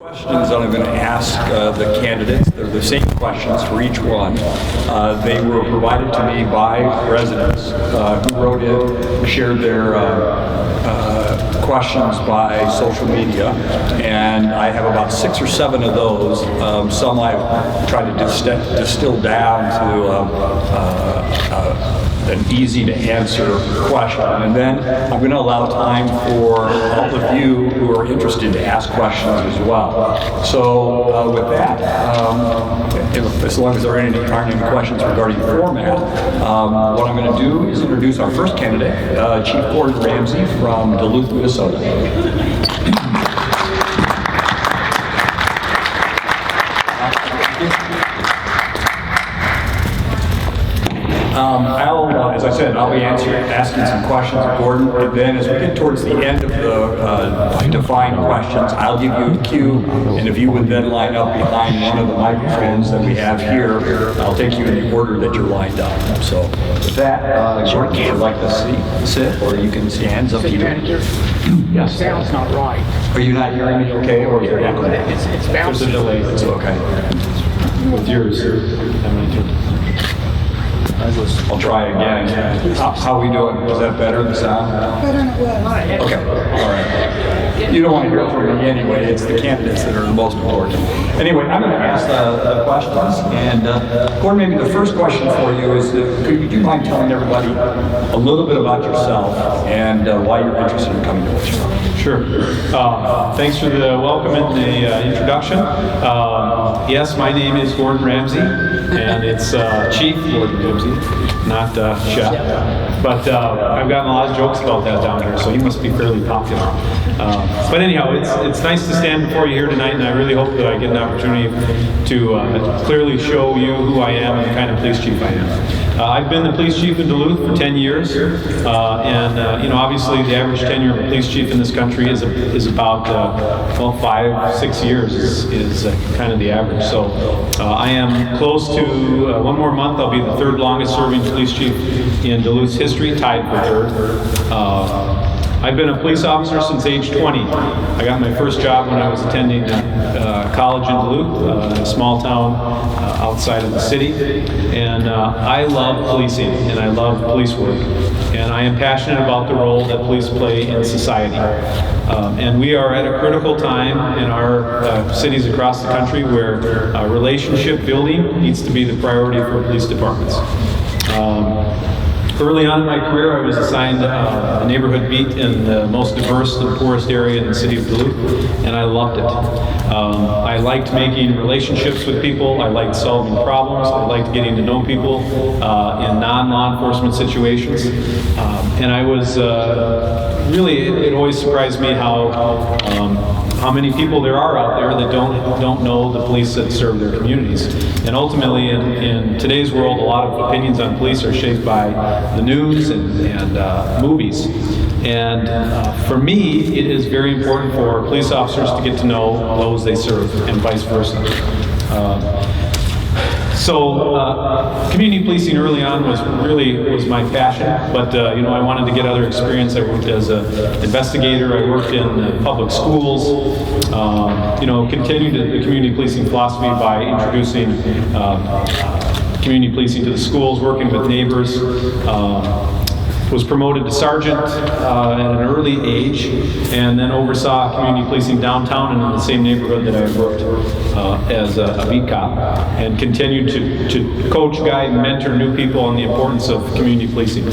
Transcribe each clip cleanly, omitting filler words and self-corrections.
Questions that I'm going to ask the candidates. They're the same questions for each one. They were provided to me by residents who wrote in, shared their questions by social media, and I have about 6 or 7 of those. Some I've tried to distill down to an easy to answer question, and then I'm going to allow time for all of you who are interested to ask questions as well. So with that, as long as there aren't any questions regarding format, what I'm going to do is introduce our first candidate, Chief Gordon Ramsey from Duluth, Minnesota. As I said, I'll be asking some questions of Gordon, and then as we get towards the end of the defined questions, I'll give you a cue, and if you would then line up behind one of the microphones that we have here, I'll take you in the order that you're lined up. So with that, Gordon, if you'd like to sit, or you can stand, it's up to you. Yes. The sound's not right. Are you not hearing me okay, or is there echo? It's bouncing. There's a delay. It's okay. With yours, I'll try again. How are we doing? Is that better, the sound? Better than it was. Okay, all right. You don't want to hear it from me anyway. It's the candidates that are the most important. Anyway, I'm going to ask the questions. And Gordon, maybe the first question for you is, would you mind telling everybody a little bit about yourself and why you're interested in coming to Wichita? Sure. Thanks for the welcome and the introduction. Yes, my name is Gordon Ramsey, and it's Chief Gordon Ramsey, not Chef. But I've gotten a lot of jokes about that down here, so he must be fairly popular. But anyhow, it's nice to stand before you here tonight, and I really hope that I get an opportunity to clearly show you who I am and the kind of police chief I am. I've been the police chief in Duluth for 10 years, and you know, obviously the average tenure of a police chief in this country is about 5-6 years is kind of the average. So I am close to 1 more month. I'll be the 3rd longest serving police chief in Duluth's history, tied for 3rd. I've been a police officer since age 20. I got my first job when I was attending college in Duluth, a small town outside of the city. And I love policing, and I love police work. And I am passionate about the role that police play in society. And we are at a critical time in our cities across the country where relationship building needs to be the priority for police departments. Early on in my career, I was assigned a neighborhood beat in the most diverse and poorest area in the city of Duluth, and I loved it. I liked making relationships with people, I liked solving problems, I liked getting to know people in non-law enforcement situations, and I was really, it always surprised me how many people there are out there that don't know the police that serve their communities. And ultimately, in today's world, a lot of opinions on police are shaped by the news and movies. And for me, it is very important for police officers to get to know those they serve, and vice versa. So community policing early on was my passion, but you know, I wanted to get other experience. I worked as an investigator, I worked in public schools, you know, continued the community policing philosophy by introducing community policing to the schools, working with neighbors. Was promoted to sergeant at an early age, and then oversaw community policing downtown and in the same neighborhood that I worked as a beat cop, and continued to coach, guide, and mentor new people on the importance of community policing.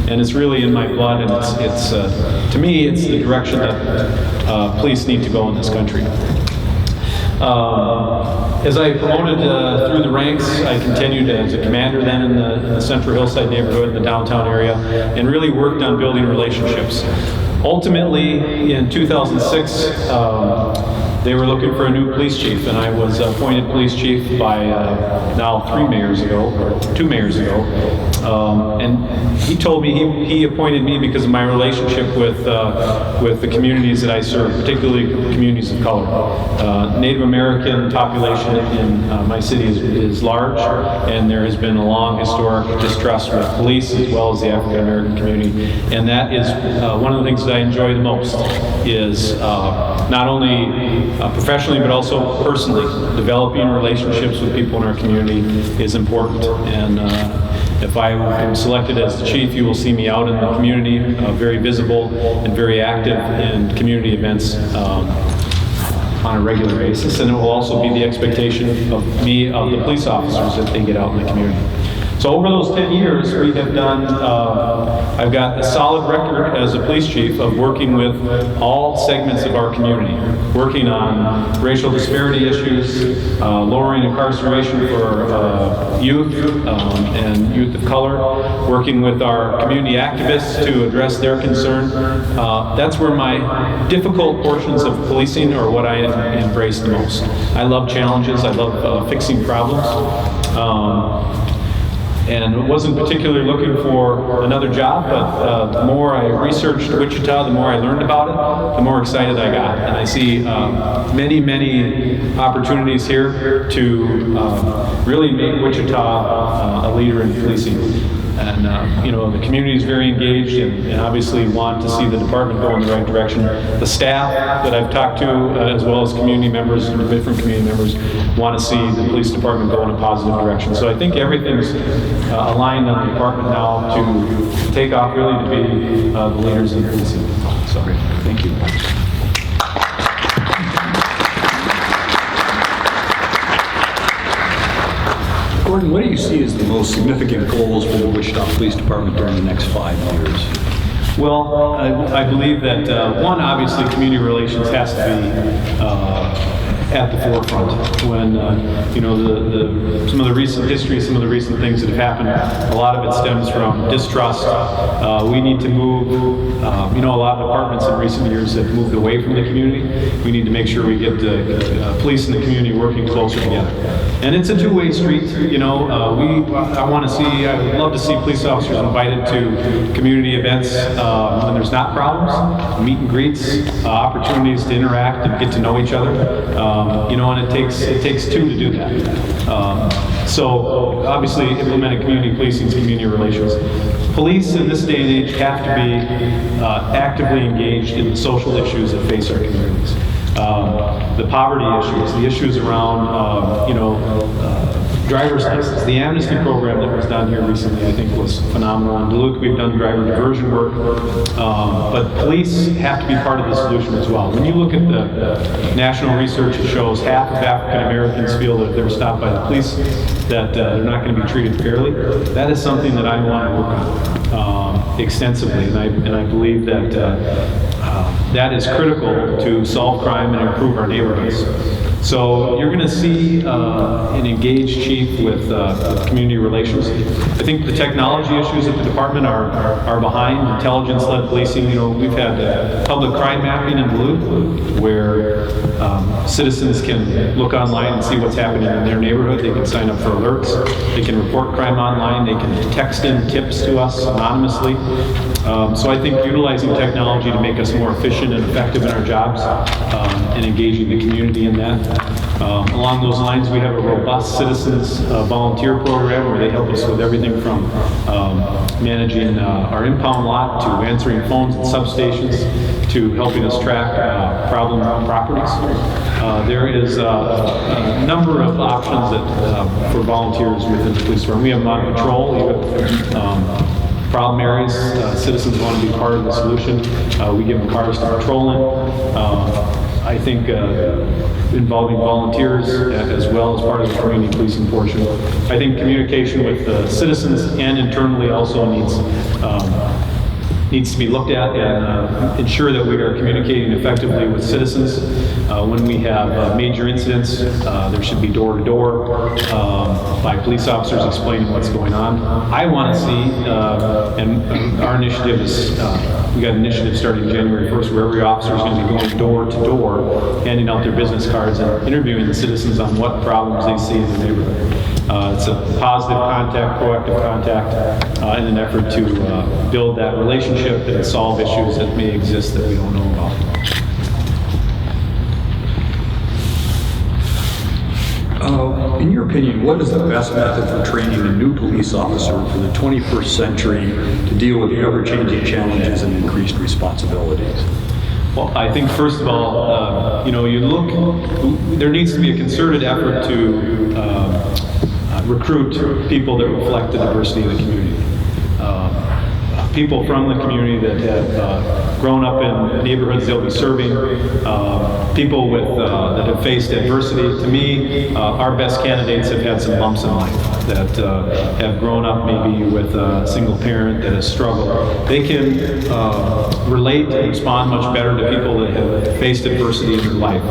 And it's really in my blood, and it's to me, it's the direction that police need to go in this country. As I promoted through the ranks, I continued as a commander then in the Central Hillside neighborhood, in the downtown area, and really worked on building relationships. Ultimately, in 2006, they were looking for a new police chief, and I was appointed police chief by now 2 mayors ago. And he told me he appointed me because of my relationship with the communities that I serve, particularly communities of color. Native American population in my city is large, and there has been a long historic distrust with police as well as the African American community. And that is one of the things that I enjoy the most, is not only professionally, but also personally. Developing relationships with people in our community is important. And if I am selected as the chief, you will see me out in the community, very visible and very active in community events on a regular basis. And it will also be the expectation of me, of the police officers, that they get out in the community. So over those 10 years, we have done, I've got a solid record as a police chief of working with all segments of our community, working on racial disparity issues, lowering incarceration for youth and youth of color, working with our community activists to address their concern. That's where my difficult portions of policing are what I embrace the most. I love challenges, I love fixing problems. And wasn't particularly looking for another job, but the more I researched Wichita, the more I learned about it, the more excited I got. And I see many, many opportunities here to really make Wichita a leader in policing. And you know, the community is very engaged and obviously want to see the department go in the right direction. The staff that I've talked to, as well as community members, different community members, want to see the police department go in a positive direction. So I think everything's aligned on the department now to take off, really to be the leaders in policing. So, thank you. Gordon, what do you see as the most significant goals for the Wichita Police Department during the next 5 years? Well, I believe that one, obviously, community relations has to be at the forefront. When you know, some of the recent history, some of the recent things that have happened, a lot of it stems from distrust. We need to move. You know, a lot of departments in recent years have moved away from the community. We need to make sure we get the police and the community working closer together. And it's a two-way street. You know, I would love to see police officers invited to community events when there's not problems, meet and greets, opportunities to interact and get to know each other. You know, and it takes two to do that. So obviously, implementing community policing is community relations. Police in this day and age have to be actively engaged in the social issues that face our communities. The poverty issues, the issues around, you know, driver's license. The amnesty program that was done here recently, I think, was phenomenal. In Duluth, we've done driver diversion work, but police have to be part of the solution as well. When you look at the national research, it shows half of African Americans feel that if they're stopped by the police, that they're not going to be treated fairly. That is something that I want to work on extensively, and I believe that that is critical to solve crime and improve our neighborhoods. So you're going to see an engaged chief with community relations. I think the technology issues at the department are behind. Intelligence-led policing. You know, we've had public crime mapping in Duluth, where citizens can look online and see what's happening in their neighborhood. They can sign up for alerts. They can report crime online. They can text in tips to us anonymously. So I think utilizing technology to make us more efficient and effective in our jobs and engaging the community in that. Along those lines, we have a robust citizens volunteer program where they help us with everything from managing our impound lot to answering phones at substations to helping us track problem properties. There is a number of options that for volunteers within the police department. We have them on patrol. We have problem areas, citizens want to be part of the solution. We give them cars to patrol in. I think involving volunteers as well as part of the community policing portion. I think communication with the citizens and internally also needs to be looked at and ensure that we are communicating effectively with citizens. When we have major incidents, there should be door-to-door by police officers explaining what's going on. I want to see, and our initiative is, we got an initiative starting January 1st where every officer is going to be going door-to-door, handing out their business cards and interviewing the citizens on what problems they see in the neighborhood. It's a positive contact, proactive contact, in an effort to build that relationship and solve issues that may exist that we don't know about. In your opinion, what is the best method for training a new police officer for the 21st century to deal with the ever-changing challenges and increased responsibilities? Well, I think first of all, there needs to be a concerted effort to recruit people that reflect the diversity of the community. People from the community that have grown up in neighborhoods they'll be serving, people that have faced adversity. To me, our best candidates have had some bumps in life, that have grown up maybe with a single parent that has struggled. They can relate and respond much better to people that have faced adversity in their life.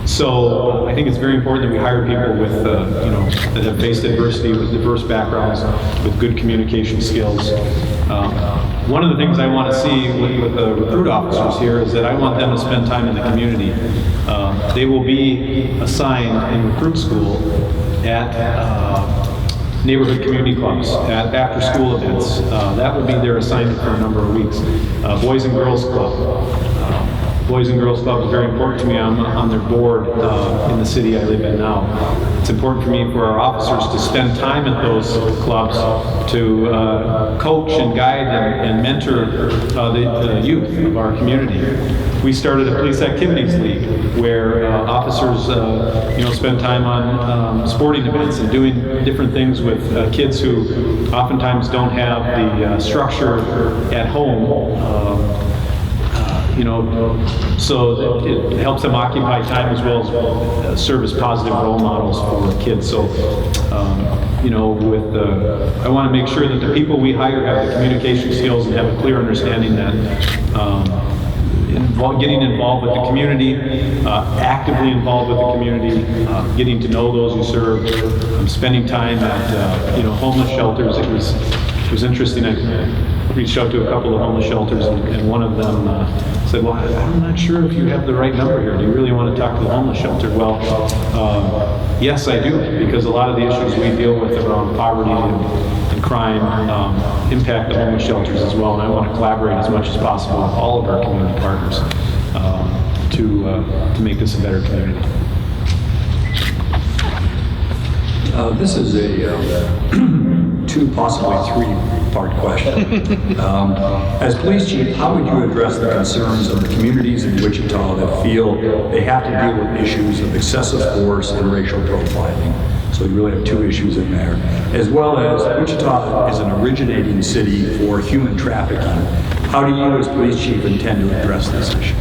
So I think it's very important that we hire people with, that have faced adversity, with diverse backgrounds, with good communication skills. One of the things I want to see with the recruit officers here is that I want them to spend time in the community. They will be assigned in recruit school at neighborhood community clubs, at after-school events. That will be their assignment for a number of weeks. Boys and Girls Club. Boys and Girls Club is very important to me. I'm on their board in the city I live in now. It's important for me for our officers to spend time at those clubs to coach and guide and mentor the youth of our community. We started a police activities league where officers spend time on sporting events and doing different things with kids who oftentimes don't have the structure at home. So that it helps them occupy time as well as serve as positive role models for kids. So, I want to make sure that the people we hire have the communication skills and have a clear understanding that getting involved with the community, actively involved with the community, getting to know those you serve, spending time at homeless shelters. It was interesting. I reached out to a couple of homeless shelters, and one of them said, well, I'm not sure if you have the right number here. Do you really want to talk to the homeless shelter? Well, yes, I do, because a lot of the issues we deal with around poverty and crime impact the homeless shelters as well, and I want to collaborate as much as possible with all of our community partners to make this a better community. This is a two, possibly three-part question. As police chief, how would you address the concerns of the communities in Wichita that feel they have to deal with issues of excessive force and racial profiling? So you really have two issues in there. As well as Wichita is an originating city for human trafficking. How do you as police chief intend to address this issue?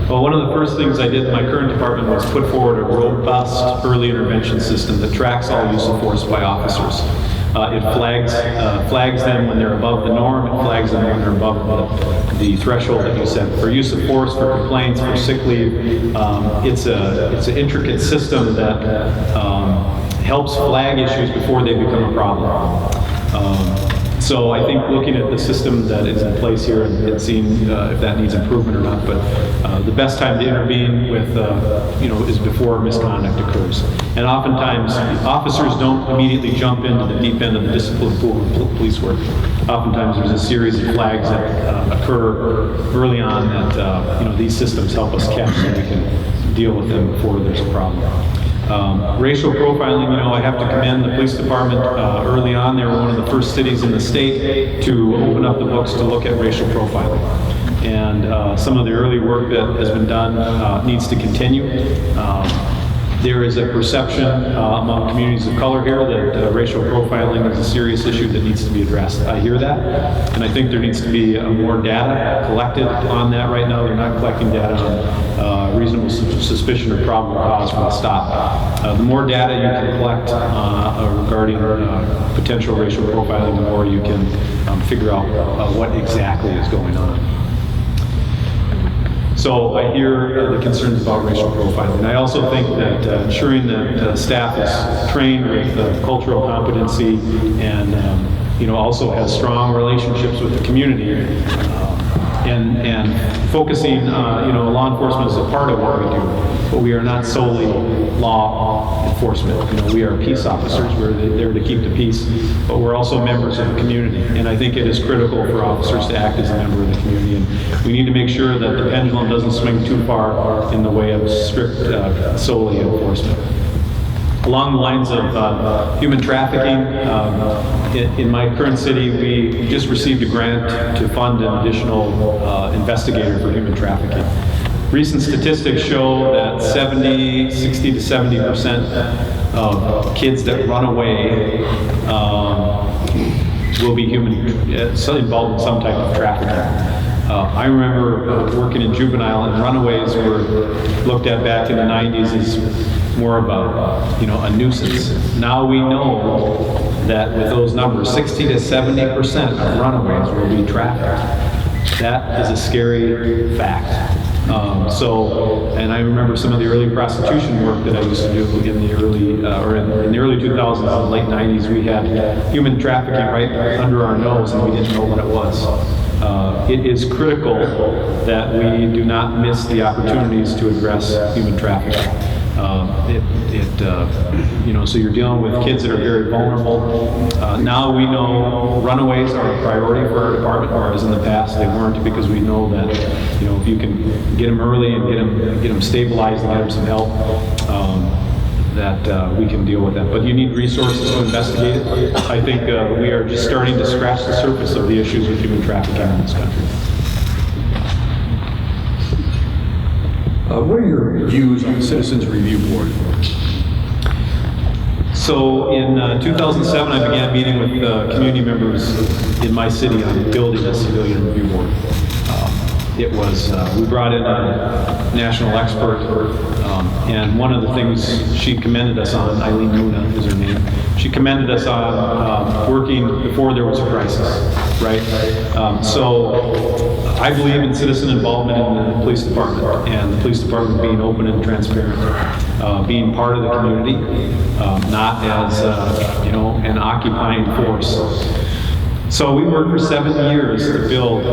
Well, one of the first things I did in my current department was put forward a robust early intervention system that tracks all use of force by officers. It flags them when they're above the norm. It flags them when they're above the threshold that you set. For use of force, for complaints, for sick leave, it's an intricate system that helps flag issues before they become a problem. So I think looking at the system that is in place here and seeing if that needs improvement or not, but the best time to intervene with, is before misconduct occurs. And oftentimes, officers don't immediately jump into the deep end of the discipline pool of police work. Oftentimes, there's a series of flags that occur early on that, these systems help us catch so we can deal with them before there's a problem. Racial profiling, I have to commend the police department early on. They were one of the first cities in the state to open up the books to look at racial profiling. And some of the early work that has been done needs to continue. There is a perception among communities of color here that racial profiling is a serious issue that needs to be addressed. I hear that, and I think there needs to be more data collected on that right now. They're not collecting data on reasonable suspicion or probable cause for the stop. The more data you can collect regarding potential racial profiling, the more you can figure out what exactly is going on. So I hear the concerns about racial profiling. I also think that ensuring that staff is trained with cultural competency and also has strong relationships with the community and focusing, law enforcement is a part of what we do, but we are not solely law enforcement. We are peace officers. We're there to keep the peace, but we're also members of the community. And I think it is critical for officers to act as a member of the community. And we need to make sure that the pendulum doesn't swing too far in the way of strict, solely enforcement. Along the lines of human trafficking, in my current city, we just received a grant to fund an additional investigator for human trafficking. Recent statistics show that 60 to 70% of kids that run away will be involved in some type of trafficking. I remember working in juvenile, and runaways were looked at back in the 90s as more of a nuisance. Now we know that with those numbers, 60 to 70% of runaways will be trafficked. That is a scary fact. And I remember some of the early prostitution work that I used to do in the early, in the early 2000s and late 90s. We had human trafficking right under our nose, and we didn't know what it was. It is critical that we do not miss the opportunities to address human trafficking. So you're dealing with kids that are very vulnerable. Now we know runaways are a priority for our department, whereas in the past they weren't, because we know that if you can get them early and get them stabilized and get them some help, that we can deal with that. But you need resources to investigate it. I think we are just starting to scratch the surface of the issues with human trafficking in this country. What are your views on the Citizens Review Board? So in 2007, I began meeting with community members in my city on building a civilian review board. We brought in a national expert, and one of the things she commended us on, Eileen Nuna is her name, she commended us on working before there was a crisis, right? So I believe in citizen involvement in the police department, and the police department being open and transparent, being part of the community, not as an occupying force. So we worked for 7 years to build.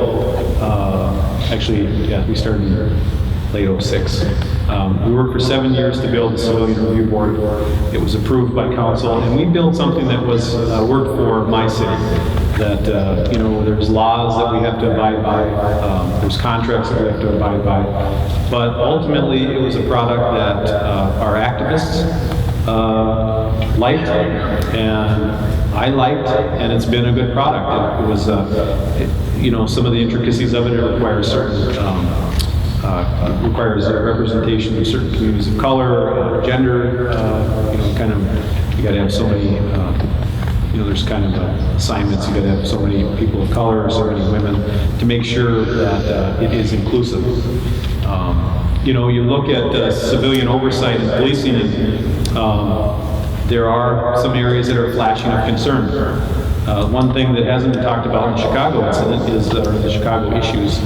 We started in late '06. We worked for 7 years to build the Civilian Review Board. It was approved by council, and we built something that was worked for my city. That there's laws that we have to abide by, there's contracts that we have to abide by, but ultimately it was a product that our activists liked, and I liked, and it's been a good product. It was, some of the intricacies of it requires certain, requires a representation of certain communities of color, gender, you got to have so many. There's kind of assignments. You got to have so many people of color, so many women, to make sure that it is inclusive. You look at civilian oversight and policing, and there are some areas that are flashing of concern. One thing that hasn't been talked about in the Chicago incident or the Chicago issues,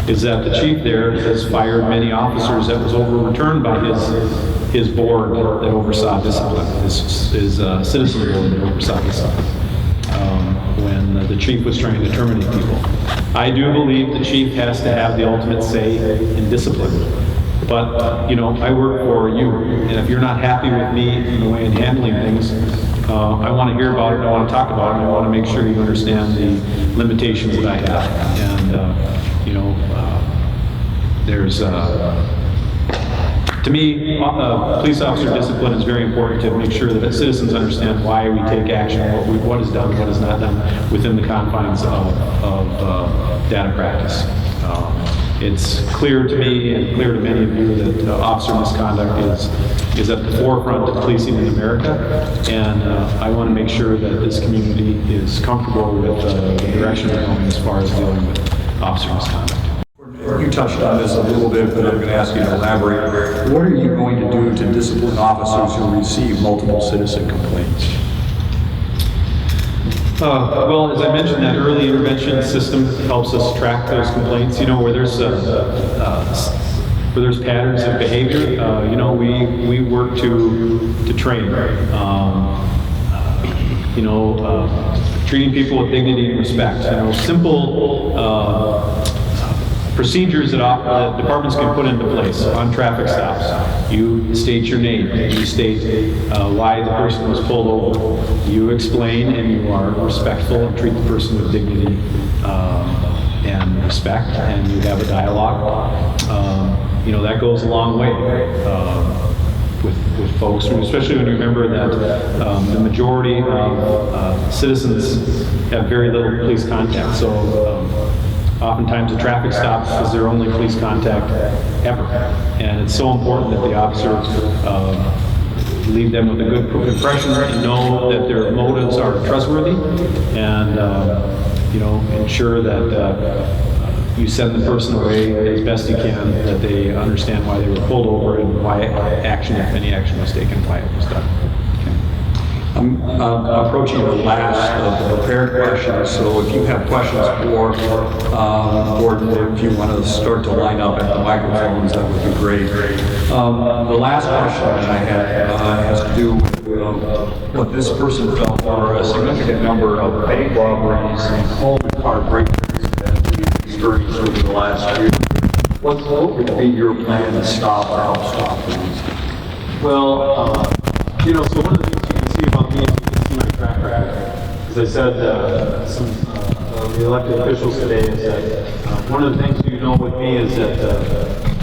is that the chief there has fired many officers that was overturned by his board that oversaw discipline, his citizen board that oversaw discipline, when the chief was trying to terminate people. I do believe the chief has to have the ultimate say in discipline. But, I work for you, and if you're not happy with me in the way I'm handling things, I want to hear about it, I want to talk about it, and I want to make sure you understand the limitations that I have. And, to me, police officer discipline is very important to make sure that citizens understand why we take action, what is done, what is not done within the confines of data practice. It's clear to me and clear to many of you that officer misconduct is at the forefront of policing in America, and I want to make sure that this community is comfortable with the direction we're going as far as dealing with officer misconduct. You touched on this a little bit, but I'm going to ask you to elaborate. What are you going to do to discipline officers who receive multiple citizen complaints? Well, as I mentioned, that early intervention system helps us track those complaints. Where there's patterns of behavior, we work to train. Treating people with dignity and respect. Simple procedures that departments can put into place on traffic stops. You state your name, you state why the person was pulled over, you explain, and you are respectful and treat the person with dignity and respect, and you have a dialogue. That goes a long way with folks, especially when you remember that the majority of citizens have very little police contact. So oftentimes a traffic stop is their only police contact ever. And it's so important that the officer leave them with a good impression and know that their motives are trustworthy, and you know, ensure that you send the person away as best you can, that they understand why they were pulled over and why action, if any action was taken, why it was done. I'm approaching the last of the prepared questions, so if you have questions for Gordon, if you want to start to line up at the microphones, that would be great. The last question that I had has to do with what this person felt were a significant number of bank robberies and home car break-ins that we've experienced over the last year. What would be your plan to stop or help stop these? Well, you know, so one of the things you can see about me is you can see my track record. As I said, some the elected officials today is that one of the things you know with me is that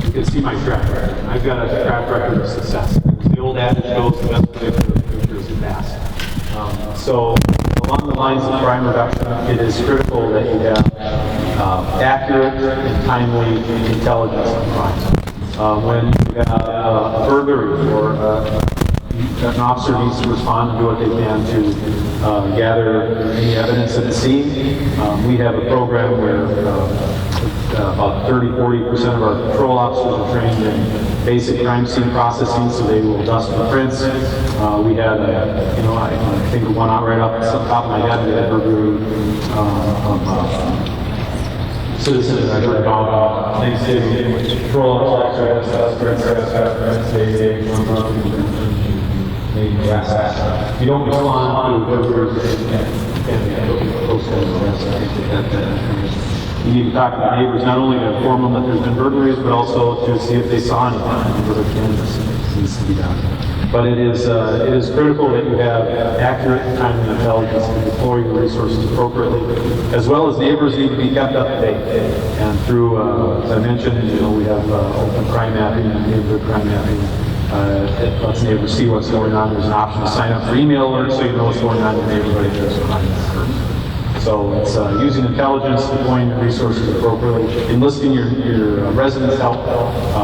you can see my track record. I've got a track record of success. As the old adage goes, the best predictor of the future is the past. So along the lines of crime reduction, it is critical that you have accurate and timely intelligence on crimes. When you have a burglary or an officer needs to respond and do what they can to gather any evidence at the scene. We have a program where about 30–40% of our patrol officers are trained in basic crime scene processing, so they will dust the prints. We had a, you know, I think of one out right off the top of my head, we had a burglary citizen that I heard about Thanksgiving. Patrol officer has dust prints, they you don't respond to burglars you need to talk to the neighbors, not only to inform them that there's been burglaries, but also to see if they saw anything whether cannabis needs to be done. But it is critical that you have accurate timely intelligence and deploy your resources appropriately, as well as neighbors need to be kept up to date. And through, as I mentioned, you know, we have open crime mapping and neighborhood crime mapping. It lets neighbors see what's going on. There's an option to sign up for email alerts so you know what's going on in your neighborhood if there's a crime that occurs. So it's using intelligence, deploying your resources appropriately, enlisting your residents' help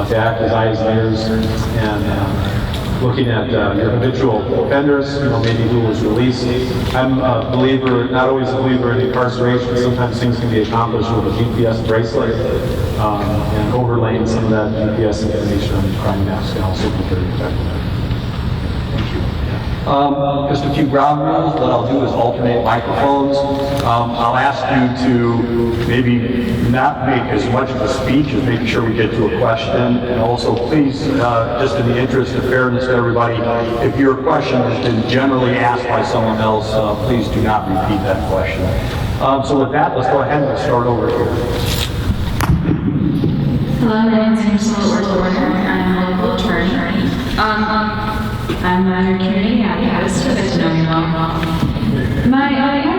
to act as eyes and ears, and looking at your habitual offenders, you know, maybe who was released. I'm a believer, not always a believer in incarceration. Sometimes things can be accomplished with a GPS bracelet, and overlaying some of that GPS information on the crime maps can also be very effective. Thank you. Just a few ground rules. What I'll do is alternate microphones. I'll ask you to maybe not make as much of a speech as making sure we get to a question. And also, please, just in the interest of fairness to everybody, if your question has been generally asked by someone else, please do not repeat that question. So with that, let's go ahead and start over here. Hello, my name is Angela Ortler. I'm a local attorney. I'm a community activist, so there's no wrong. My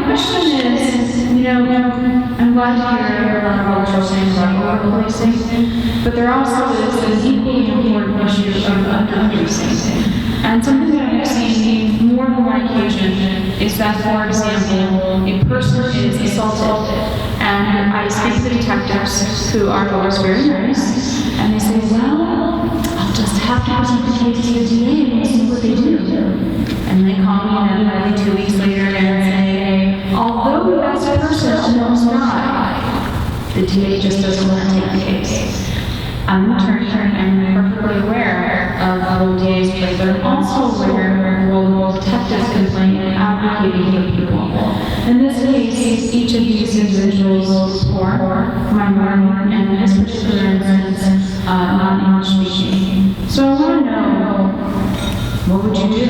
question is, you know, I'm glad to hear a lot of what you're saying about over-policing, but there also is an equally important issue of under-policing. And something that I've seen more than one occasion is that, for example, a person is assaulted, and I speak to the detectives who are always very nice, and they say, well, I'll just have to present the case to the DA and we'll see what they do. And they call me and maybe 2 weeks later and say, although that person almost died, the DA just doesn't want to take the case. I'm an attorney and I'm perfectly aware of the role DAs play, but I'm also aware of the role detectives can play in advocating for people. In this case, each of these individuals was poor, minority, and in this particular instance, non-English speaking. So I want to know, what would you do?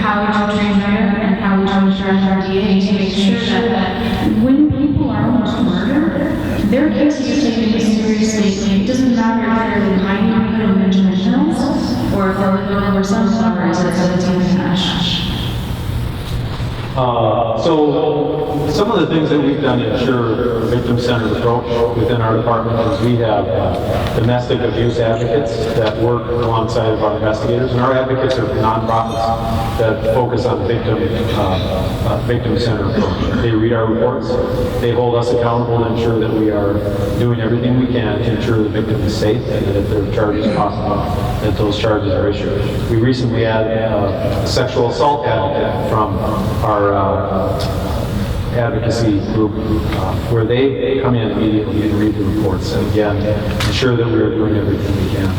How would you train better, and how would you instruct our DA to make sure that when people are almost murdered, their cases are taken seriously? It doesn't matter if they're in hiding in mental health or if they're living over sunflowers at 17 Ash. So some of the things that we've done to ensure a victim-centered approach within our department is we have domestic abuse advocates that work alongside of our investigators, and our advocates are nonprofits that focus on victim-centered approach. They read our reports, they hold us accountable to ensure that we are doing everything we can to ensure the victim is safe and that if there are charges possible, that those charges are issued. We recently had a sexual assault advocate from our advocacy group where they come in immediately and read the reports and again ensure that we are doing everything we can.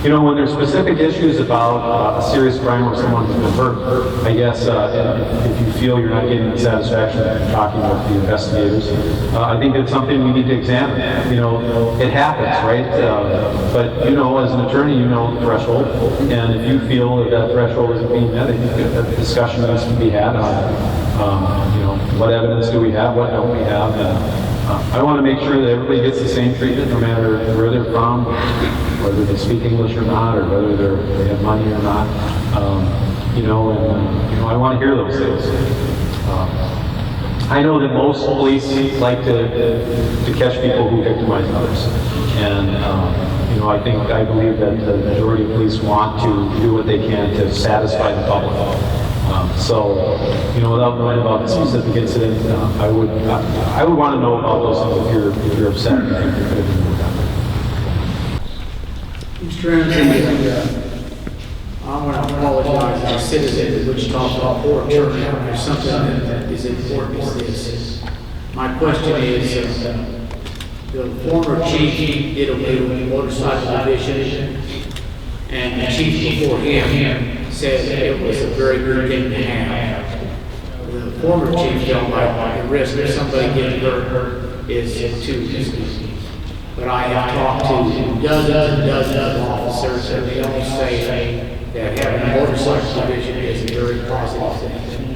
You know, when there's specific issues about a serious crime or someone's been hurt, I guess if you feel you're not getting the satisfaction of talking with the investigators, I think it's something we need to examine. You know, it happens, right? But you know, as an attorney, you know the threshold, and if you feel that that threshold isn't being met, I think that discussion needs to be had on, you know, what evidence do we have, what don't we have, and I want to make sure that everybody gets the same treatment no matter where they're from, whether they speak English or not, or whether they have money or not. You know, and you know, I want to hear those things. I know that most police like to catch people who victimize others, and you know, I believe that the majority of police want to do what they can to satisfy the public. So, you know, without knowing about the specific incident, I would want to know about those things if you're upset. Mr. Ramsey, I want to apologize as a citizen of Wichita Police Chief. There's something that is important as this. My question is, the former chief did a motorcycle division, and the chief before him said it was a very good thing to have. The former chief felt like the risk of somebody getting hurt is too risky. But I have talked to dozens and dozens of officers, and they all say that having a motorcycle division is a very positive thing.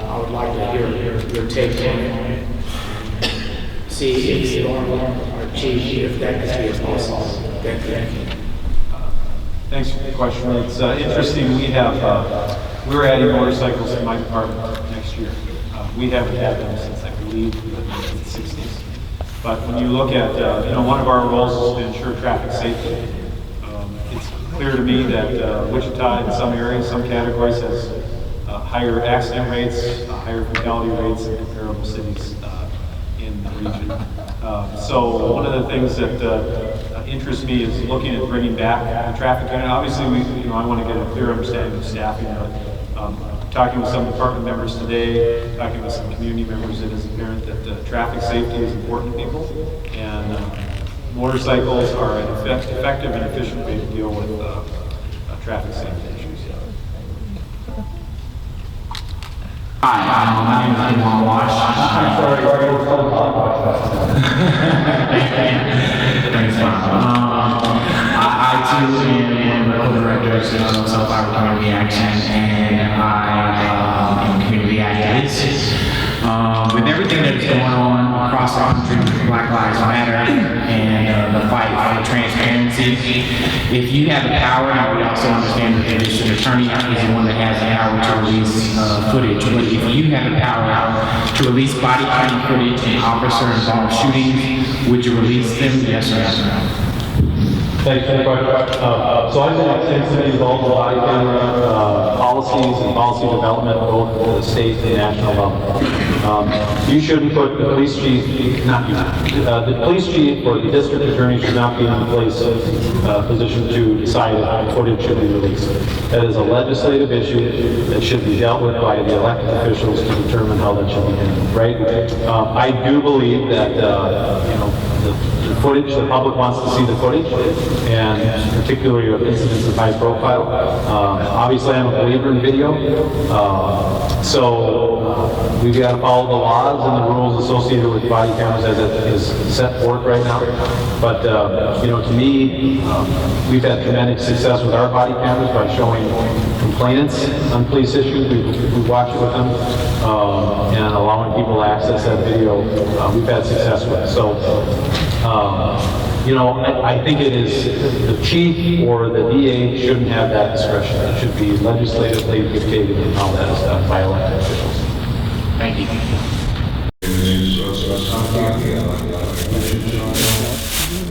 I would like to hear your take on it. See if our chief, if that could be a possible. Thank you. Thanks for the question. It's interesting. We're adding motorcycles in my department next year. We haven't had them since, I believe, the 1960s. But when you look at, you know, one of our roles is to ensure traffic safety. It's clear to me that Wichita, in some areas, some categories, has higher accident rates, higher fatality rates than comparable cities in the region. So one of the things that interests me is looking at bringing back the traffic unit. Obviously, I want to get a clear understanding of staffing. Talking with some department members today, talking with some community members, it is apparent that traffic safety is important to people, and motorcycles are an effective and efficient way to deal with traffic safety issues. Hi, my name is Imam Wash. I'm sorry, I too am a co-director of Self-Power Community Action, and I am a community activist. With everything that is going on across the country with Black Lives Matter and the fight for transparency, if you have the power, and we also understand that the district attorney is the one that has the power to release footage, but if you have the power to release body cam footage and officer-involved shootings, would you release them? Yes or no? Thanks for the question. So I've been extensively involved in body camera policies and policy development both at the state and national level. You shouldn't put the police chief, not you, the police chief or the district attorney should not be in the position to decide if footage should be released. That is a legislative issue that should be dealt with by the elected officials to determine how that should be handled, right? I do believe that, the footage, the public wants to see the footage, and particularly of incidents of high profile. Obviously, I'm a believer in video, so we've got to follow the laws and the rules associated with body cameras as it is set forth right now. But to me, we've had tremendous success with our body cameras by showing complainants on police issues. We watch it with them, and allowing people to access that video. We've had success with. So. I think it is the chief or the DA shouldn't have that discretion. It should be legislatively dictated and how that is done by elected officials. Thank you.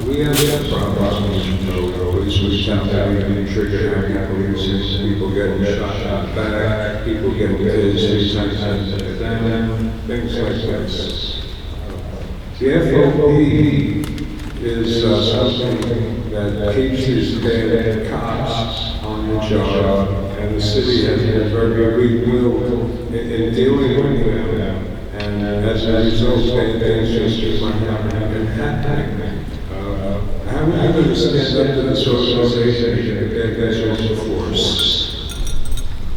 We have problems with police, we sound having trigger happy police, people getting shot in the back, people getting tased, things like this. The FOP is something that keeps these bad cops on the job, and the city has been very weak-willed in dealing with them. And as a result, bad things just keep on happening. How are you going to stand up to this organization and get that social force?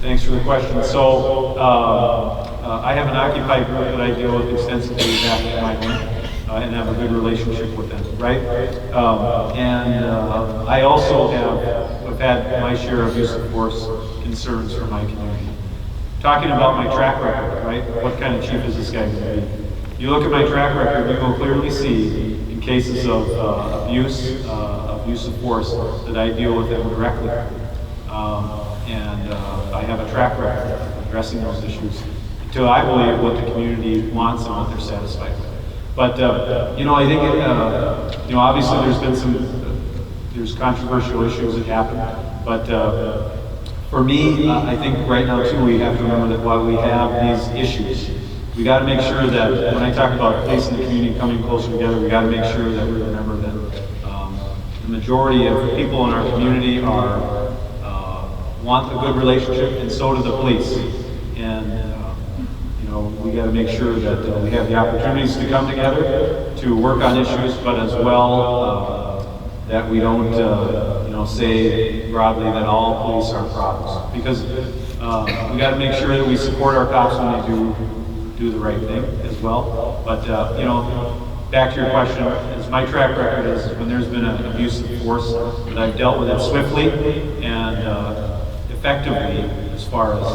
Thanks for the question. So, I have an occupied group that I deal with extensively back in my home, and have a good relationship with them, right? I also have had my share of use of force concerns for my community. Talking about my track record, right? What kind of chief is this guy going to be? You look at my track record, you will clearly see in cases of abuse of force that I deal with them directly. I have a track record of addressing those issues until I believe what the community wants and what they're satisfied with. But, I think, obviously there's controversial issues that happen, but for me, I think right now too, we have to remember that while we have these issues, we got to make sure that when I talk about police and the community coming closer together, we got to make sure that we remember that the majority of people in our community want a good relationship, and so do the police. And we got to make sure that we have the opportunities to come together to work on issues, but as well that we don't, say broadly that all police are problems. Because we got to make sure that we support our cops when they do the right thing as well. But back to your question, is my track record is when there's been an abuse of force, that I've dealt with it swiftly and effectively as far as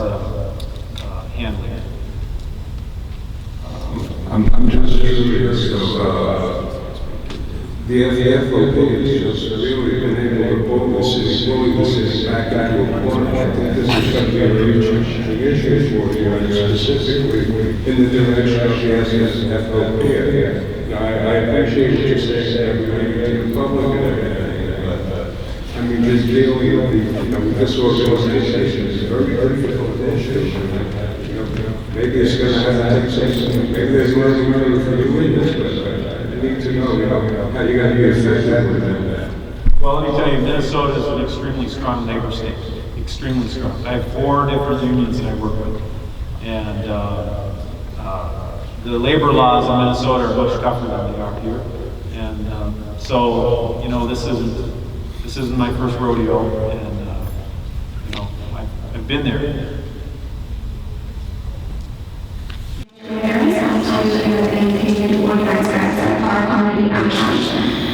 handling it. I'm just curious of the FOP has just really been able to pull the city back into a corner. I think this is going to be a really challenging issue for you, and specifically in the direction of the FOP. Now, I appreciate what you're saying, everything to the public and everything, but I mean, just dealing with this organization is a very difficult issue. Maybe it's going to have to take something, maybe there's learning curve for you in this, but I need to know, how you're going to be effective with that. Well, let me tell you, Minnesota is an extremely strong labor state, extremely strong. I have 4 different unions that I work with, and the labor laws in Minnesota are much tougher than they are here. And so, this isn't my first rodeo, and I've been there.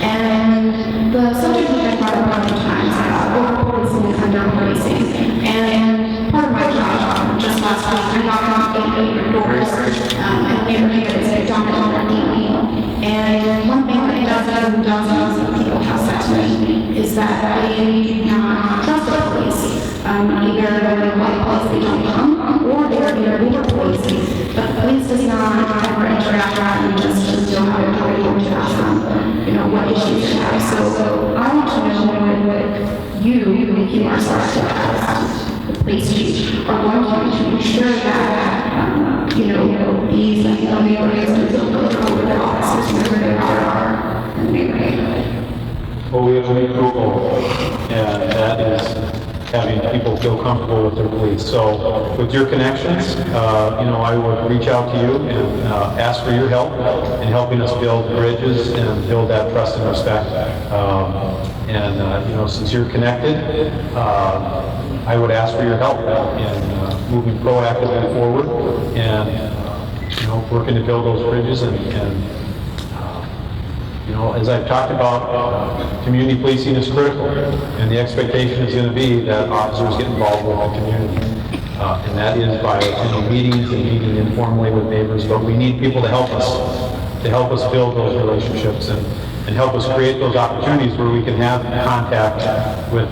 And the subject has been brought up a bunch of times about over-policing and under-policing. And part of my job, just last week, I knocked on 8 doors in a neighborhood that is predominantly Latino. And one thing that dozens and dozens of people have said to me is that they do not trust the police. Either they're white police, they don't come, or they're over-policing. But the police does not ever interact and just don't have a authority to ask them, what issues they have. So I want to know what you are selected as the police chief are going to ensure that, these neighborhoods can feel comfortable with their officers wherever they are in the neighborhood. Well, we have a new goal, and that is having people feel comfortable with their police. So with your connections, I would reach out to you and ask for your help in helping us build bridges and build that trust and respect. Since you're connected, I would ask for your help in moving proactively forward and working to build those bridges and as I've talked about, community policing is critical, and the expectation is going to be that officers get involved with the community. And that is by meetings and meeting informally with neighbors, but we need people to help us build those relationships and help us create those opportunities where we can have contact with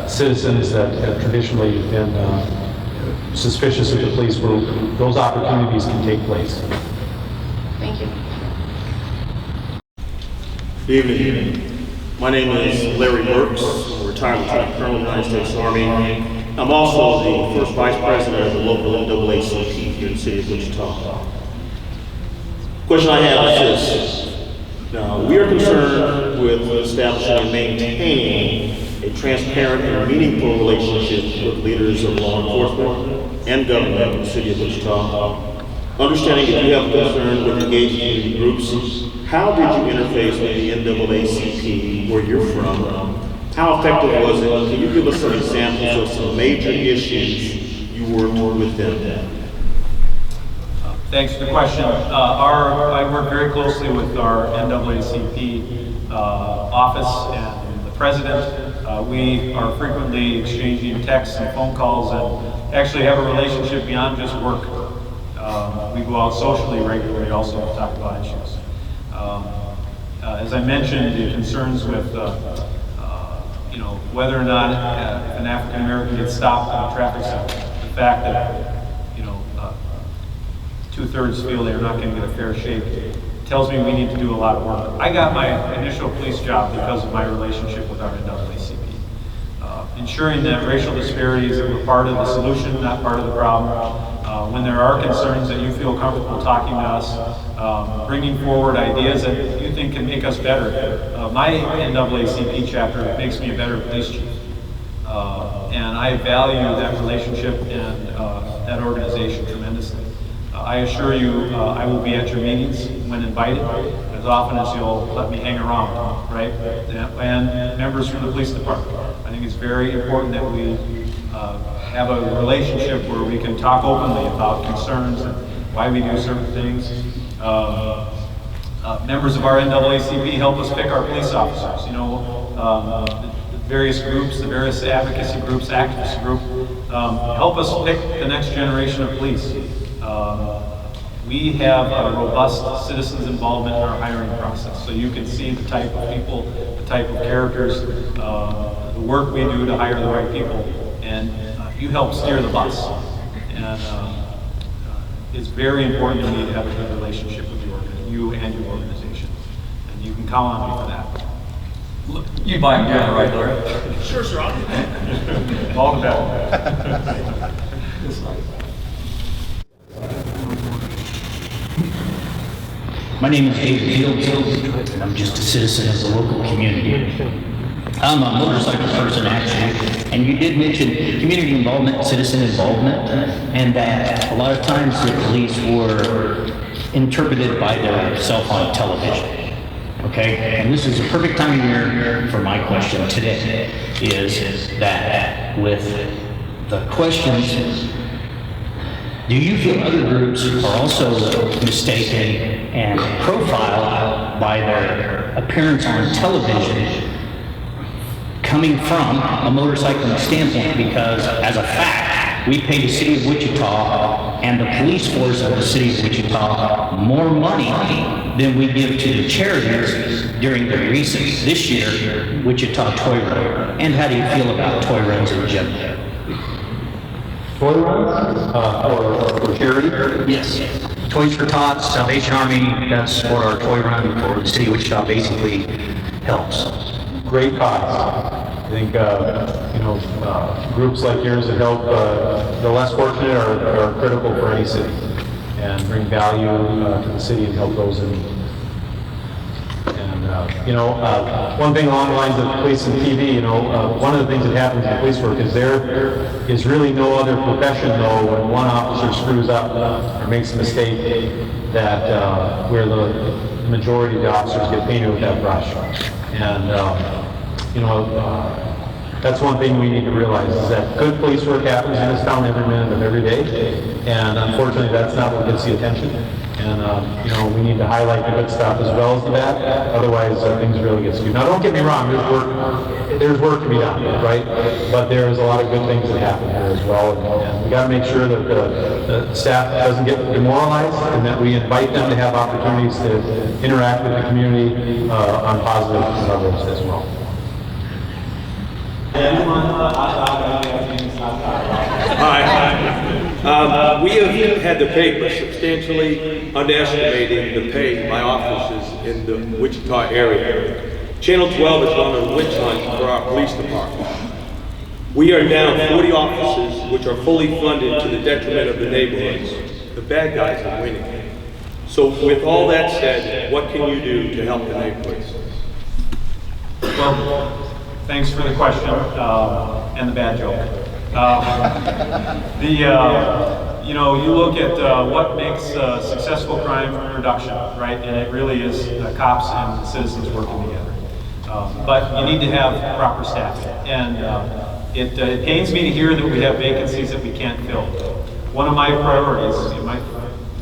citizens that have traditionally been suspicious of the police, where those opportunities can take place. Thank you. Good evening. My name is Larry Burks. I'm a retired Lieutenant Colonel of the United States Army. I'm also the first Vice President of the local NAACP here in the city of Wichita. Question I have is this. Now, we are concerned with establishing and maintaining a transparent and meaningful relationship with leaders of law enforcement and government in the city of Wichita. Understanding that you have concern with engaged community groups, how did you interface with the NAACP, where you're from? How effective was it? Can you give us some examples of some major issues you worked with them? Thanks for the question. I work very closely with our NAACP office and the president. We are frequently exchanging texts and phone calls, and actually have a relationship beyond just work. We go out socially regularly also to talk about issues. As I mentioned, the concerns with whether or not an African American gets stopped in a traffic stop, the fact that 2/3 feel they're not going to get a fair shake, tells me we need to do a lot of work. I got my initial police job because of my relationship with our NAACP. Ensuring that racial disparities were part of the solution, not part of the problem. When there are concerns that you feel comfortable talking to us, bringing forward ideas that you think can make us better. My NAACP chapter makes me a better police chief. And I value that relationship and that organization tremendously. I assure you, I will be at your meetings when invited, as often as you'll let me hang around, right? And members from the police department. I think it's very important that we have a relationship where we can talk openly about concerns and why we do certain things. Members of our NAACP help us pick our police officers. The various groups, the various advocacy groups, activist group, help us pick the next generation of police. We have a robust citizens involvement in our hiring process, so you can see the type of people, the type of characters, the work we do to hire the right people, and you help steer the bus. And it's very important to me to have a good relationship with you and your organization, and you can count on me for that. You buy him dinner, right, Larry? Sure, sir. All the best. My name is David Fields, and I'm just a citizen of the local community. I'm a motorcycle person, actually, and you did mention community involvement, citizen involvement, and that a lot of times the police were interpreted by their self on television. Okay, and this is a perfect time of year for my question today, is that with the questions, do you feel other groups are also mistaken and profiled by their appearance on television coming from a motorcycling standpoint? Because as a fact, we pay the city of Wichita and the police force of the city of Wichita more money than we give to the charities during the recent, this year, Wichita Toy Run. And how do you feel about toy runs in general? Toy runs for charity? Yes. Toys for Tots, Salvation Army, that's what our toy run for the city of Wichita basically helps. Great cause. I think groups like yours that help the less fortunate are critical for any city, and bring value to the city and help those in need. And one thing along the lines of police and TV, one of the things that happens in police work is there is really no other profession though when one officer screws up or makes a mistake that where the majority of the officers get painted with that brush. And that's one thing we need to realize, is that good police work happens in this town every minute of every day, and unfortunately that's not what gets the attention. And we need to highlight the good stuff as well as the bad, otherwise things really get skewed. Now don't get me wrong, there's work to be done, right? But there's a lot of good things that happen here as well, and we got to make sure that the staff doesn't get demoralized, and that we invite them to have opportunities to interact with the community on positive levels as well. Hi. We have had the paper substantially underestimating the pay of my officers in the Wichita area. Channel 12 has gone on a witch hunt for our police department. We are down 40 officers, which are fully funded to the detriment of the neighborhoods. The bad guys are winning. So with all that said, what can you do to help the neighborhoods? Well, thanks for the question and the bad joke. You know, you look at what makes successful crime reduction, right? And it really is the cops and the citizens working together. But you need to have proper staffing. And it pains me to hear that we have vacancies that we can't fill. One of my priorities,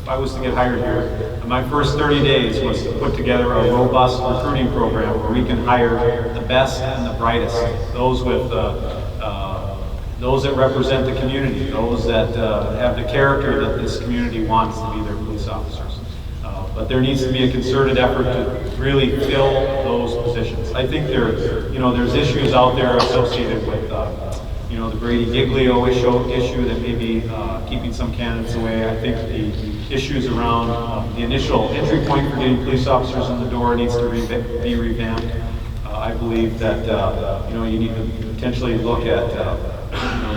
if I was to get hired here, my first 30 days was to put together a robust recruiting program where we can hire the best and the brightest, those with those that represent the community, those that have the character that this community wants to be their police officers. But there needs to be a concerted effort to really fill those positions. I think there's issues out there associated with the Brady Giglio issue that may be keeping some candidates away. I think the issues around the initial entry point for getting police officers in the door needs to be revamped. I believe that you need to potentially look at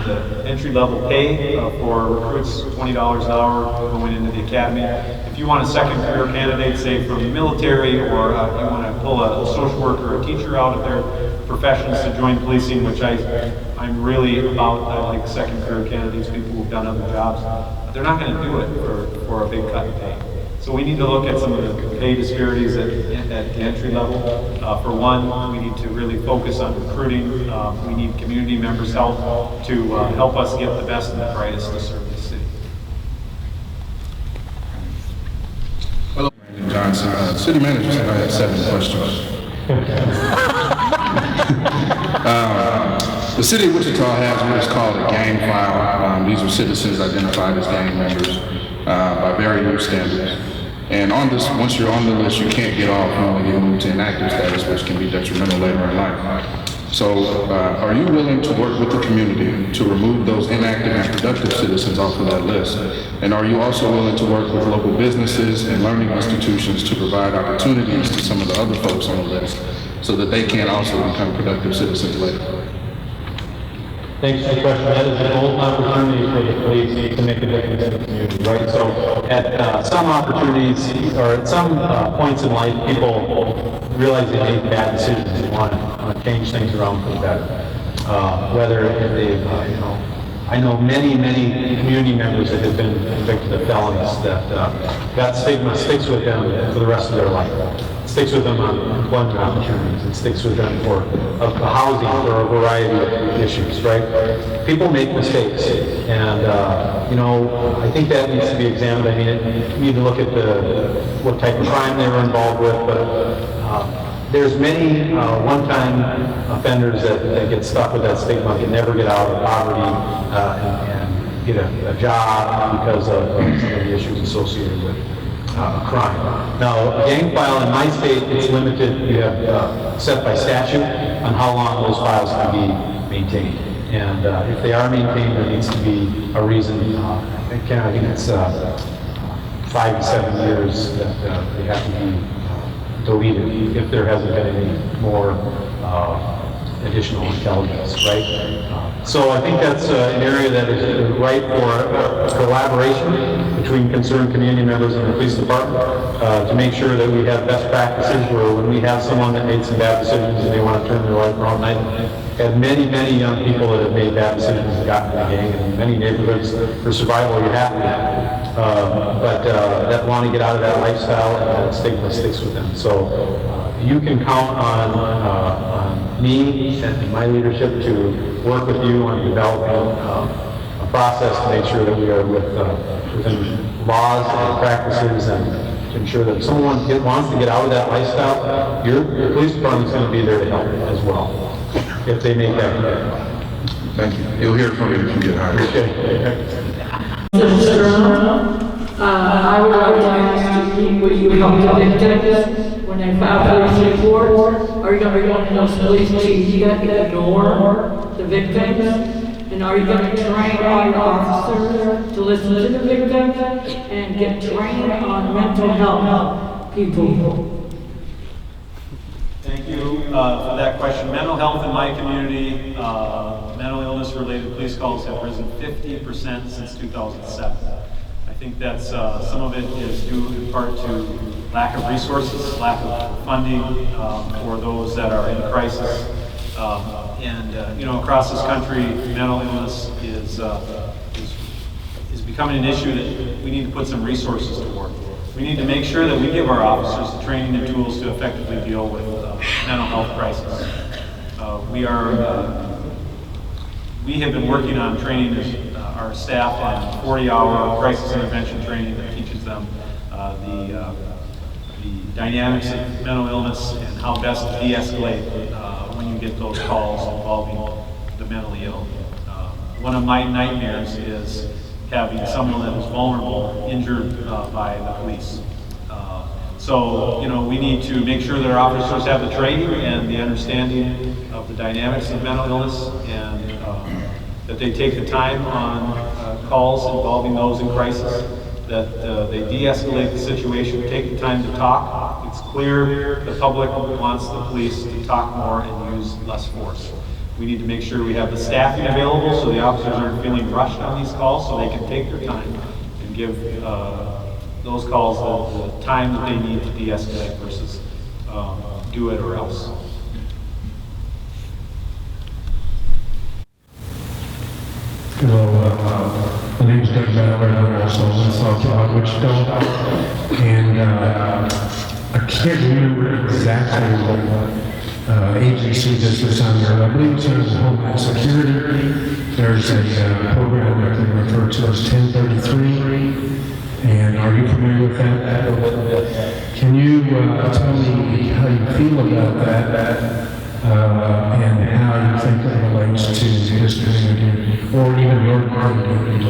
the entry-level pay for recruits, $20 an hour going into the academy. If you want a second career candidate, say from the military, or you want to pull a social worker or a teacher out of their professions to join policing, which I'm really about. I like second career candidates, people who've done other jobs. They're not going to do it for a big cut in pay. So we need to look at some of the pay disparities at the entry level. For one, we need to really focus on recruiting. We need community members' help to help us get the best and the brightest to serve the city. Hello, Brandon Johnson. City manager said I had 7 questions. The city of Wichita has what is called a gang file. These are citizens identified as gang members by very new standards. And on this, once you're on the list, you can't get off. You only get moved to inactive status, which can be detrimental later in life. So, are you willing to work with the community to remove those inactive and productive citizens off of that list? And are you also willing to work with local businesses and learning institutions to provide opportunities to some of the other folks on the list so that they can also become productive citizens later? Thanks for the question. That is a golden opportunity for the police to make a difference in the community, right? So at some opportunities, or at some points in life, people realize they made bad decisions and want to change things around for the better. Whether they've, I know many community members that have been convicted of felonies that that stigma sticks with them for the rest of their life. It sticks with them on employment opportunities. It sticks with them for housing, for a variety of issues, right? People make mistakes, and I think that needs to be examined. I mean, you need to look at what type of crime they were involved with, but there's many one-time offenders that get stuck with that stigma, can never get out of poverty and get a job because of some of the issues associated with crime. Now, a gang file in my state, it's limited. You have set by statute on how long those files can be maintained. And if they are maintained, there needs to be a reason. I think it's 5 to 7 years that they have to be deleted if there hasn't been any more additional intelligence, right? So I think that's an area that is ripe for collaboration between concerned community members and the police department to make sure that we have best practices where when we have someone that made some bad decisions and they want to turn their life around. I have many young people that have made bad decisions and gotten in the gang, and in many neighborhoods for survival you have to. But that want to get out of that lifestyle, and that stigma sticks with them. So you can count on me and my leadership to work with you on developing a process to make sure that we are within laws and practices, and to ensure that if someone wants to get out of that lifestyle, your police department is going to be there to help as well, if they make that commitment. Thank you. You'll hear from me if you get hired. I would like to ask you, will you help the victims when they file police report? Are you going to go into those police chiefs? You got to ignore the victims And are you going to train all your officers to listen to the victim and get trained on mental health people? Thank you for that question. Mental health in my community, mental illness-related police calls have risen 50% since 2007. I think that's some of it is due in part to lack of resources, lack of funding for those that are in crisis. And you know, across this country, mental illness is becoming an issue that we need to put some resources to work. We need to make sure that we give our officers the training and tools to effectively deal with mental health crisis. We have been working on training our staff on 40-hour crisis intervention training that teaches them the dynamics of mental illness and how best to de-escalate when you get those calls involving the mentally ill. One of my nightmares is having someone that is vulnerable injured by the police. So, you know, we need to make sure that our officers have the training and the understanding of the dynamics of mental illness, and that they take the time on calls involving those in crisis, that they de-escalate the situation, take the time to talk. It's clear the public wants the police to talk more and use less force. We need to make sure we have the staffing available so the officers aren't feeling rushed on these calls, so they can take their time and give those calls the time that they need to de-escalate versus do it or else. Hello, my name is Doug Ballard. I'm also in South Wichita, and I can't remember exactly what agency this was under. I believe it's under Homeland Security. There's a program that they refer to as 1033. And are you familiar with that? Can you tell me how you feel about that and how you think it relates to this community or even your community?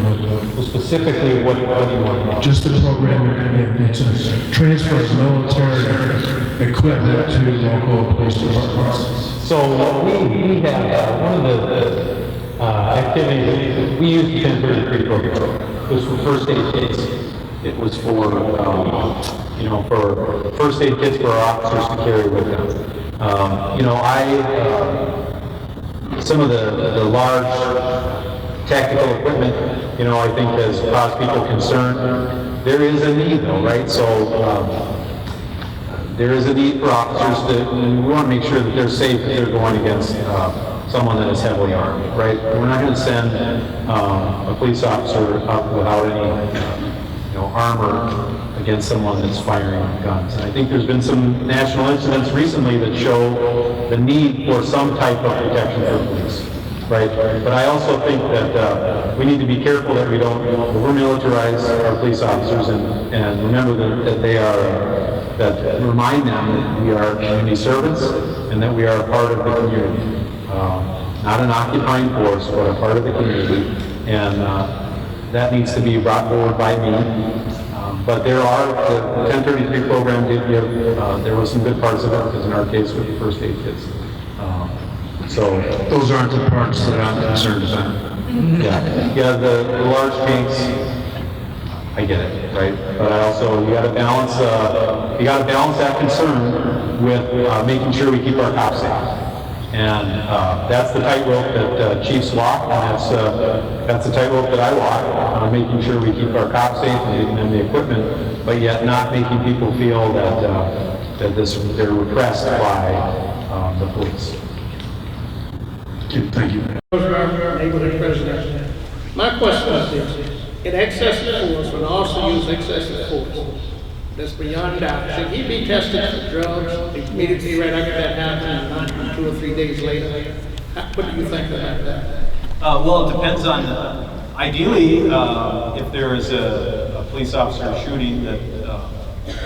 Well, specifically, what do you want? Just the program, it's a transfer of military equipment to local police departments. So we have one of the activities, we use the 1033 program. It was for first aid kits. It was for, you know, for first aid kits for our officers to carry with them. You know, some of the large tactical equipment, you know, I think has caused people concern. There is a need though, right? So there is a need for officers to, and we want to make sure that they're safe if they're going against someone that is heavily armed, right? We're not going to send a police officer up without any armor against someone that's firing guns. And I think there's been some national incidents recently that show the need for some type of protection for police, right? But I also think that we need to be careful that we don't over-militarize our police officers and remember that they are, that remind them that we are community servants and that we are a part of the community. Not an occupying force, but a part of the community. And that needs to be brought forward by me. But there are, the 1033 program did give, there were some good parts of it, because in our case with the first aid kits. So those aren't the parts that I'm concerned about. yeah, the large tanks, I get it, right? But I also, you gotta balance that concern with making sure we keep our cops safe. And that's the tightrope that chiefs walk, and that's the tightrope that I walk, making sure we keep our cops safe and giving them the equipment, but yet not making people feel that they're repressed by the police. Thank you. Neighborhood president. My question is this: in excessive force, when an officer uses excessive force, that's beyond doubt, should he be tested for drugs immediately right after that happened, and not 2 or 3 days later? What do you think about that? Well, it depends on, ideally, if there is a police officer shooting that, you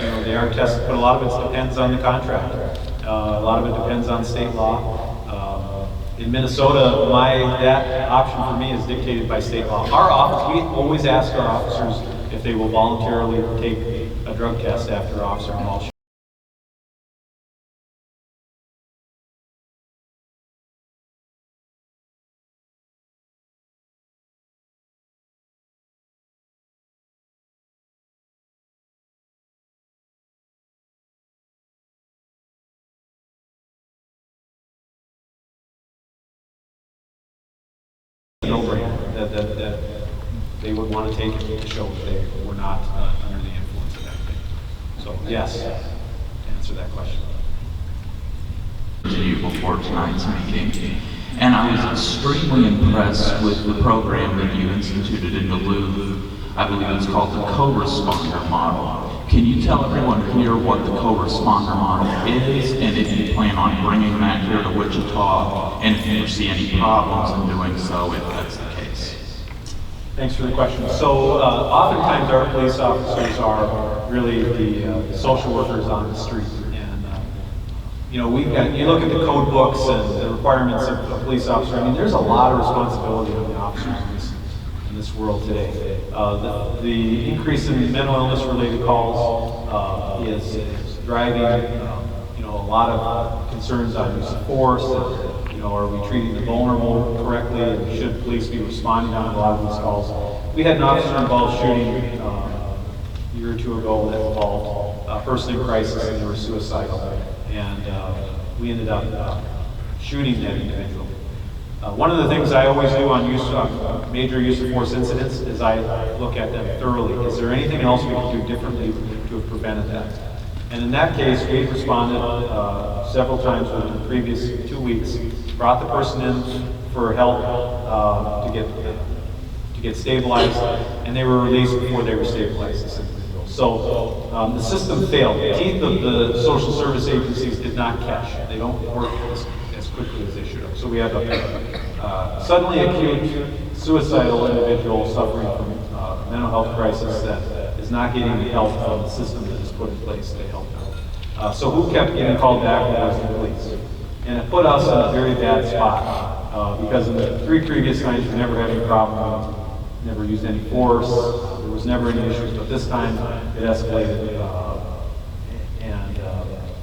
know, they are tested, but a lot of it depends on the contract. A lot of it depends on state law. In Minnesota, that option for me is dictated by state law. Our office, we always ask our officers if they will voluntarily take a drug test after officer involved. no-brainer that they would want to take it to show that they were not under the influence of that thing. So yes, to answer that question. To you before tonight's meeting, and I was extremely impressed with the program that you instituted in Duluth. I believe it's called the co-responder model. Can you tell everyone here what the co-responder model is, and if you plan on bringing that here to Wichita, and if you see any problems in doing so, if that's the case? Thanks for the question. So oftentimes our police officers are really the social workers on the street. You know, you look at the code books and the requirements of a police officer. I mean, there's a lot of responsibility on the officers in this world today. The increase in mental illness related calls is driving, you know, a lot of concerns on use of force. You know, are we treating the vulnerable correctly? And should police be responding on a lot of these calls? We had an officer-involved shooting a year or two ago that involved a person in crisis, and they were suicidal. And we ended up shooting that individual. One of the things I always do on major use of force incidents is I look at them thoroughly. Is there anything else we can do differently to have prevented that? And in that case, we responded several times within the previous 2 weeks, brought the person in for help to get stabilized, and they were released before they were stabilized. So the system failed. The teeth of the social service agencies did not catch. They don't work as quickly as they should have. So we have a suddenly acute suicidal individual suffering from mental health crisis that is not getting the help from the system that is put in place to help them. So who kept getting called back was the police. And it put us in a very bad spot because in the 3 previous nights we never had any problem. Never used any force. There was never any issues, but this time it escalated, and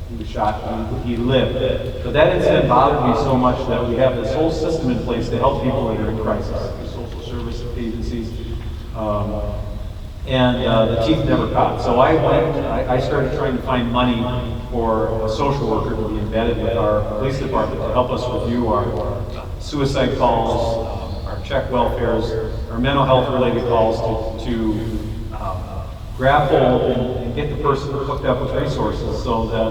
he was shot. He lived. But that incident bothered me so much that we have this whole system in place to help people that are in crisis, the social service agencies, and the teeth never caught. So I started trying to find money for a social worker to be embedded with our police department to help us review our suicide calls, our check welfares, our mental health related calls to grab hold and get the person hooked up with resources so that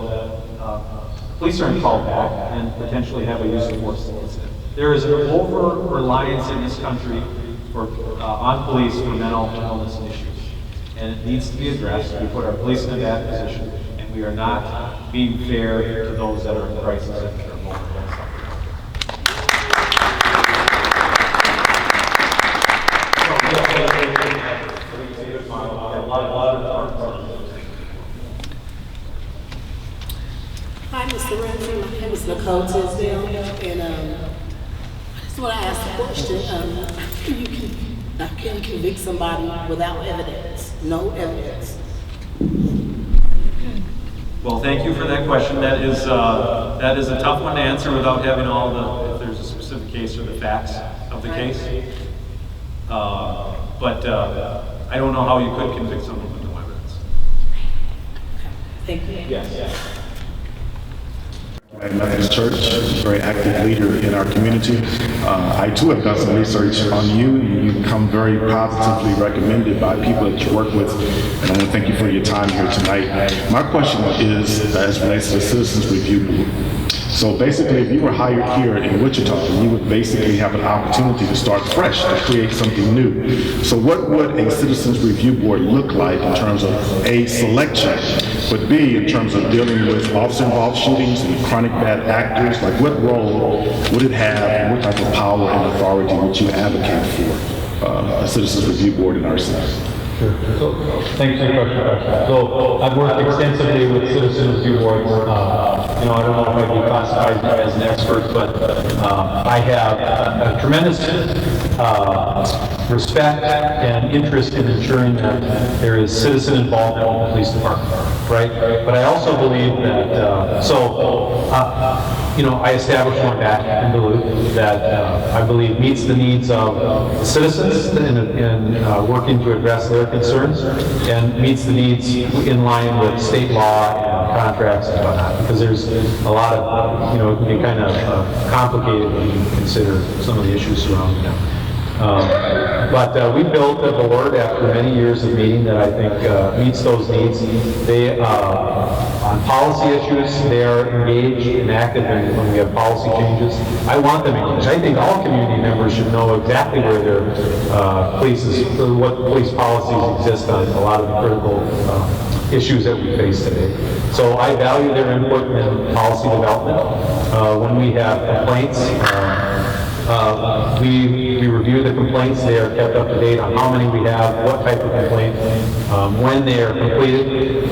police aren't called back and potentially have a use of force incident. There is an over-reliance in this country on police for mental illness issues, and it needs to be addressed. We put our police in a bad position, and we are not being fair to those that are in crisis and that are vulnerable. Hi, Mr. Ramsey. My name is Nicole Tisdale, and I just want to ask a question. Can you convict somebody without evidence? No evidence? Well, thank you for that question. That is a tough one to answer without having all the, if there's a specific case or the facts of the case. But I don't know how you could convict someone with no evidence. Thank you. Yes. Methodist Church, very active leader in our community. I too have done some research on you. You come very positively recommended by people that you work with, and I want to thank you for your time here tonight. My question is, as relates to the Citizens Review Board. So basically, if you were hired here in Wichita, you would basically have an opportunity to start fresh, to create something new. So what would a Citizens Review Board look like in terms of A, selection, but B, in terms of dealing with officer-involved shootings and chronic bad actors? Like, what role would it have, and what type of power and authority would you advocate for a Citizens Review Board in our city? Sure. So, thanks for the question. So, I've worked extensively with Citizens Review Boards. I don't know if I'd be classified as an expert, but I have a tremendous respect and interest in ensuring that there is citizen involvement in the police department, right? But I also believe that, I established one back in Duluth that I believe meets the needs of the citizens in working to address their concerns, and meets the needs in line with state law and contracts and whatnot, because there's a lot of, it can be kind of complicated when you consider some of the issues surrounding them. But we built a board after many years of meeting that I think meets those needs. They, on policy issues, they are engaged and active when we have policy changes. I want them engaged. I think all community members should know exactly where their what police policies exist on a lot of the critical issues that we face today. So I value their input in policy development. When we have complaints, we review the complaints. They are kept up to date on how many we have, what type of complaint, when they are completed.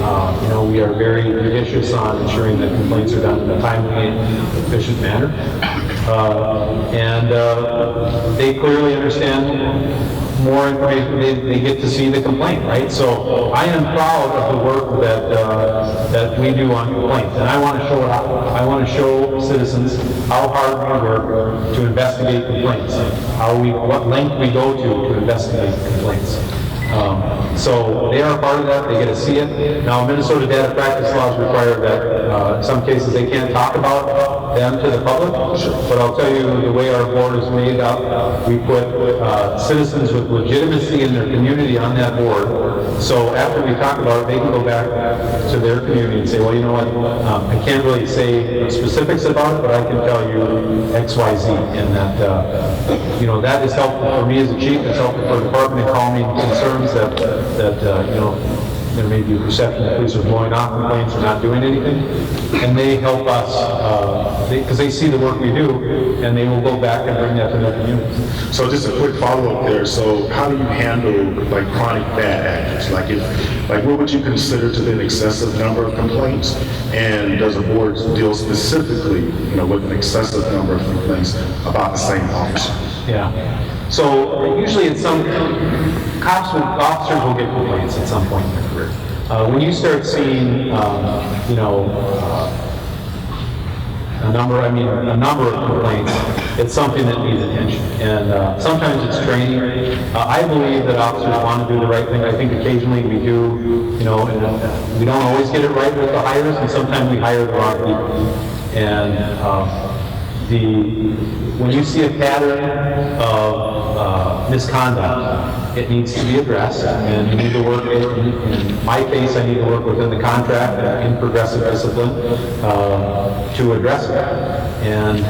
We are very judicious on ensuring that complaints are done in a timely and efficient manner. They clearly understand more information. They get to see the complaint, right? So I am proud of the work that we do on complaints, and I want to show it out. I want to show citizens how hard we work to investigate complaints, what length we go to investigate complaints. So they are a part of that. They get to see it. Now, Minnesota data practice laws require that in some cases they can't talk about them to the public. But I'll tell you the way our board is made up, we put citizens with legitimacy in their community on that board. So after we talk about it, they can go back to their community and say, well, you know what, I can't really say specifics about it, but I can tell you X, Y, Z. And that, that is helpful for me as a chief. It's helpful for the department in calming concerns that there may be a perception that police are blowing off complaints or not doing anything, and they help us because they see the work we do, and they will go back and bring that to their communities. So just a quick follow-up there. So how do you handle like chronic bad actors? What would you consider to be an excessive number of complaints? And does the board deal specifically, with an excessive number of complaints about the same officer? Yeah. So usually it's officers will get complaints at some point in their career. When you start seeing, a number of complaints, it's something that needs attention. And sometimes it's training. I believe that officers want to do the right thing. I think occasionally we do, and we don't always get it right with the hires, and sometimes we hire the wrong people. And when you see a pattern of misconduct, it needs to be addressed, and you need to work, in my case, I need to work within the contract in progressive discipline to address it. And,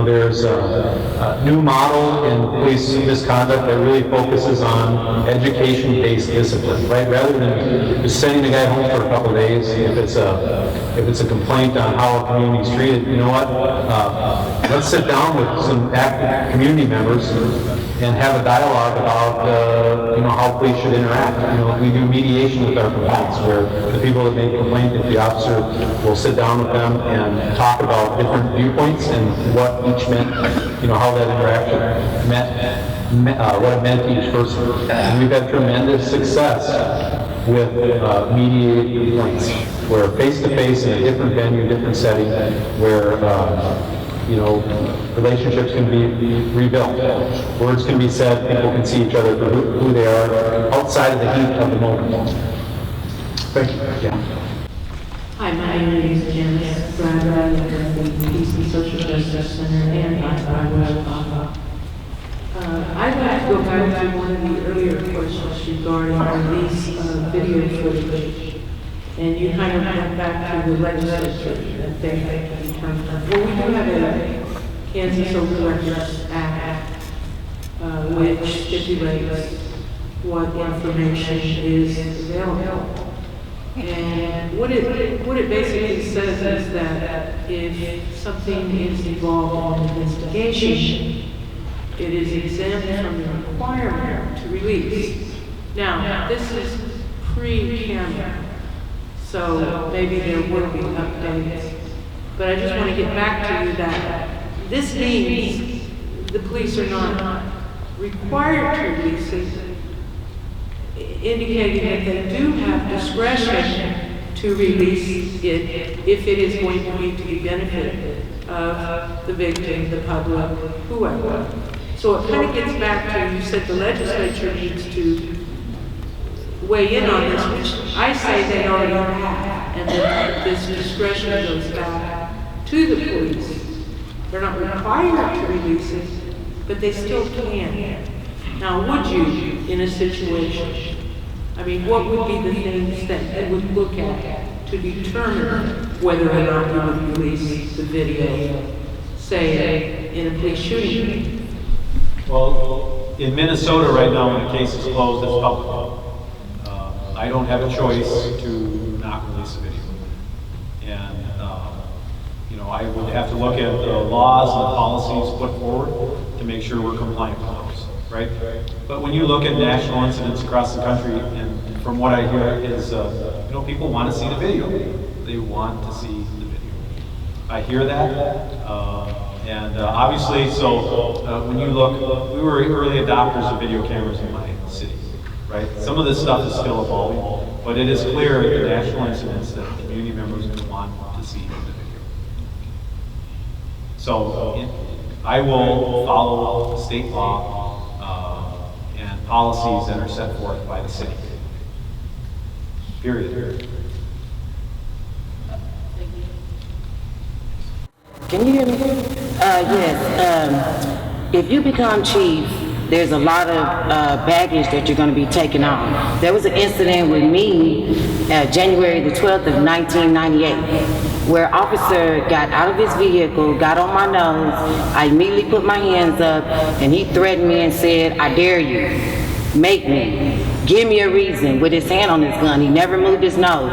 there's a new model in police misconduct that really focuses on education-based discipline, right? Rather than just sending the guy home for a couple of days, if it's a complaint on how a community's treated, you know what? Let's sit down with some active community members and have a dialogue about, how police should interact. We do mediation with our complaints, where the people that make a complaint, if the officer will sit down with them and talk about different viewpoints and what each meant, how that interaction meant, what it meant to each person. And we've had tremendous success with mediated complaints, where face-to-face in a different venue, different setting, where relationships can be rebuilt. Words can be said, people can see each other for who they are outside of the heat of the moment. Thank you. Yeah. Hi, my name is Janice Bradley of the Peace and Social Justice Center, and I'd like to go back to one of the earlier questions regarding release of video footage. And you kind of went back to the legislature that they had determined. Well, we do have a Kansas Open Records Act, which stipulates what information is available. And what it basically says is that if something is involved in an investigation, it is exempt from the requirement to release. Now, this is pre-camera. So maybe there will be updates. But I just want to get back to you that this means the police are not required to release it, indicating that they do have discretion to release it if it is going to be to the benefit of the victim, the public, whoever. So it kind of gets back to, you said the legislature needs to weigh in on this, which I say they already have, and that this discretion goes back to the police. They're not required to release it, but they still can. Now, would you, in a situation, I mean, what would be the things that you would look at to determine whether or not you would release the video, say, in a police shooting? Well, in Minnesota right now, when the case is closed, it's public. I don't have a choice to not release a video. And, you know, I would have to look at the laws and the policies put forward to make sure we're compliant with those, right? But when you look at national incidents across the country, and from what I hear is, you know, people want to see the video. They want to see the video. I hear that. And obviously, so when you look, we were early adopters of video cameras in my city, right? Some of this stuff is still evolving, but it is clear in the national incidents that community members want to see the video. So I will follow state law and policies that are set forth by the city. Period. Can you hear me? Yes. If you become chief, there's a lot of baggage that you're going to be taking on. There was an incident with me January the 12th of 1998, where officer got out of his vehicle, got on my nose. I immediately put my hands up, and he threatened me and said, "I dare you, make me, give me a reason," with his hand on his gun. He never moved his nose.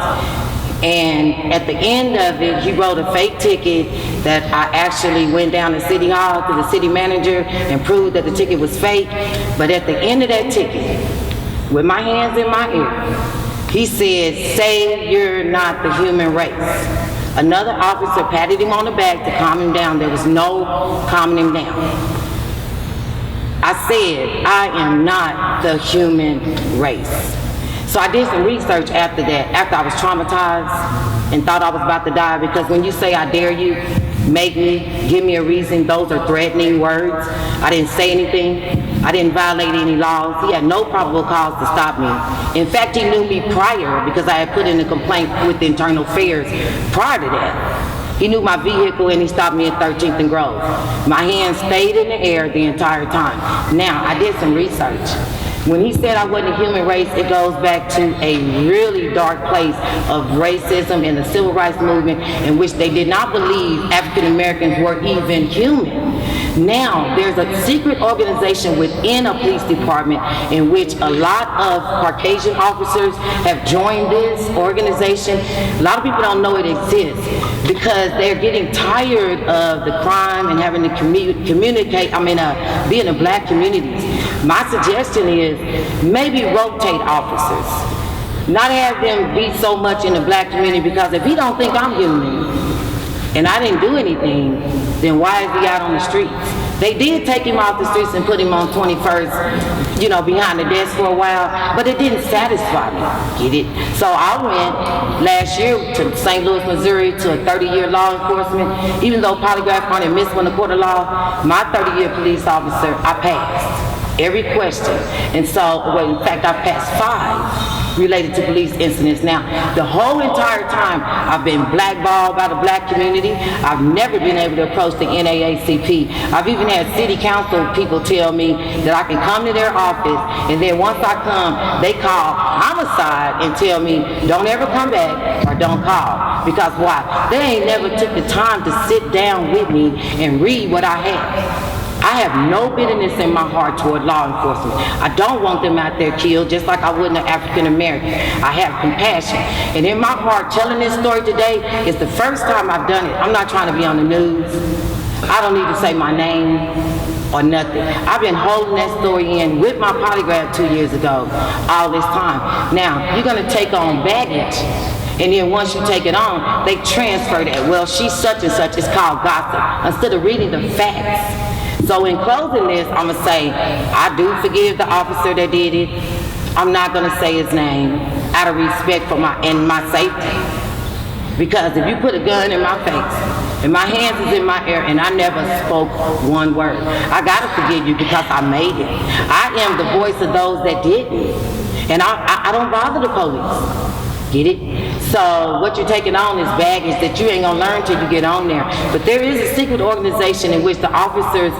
And at the end of it, he wrote a fake ticket that I actually went down to City Hall to the city manager and proved that the ticket was fake. But at the end of that ticket, with my hands in my ear, he said, "Say you're not the human race." Another officer patted him on the back to calm him down. There was no calming him down. I said, "I am not the human race." So I did some research after that, after I was traumatized and thought I was about to die, because when you say "I dare you," "make me," "give me a reason," those are threatening words. I didn't say anything. I didn't violate any laws. He had no probable cause to stop me. In fact, he knew me prior because I had put in a complaint with Internal Affairs prior to that. He knew my vehicle and he stopped me at 13th and Grove. My hands stayed in the air the entire time. Now, I did some research. When he said I wasn't a human race, it goes back to a really dark place of racism and the civil rights movement, in which they did not believe African Americans were even human. Now, there's a secret organization within a police department in which a lot of Caucasian officers have joined this organization. A lot of people don't know it exists because they're getting tired of the crime and having to be in the black communities. My suggestion is maybe rotate officers. Not have them be so much in the black community, because if he don't think I'm human and I didn't do anything, then why is he out on the streets? They did take him off the streets and put him on 21st, behind the desk for a while, but it didn't satisfy me. Get it? So I went last year to St. Louis, Missouri to a 30-year law enforcement. Even though polygraph on and missed one of court of law, my 30-year police officer, I passed every question. And so, in fact, I passed 5 related to police incidents. Now, the whole entire time, I've been blackballed by the black community. I've never been able to approach the NAACP. I've even had city council people tell me that I can come to their office, and then once I come, they call homicide and tell me, "Don't ever come back," or "Don't call." Because why? They ain't never took the time to sit down with me and read what I have. I have no bitterness in my heart toward law enforcement. I don't want them out there killed, just like I wouldn't an African American. I have compassion. And in my heart, telling this story today is the first time I've done it. I'm not trying to be on the news. I don't need to say my name or nothing. I've been holding that story in with my polygraph 2 years ago, all this time. Now, you're gonna take on baggage. And then once you take it on, they transfer that. Well, she's such and such. It's called gossip, instead of reading the facts. So in closing this, I'm going to say, I do forgive the officer that did it. I'm not going to say his name out of respect for my safety. Because if you put a gun in my face and my hands is in my ear and I never spoke one word, I got to forgive you because I made it. I am the voice of those that didn't. And I don't bother the police. Get it? So what you're taking on is baggage that you ain't gonna learn till you get on there. But there is a secret organization in which the officers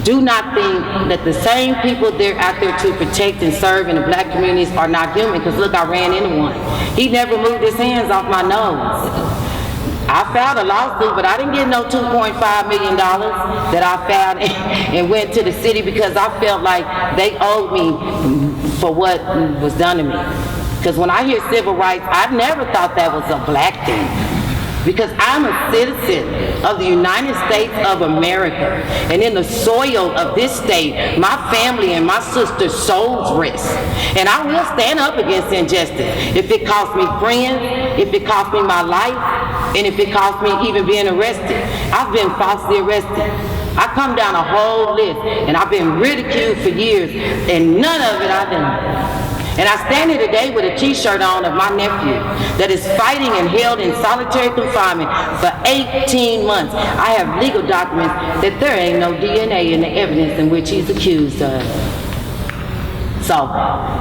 do not think that the same people they're out there to protect and serve in the black communities are not human, because look, I ran into one. He never moved his hands off my nose. I filed a lawsuit, but I didn't get no $2.5 million that I filed and went to the city because I felt like they owed me for what was done to me. Because when I hear civil rights, I never thought that was a black thing. Because I'm a citizen of the United States of America. And in the soil of this state, my family and my sister's souls rest. And I will stand up against injustice. If it costs me friends, if it costs me my life, and if it costs me even being arrested. I've been falsely arrested. I come down a whole list, and I've been ridiculed for years, and none of it I've done. And I stand here today with a t-shirt on of my nephew that is fighting and held in solitary confinement for 18 months. I have legal documents that there ain't no DNA in the evidence in which he's accused of. So,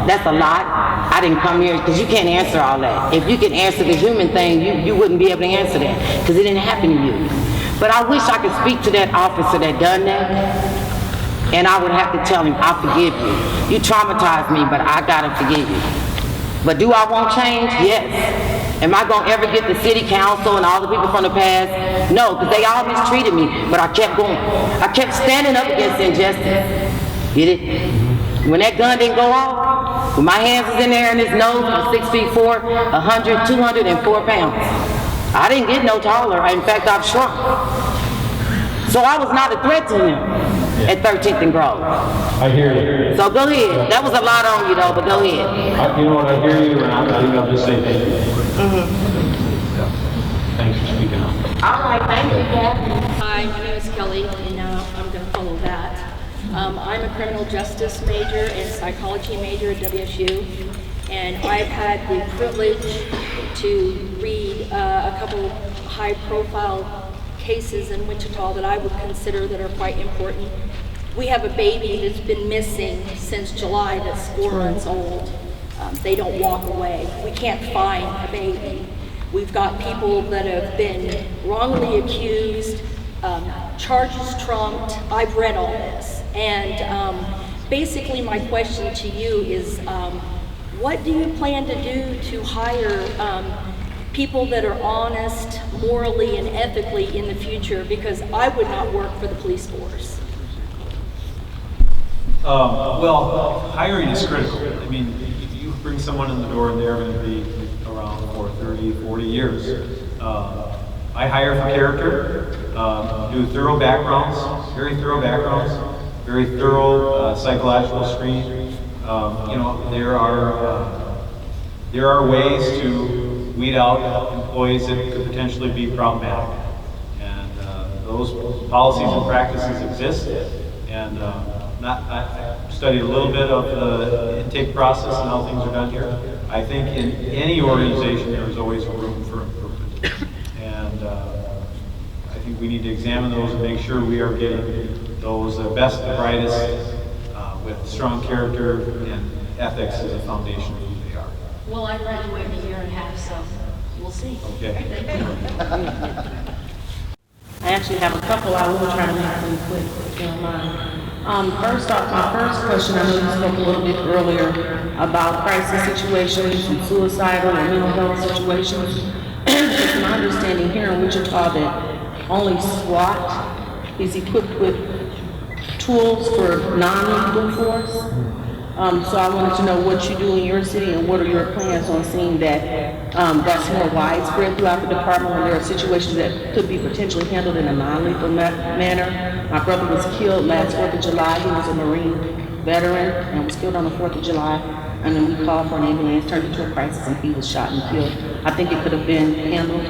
that's a lot. I didn't come here, because you can't answer all that. If you could answer the human thing, you wouldn't be able to answer that, because it didn't happen to you. But I wish I could speak to that officer that done that, and I would have to tell him, I forgive you. You traumatized me, but I gotta forgive you. But do I want change? Yes. Am I gonna ever get the city council and all the people from the past? No, because they all mistreated me, but I kept going. I kept standing up against injustice. Get it? When that gun didn't go off, when my hands was in there and his nose was 6'4", 204 pounds. I didn't get no taller. In fact, I've shrunk. So I was not a threat to him at 13th and Grove. I hear you. So go ahead. That was a lot on you though, but go ahead. You know what, I hear you, and I think I'll just say thank you. Thanks for speaking up. All right, thank you, Kathy. Hi, my name is Kelly, and now I'm going to follow that. I'm a criminal justice major and psychology major at WSU, and I've had the privilege to read a couple high-profile cases in Wichita that I would consider that are quite important. We have a baby that's been missing since July that's 4 months old. They don't walk away. We can't find a baby. We've got people that have been wrongly accused, charges trumped. I've read all this. And basically my question to you is, what do you plan to do to hire people that are honest, morally, and ethically in the future? Because I would not work for the police force. Well, hiring is critical. I mean, you bring someone in the door and they're going to be around for 30, 40 years. I hire for character, do thorough backgrounds, very thorough backgrounds, very thorough psychological screen. You know, there are ways to weed out employees that could potentially be problematic, and those policies and practices exist. And I studied a little bit of the intake process and how things are done here. I think in any organization there is always room for improvement, and I think we need to examine those and make sure we are getting those best, the brightest, with strong character and ethics as a foundation of who they are. Well, I graduated a year and a half, so we'll see. Okay. I actually have a couple I will try to make them quick, if you don't mind. First off, my first question, I know you spoke a little bit earlier about crisis situations and suicidal and mental health situations. It's my understanding here in Wichita that only SWAT is equipped with tools for non-lethal force. So I wanted to know what you do in your city and what are your plans on seeing that that's more widespread throughout the department when there are situations that could be potentially handled in a non-lethal manner. My brother was killed last 4th of July. He was a Marine veteran and was killed on the 4th of July. And then we called for an ambulance, turned into a crisis, and he was shot and killed. I think it could have been handled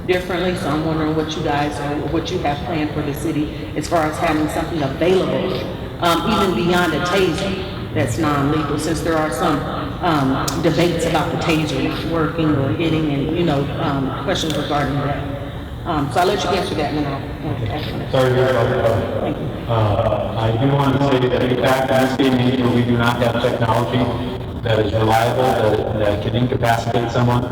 differently, so I'm wondering what you guys or what you have planned for the city as far as having something available, even beyond a taser that's non-lethal, since there are some debates about the taser working or hitting and, you know, questions regarding that. So I'll let you answer that and then I'll answer that. Sorry to hear about your brother. Thank you. I do want to say that in fact, in this day and age where we do not have technology that is reliable, that can incapacitate someone,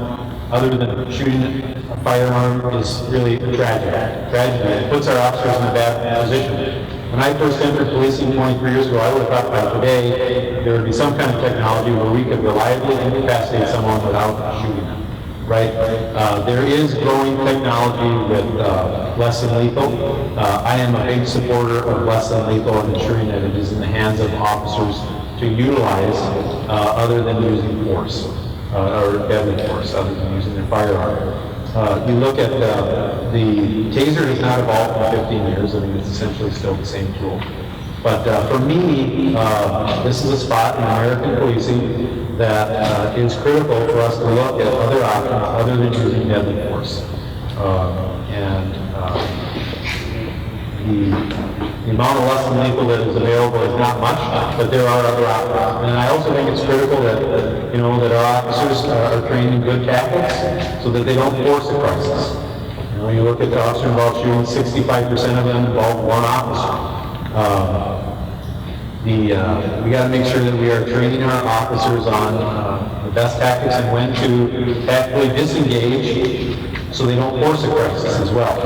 other than shooting a firearm, is really a tragedy. It puts our officers in a bad position. when I first entered policing 23 years ago, I would have thought by today there would be some kind of technology where we could reliably incapacitate someone without shooting them, right? There is growing technology with less than lethal. I am a big supporter of less than lethal and ensuring that it is in the hands of officers to utilize other than using force or deadly force, other than using their firearm. You look at the taser has not evolved in 15 years. I mean, it's essentially still the same tool. But for me, this is a spot in American policing that is critical for us to look at other options other than using deadly force. The amount of less than lethal that is available is not much, but there are other options. And I also think it's critical that, you know, that our officers are trained in good tactics so that they don't force a crisis. You know, you look at the officer involved shooting, 65% of them involve one officer. We got to make sure that we are training our officers on the best tactics and when to tactically disengage so they don't force a crisis as well.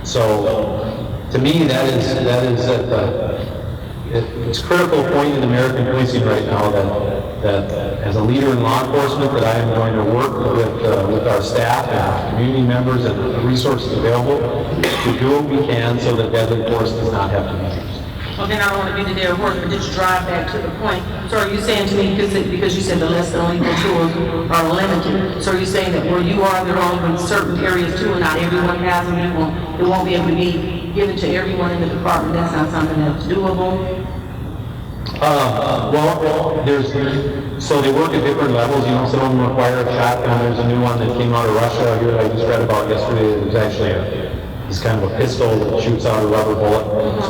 So to me, that is it's a critical point in American policing right now that as a leader in law enforcement that I am going to work with our staff and our community members and the resources available to do what we can so that deadly force does not have to be used. Well, then I don't want to be the day of work, but just drive back to the point. So are you saying to me, because you said the less than lethal tools are limited, so are you saying that where you are, there are only certain areas too, and not everyone has them, it won't be able to be given to everyone in the department? That's not something that's doable? So they work at different levels. You know, some of them require a shotgun. There's a new one that came out of Russia here that I just read about yesterday. It was actually it's kind of a pistol that shoots out a rubber bullet.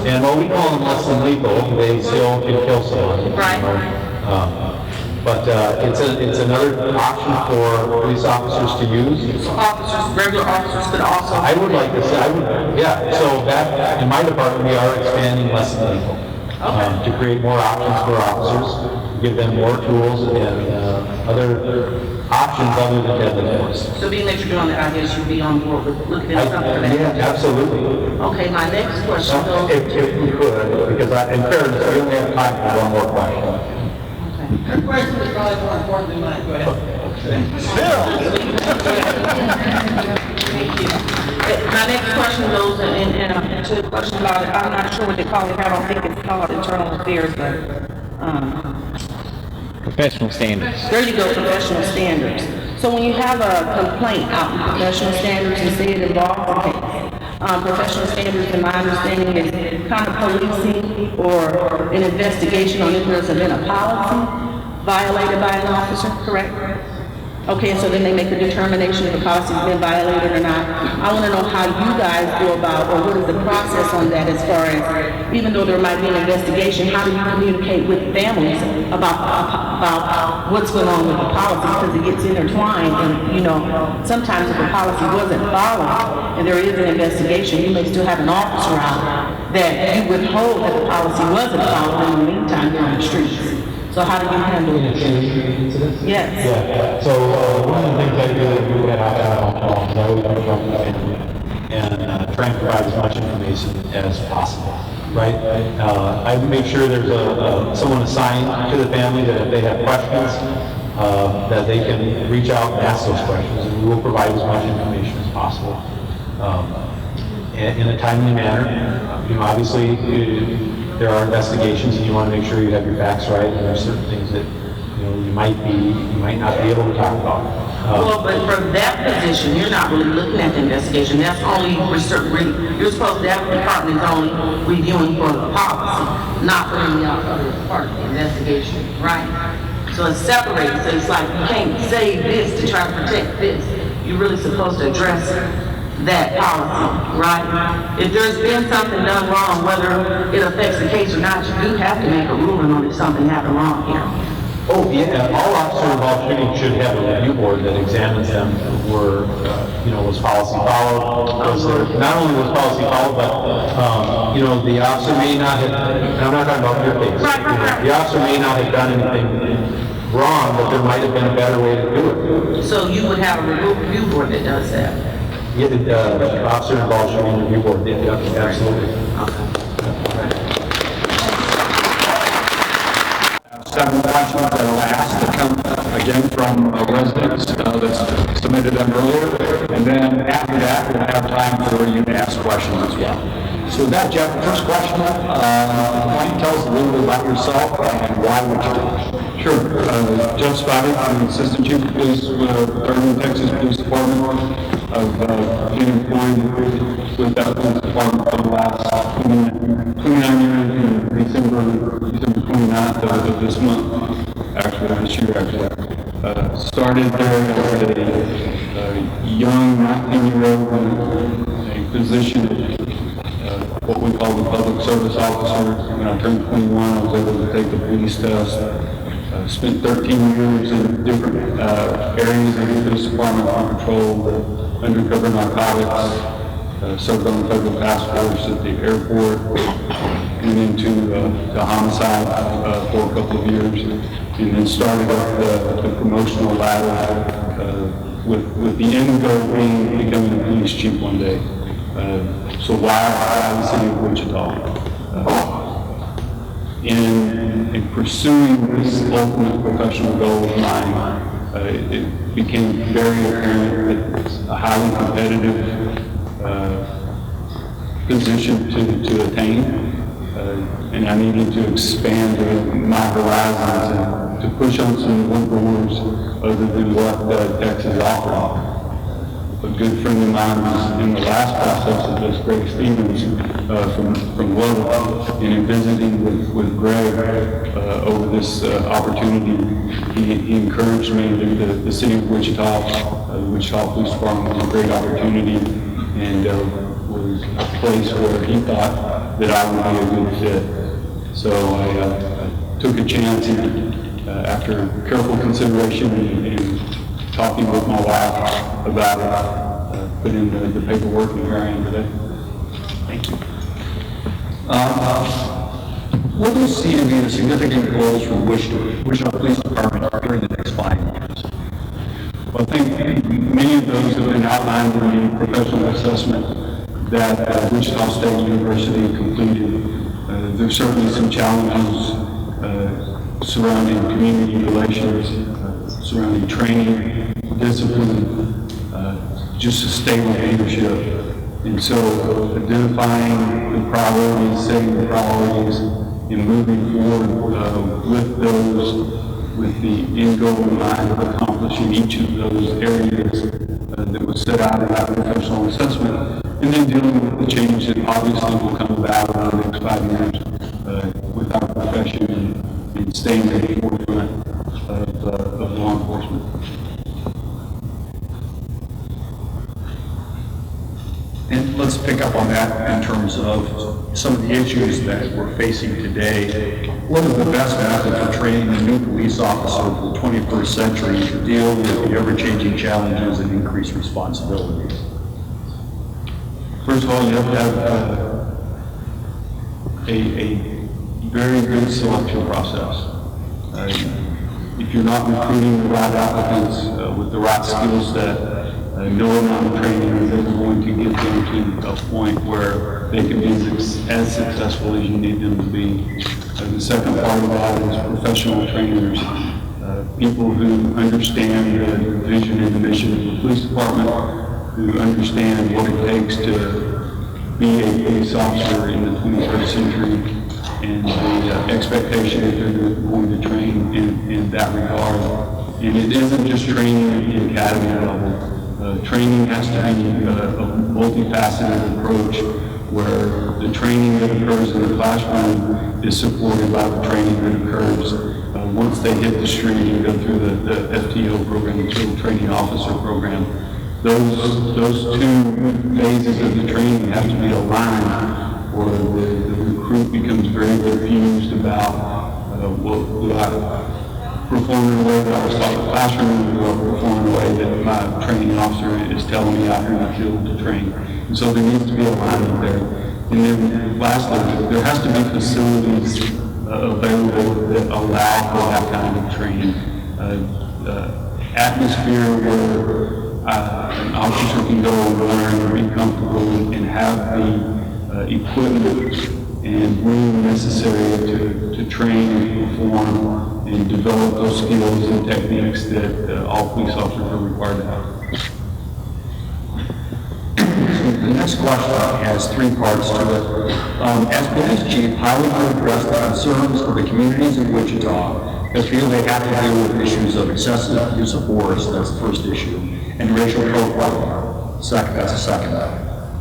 And while we call them less than lethal, they still can kill someone. Right. But it's another option for police officers to use. So officers, regular officers could also... I would like to say, so that, in my department, we are expanding less than lethal. To create more options for officers, give them more tools and other options other than deadly force. So being that you're doing that, I guess you'd be on board with looking at something for that? Yeah, absolutely. Okay, my next question goes... If we could, because in fairness, we only have time for one more question. Your question is probably more important than mine. Go ahead. Thank you. My next question goes into the question about, I'm not sure what they call it, I don't think it's called internal affairs, but, Professional standards. there you go, professional standards. So when you have a complaint out in professional standards and say it involves a case, professional standards, in my understanding, is kind of policing or an investigation on if there's been a policy violated by an officer, correct? Okay, so then they make a determination if the policy's been violated or not. I want to know how you guys go about, or what is the process on that as far as, even though there might be an investigation, how do you communicate with families about what's going on with the policy, because it gets intertwined, and, you know, sometimes if a policy wasn't followed and there is an investigation, you may still have an officer out that you would hold that the policy wasn't followed. In the meantime, you're on the streets. So how do you handle it? Yes. Yeah. So one of the things I do is we had out calls. I always reach out to the family and try and provide as much information as possible. Right? I make sure there's someone assigned to the family that if they have questions, that they can reach out and ask those questions, and we will provide as much information as possible in a timely manner. You know, obviously. There are investigations, and you want to make sure you have your facts right, and there are certain things that you might not be able to talk about. Well, but from that position, you're not really looking at the investigation. That's only for certain. You're supposed to, that department is only reviewing for the policy, not for any other part of the investigation, right? So it's separated. So it's like you can't say this to try to protect this. You're really supposed to address that policy, right? If there's been something done wrong, whether it affects the case or not, you do have to make a ruling on if something happened wrong here. Oh, yeah, all officer involved shooting should have a review board that examines them was policy followed? Not only was policy followed, but, the officer may not have, I'm not talking about your case. The officer may not have done anything wrong, but there might have been a better way to do it. So you would have a review board that does that? Yeah, the officer involved shooting review board, yeah, absolutely. Okay. Several questions that are asked that come again from residents that submitted them earlier, and then after that we'll have time for you to ask questions as well. So with that, Jeff, first question, why don't you tell us a little bit about yourself and why Wichita? Sure. Jeff Spivey, I'm the Assistant Chief of Police with the Texas Police Department. I've been employed with that police department for the last 29 years, in December 29th of this month, this year. Started there as a young 19-year-old in a position of what we call the public service officer. When I turned 21, I was able to take the police test. Spent 13 years in different areas of the police department on patrol, undercover narcotics, served on the federal task force at the airport, and into the homicide for a couple of years, and then started up the promotional ladder with the end goal being becoming a police chief one day. So why the city of Wichita? In pursuing this ultimate professional goal of mine, it became very apparent that it's a highly competitive position to attain, and I needed to expand my horizons and to push on some more doors other than what Texas offered. A good friend of mine was in the last process of this, Greg Stevens, from Lubbock, and in visiting with Greg over this opportunity, he encouraged me that the city of Wichita, the Wichita Police Department was a great opportunity, and was a place where he thought that I would be a good fit. So I took a chance, and after careful consideration and talking with my wife about it, put in the paperwork, and here I am today. Thank you. What do you see to be the significant goals for Wichita Police Department during the next 5 years? Well, I think many of those have been outlined in the professional assessment that Wichita State University completed. There's certainly some challenges surrounding community relations, surrounding training, discipline, just a stable leadership. And so identifying the priorities, setting the priorities, and moving forward with those, with the end goal in mind of accomplishing each of those areas that was set out in that professional assessment, and then dealing with the change that obviously will come about in the next 5 years with our profession and staying at the forefront of law enforcement. And let's pick up on that in terms of some of the issues that we're facing today. What is the best method for training a new police officer for the 21st century to deal with the ever-changing challenges and increased responsibilities? First of all, you have to have a very good selection process. If you're not recruiting the right applicants with the right skill set, no amount of training is ever going to get them to a point where they can be as successful as you need them to be. The second part of that is professional trainers, people who understand the vision and the mission of the police department, who understand what it takes to be a police officer in the 21st century, and the expectation that they're going to train in that regard. And it isn't just training at the academy level. Training has to be a multifaceted approach where the training that occurs in the classroom is supported by the training that occurs once they hit the street and go through the FTO program, the Field Training Officer program. Those two phases of the training have to be aligned, or the recruit becomes very confused about will I perform in a way that I was taught in the classroom, or will I perform in a way that my training officer is telling me out here in the field to train. And so there needs to be alignment there. And then lastly, there has to be facilities available that allow for that kind of training. Atmosphere where an officer can go and learn and be comfortable and have the equipment and room necessary to train and perform and develop those skills and techniques that all police officers are required to have. The next question has three parts to it. As police chief, how would you address the concerns of the communities in Wichita that feel they have to deal with issues of excessive use of force, that's the first issue, and racial profiling, that's the second.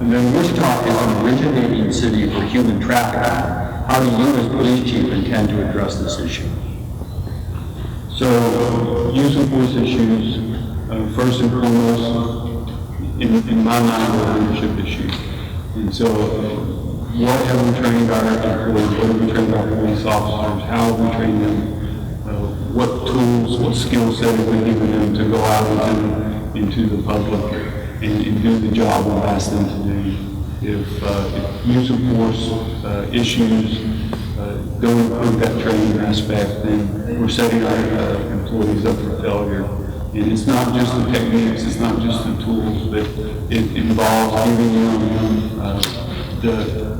And then Wichita is an originating city for human trafficking. How do you as police chief intend to address this issue? So, use of force issues, first and foremost, in my mind, are leadership issues. And so, what have we trained our employees, what have we trained our police officers, how have we trained them, what tools, what skill set have we given them to go out into the public and do the job we've asked them to do. If use of force issues don't improve that training aspect, then we're setting our employees up for failure. And it's not just the techniques, it's not just the tools, but it involves giving them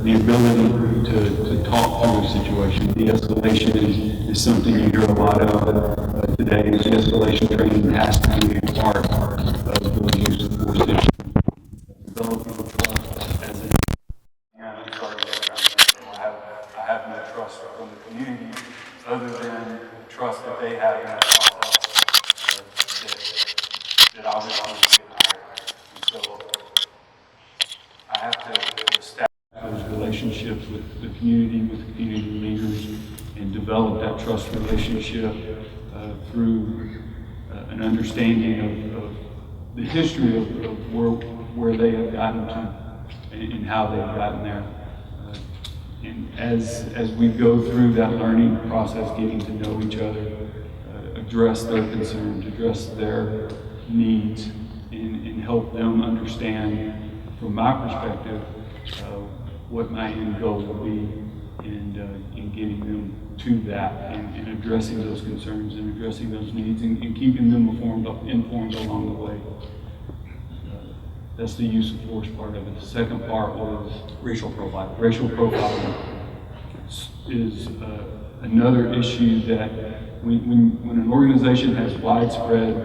the ability to talk through a situation. De-escalation is something you hear a lot of today. De-escalation training has to be a part of the use of force issues. Developing trust as I have no trust from the community other than trust that they have in that process that I was going to get hired. And so I have to establish those relationships with the community leaders, and develop that trust relationship through an understanding of the history of where they have gotten to and how they have gotten there. And as we go through that learning process, getting to know each other, address their concerns, address their needs, and help them understand, from my perspective, what my end goal will be, and in getting them to that, and addressing those concerns and addressing those needs, and keeping them informed along the way. That's the use of force part of it. The second part was racial profiling. Racial profiling is another issue that when an organization has widespread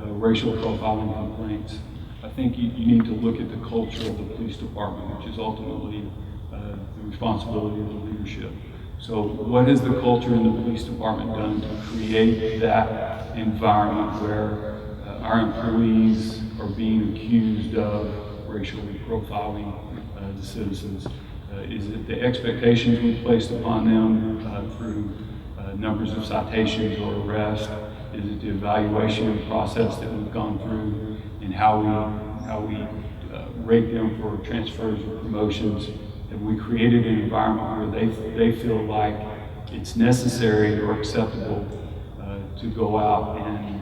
racial profiling complaints, I think you need to look at the culture of the police department, which is ultimately the responsibility of the leadership. So what has the culture in the police department done to create that environment where our employees are being accused of racially profiling the citizens? Is it the expectations we placed upon them through numbers of citations or arrests? Is it the evaluation process that we've gone through, and how we rate them for transfers or promotions? Have we created an environment where they feel like it's necessary or acceptable to go out and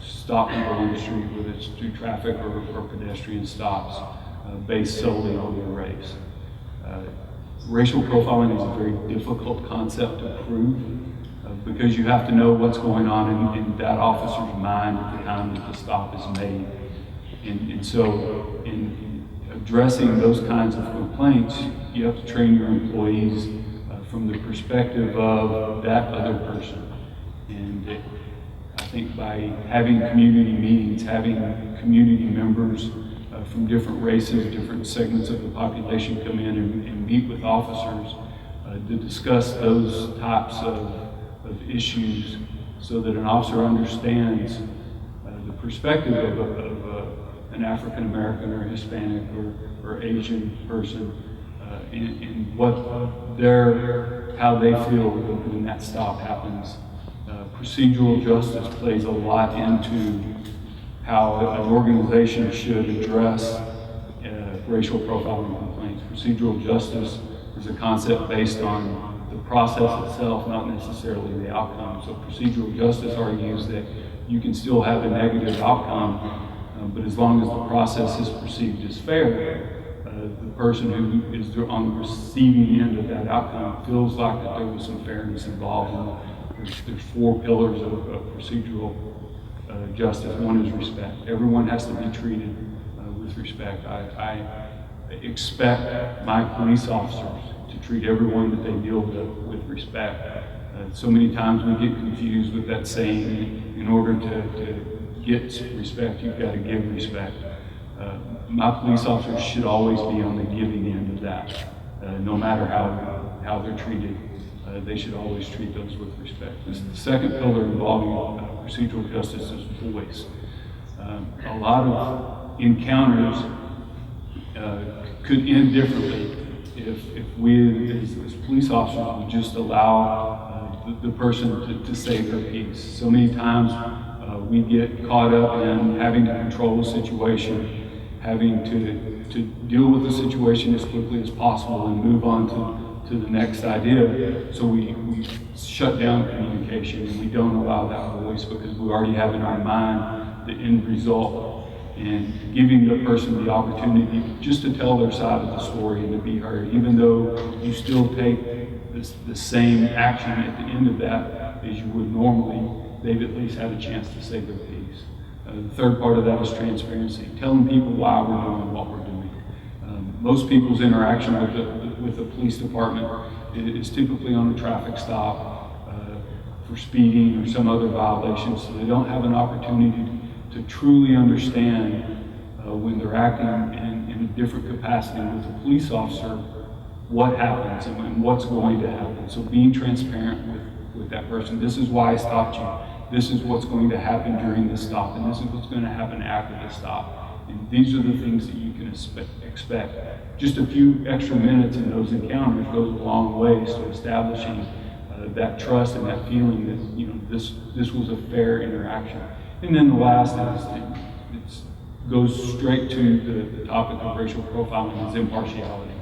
stop people on the street, whether it's through traffic or pedestrian stops, based solely on their race? Racial profiling is a very difficult concept to prove because you have to know what's going on in that officer's mind at the time that the stop is made. And so in addressing those kinds of complaints, you have to train your employees from the perspective of that other person. And I think by having community meetings, having community members from different races, different segments of the population come in and meet with officers to discuss those types of issues, so that an officer understands the perspective of an African American or Hispanic or Asian person, and how they feel when that stop happens. Procedural justice plays a lot into how an organization should address racial profiling complaints. Procedural justice is a concept based on the process itself, not necessarily the outcome. So procedural justice argues that you can still have a negative outcome, but as long as the process is perceived as fair, the person who is on the receiving end of that outcome feels like that there was some fairness involved. There's four pillars of procedural justice. One is respect. Everyone has to be treated with respect. I expect my police officers to treat everyone that they deal with respect. So many times we get confused with that saying, in order to get respect, you've got to give respect. My police officers should always be on the giving end of that. No matter how they're treated, they should always treat those with respect. The second pillar involving procedural justice is voice. A lot of encounters could end differently if we as police officers would just allow the person to say their piece. So many times we get caught up in having to control a situation, having to deal with the situation as quickly as possible and move on to the next idea. So we shut down communication and we don't allow that voice because we already have in our mind the end result. And giving the person the opportunity just to tell their side of the story and to be heard, even though you still take the same action at the end of that as you would normally, they've at least had a chance to say their piece. The third part of that is transparency, telling people why we're doing what we're doing. Most people's interaction with the police department is typically on a traffic stop for speeding or some other violation, so they don't have an opportunity to truly understand when they're acting in a different capacity with a police officer, what happens and what's going to happen. So being transparent with that person, this is why I stopped you, this is what's going to happen during the stop, and this is what's going to happen after the stop. And these are the things that you can expect. Just a few extra minutes in those encounters goes a long ways to establishing that trust and that feeling that this was a fair interaction. And then the last is goes straight to the topic of racial profiling is impartiality.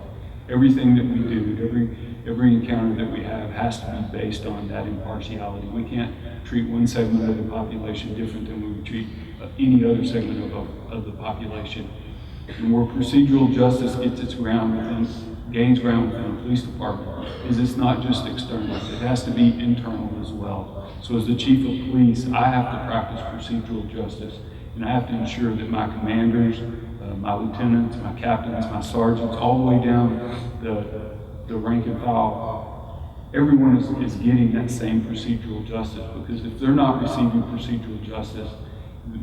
Everything that we do, every encounter that we have has to be based on that impartiality. We can't treat one segment of the population different than we would treat any other segment of the population. And where procedural justice gains ground within the police department is it's not just external, it has to be internal as well. So as the chief of police, I have to practice procedural justice, and I have to ensure that my commanders, my lieutenants, my captains, my sergeants, all the way down the rank and file, everyone is getting that same procedural justice, because if they're not receiving procedural justice,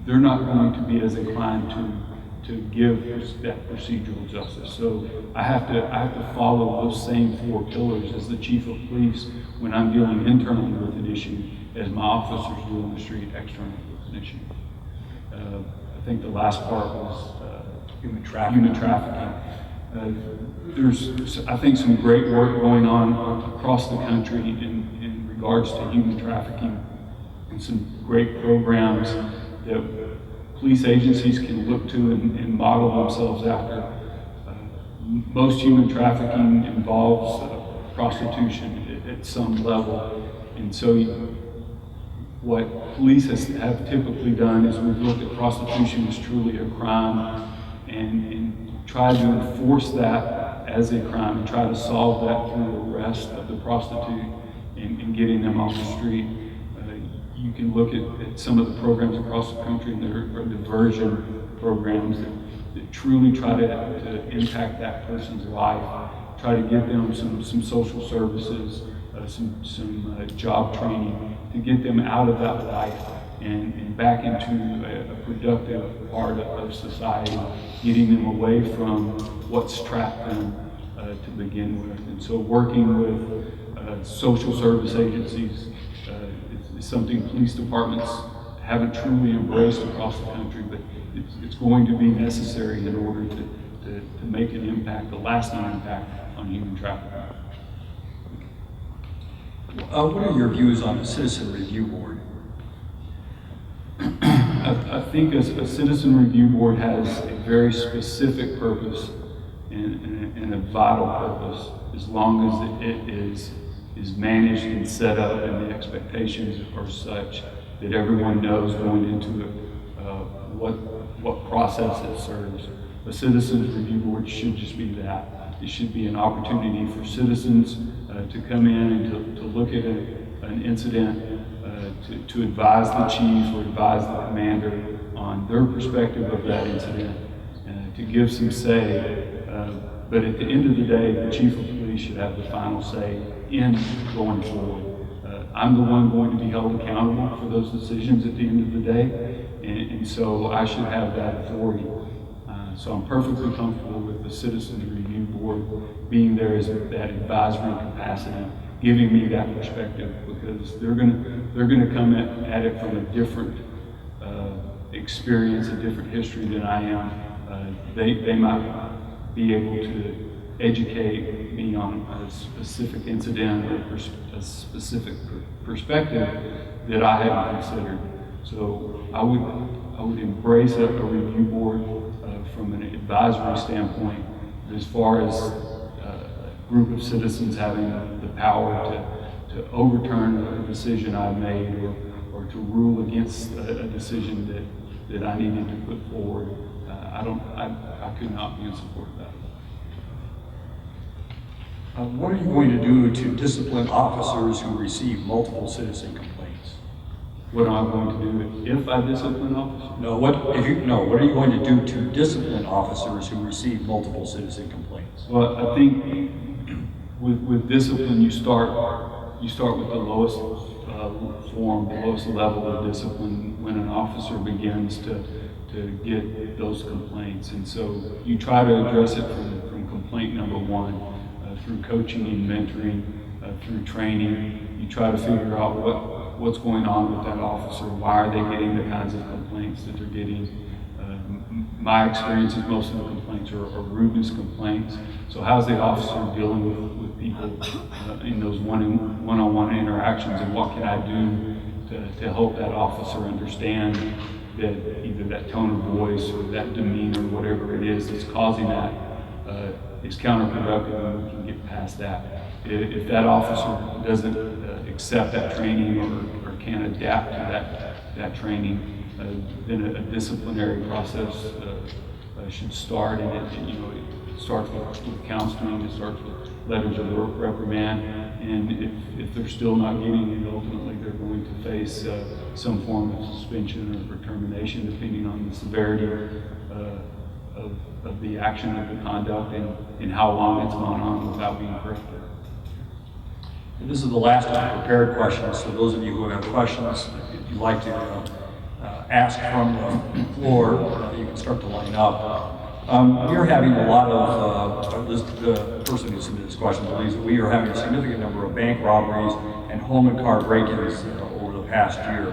they're not going to be as inclined to give that procedural justice. So I have to follow those same four pillars as the chief of police when I'm dealing internally with an issue, as my officers do on the street externally with an issue. I think the last part was human trafficking. There's, I think, some great work going on across the country in regards to human trafficking, and some great programs that police agencies can look to and model themselves after. Most human trafficking involves prostitution at some level, and so what police have typically done is we've looked at prostitution as truly a crime and tried to enforce that as a crime and try to solve that through arrest of the prostitute and getting them off the street. You can look at some of the programs across the country, and there are diversion programs that truly try to impact that person's life, try to give them some social services, some job training to get them out of that life and back into a productive part of society, getting them away from what's trapped them to begin with. And so working with social service agencies is something police departments haven't truly embraced across the country, but it's going to be necessary in order to make an impact, a lasting impact on human trafficking. What are your views on the Citizen Review Board? I think a Citizen Review Board has a very specific purpose and a vital purpose, as long as it is managed and set up and the expectations are such that everyone knows going into it what process it serves. A Citizens Review Board should just be that. It should be an opportunity for citizens to come in and to look at an incident, to advise the chief or advise the commander on their perspective of that incident, to give some say. But at the end of the day, the chief of police police should have the final say in going forward. I'm the one going to be held accountable for those decisions at the end of the day, and so I should have that authority. So I'm perfectly comfortable with the Citizens Review Board being there as that advisory capacity, giving me that perspective, because they're gonna come at it from a different experience, a different history than I am. They might be able to educate me on a specific incident or a specific perspective that I haven't considered. So I would embrace a review board from an advisory standpoint, as far as a group of citizens having the power to overturn a decision I've made, or to rule against a decision that I needed to put forward. I could not be in support of that. What are you going to do to discipline officers who receive multiple citizen complaints? What am I going to do if I discipline officers? No, what are you going to do to discipline officers who receive multiple citizen complaints? Well, I think with discipline, you start with the lowest form, the lowest level of discipline when an officer begins to get those complaints. And so you try to address it from complaint number one, through coaching and mentoring, through training. You try to figure out what's going on with that officer. Why are they getting the kinds of complaints that they're getting? My experience is most of the complaints are rudeness complaints. So how's the officer dealing with people in those one-on-one interactions, and what can I do to help that officer understand that either that tone of voice or that demeanor, whatever it is that's causing that, is counterproductive, and we can get past that. If that officer doesn't accept that training or can't adapt to that training, then a disciplinary process should start, and it starts with counseling, it starts with letters of reprimand, and if they're still not getting it, ultimately they're going to face some form of suspension or termination, depending on the severity of the action of the conduct and how long it's gone on without being corrected. And this is the last of the prepared questions, so those of you who have questions, if you'd like to ask from the floor, you can start to line up. We're having a lot of, the person who submitted this question believes that we are having a significant number of bank robberies and home and car break-ins over the past year.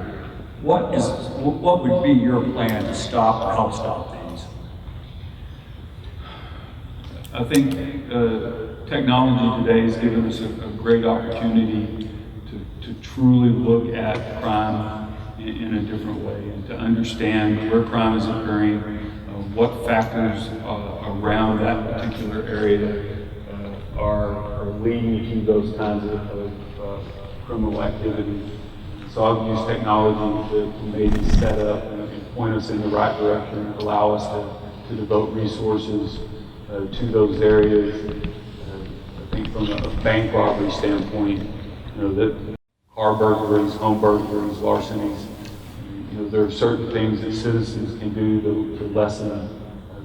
What would be your plan to help stop these? I think technology today has given us a great opportunity to truly look at crime in a different way, and to understand where crime is occurring, what factors around that particular area are leading to those kinds of criminal activities. So I'll use technology to maybe set up and point us in the right direction, allow us to devote resources to those areas. I think from a bank robbery standpoint, that car burglaries, home burglaries, larcenies, there are certain things that citizens can do to lessen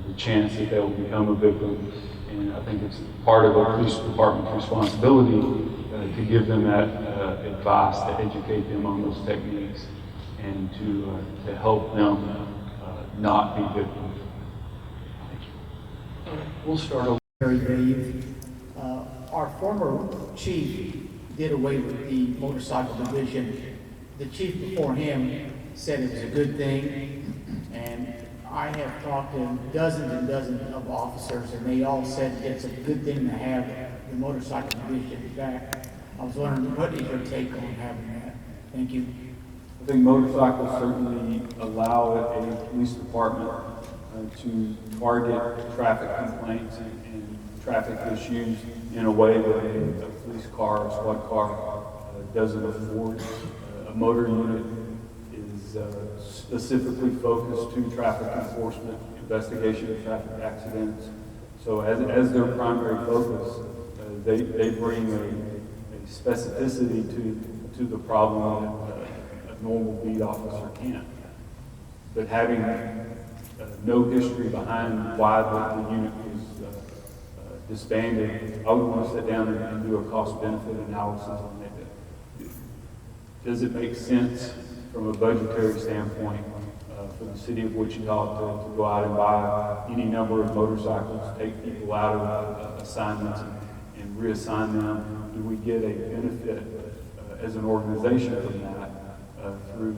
the chance that they'll become a victim. And I think it's part of the police department's responsibility to give them that advice, to educate them on those techniques, and to help them not be victims. We'll start over. Very brave. Our former chief did away with the motorcycle division. The chief before him said it was a good thing, and I have talked to dozens and dozens of officers, and they all said it's a good thing to have the motorcycle division back. I was wondering, what is your take on having that? Thank you. I think motorcycles certainly allow a police department to target traffic complaints and traffic issues in a way that a police car or squad car doesn't afford. A motor unit is specifically focused to traffic enforcement, investigation of traffic accidents. So as their primary focus, they bring a specificity to the problem that a normal beat officer can't. But having no history behind why the unit was disbanded, I would want to sit down and do a cost-benefit analysis on it. Does it make sense from a budgetary standpoint for the city of Wichita to go out and buy any number of motorcycles, take people out of assignments and reassign them? Do we get a benefit as an organization from that through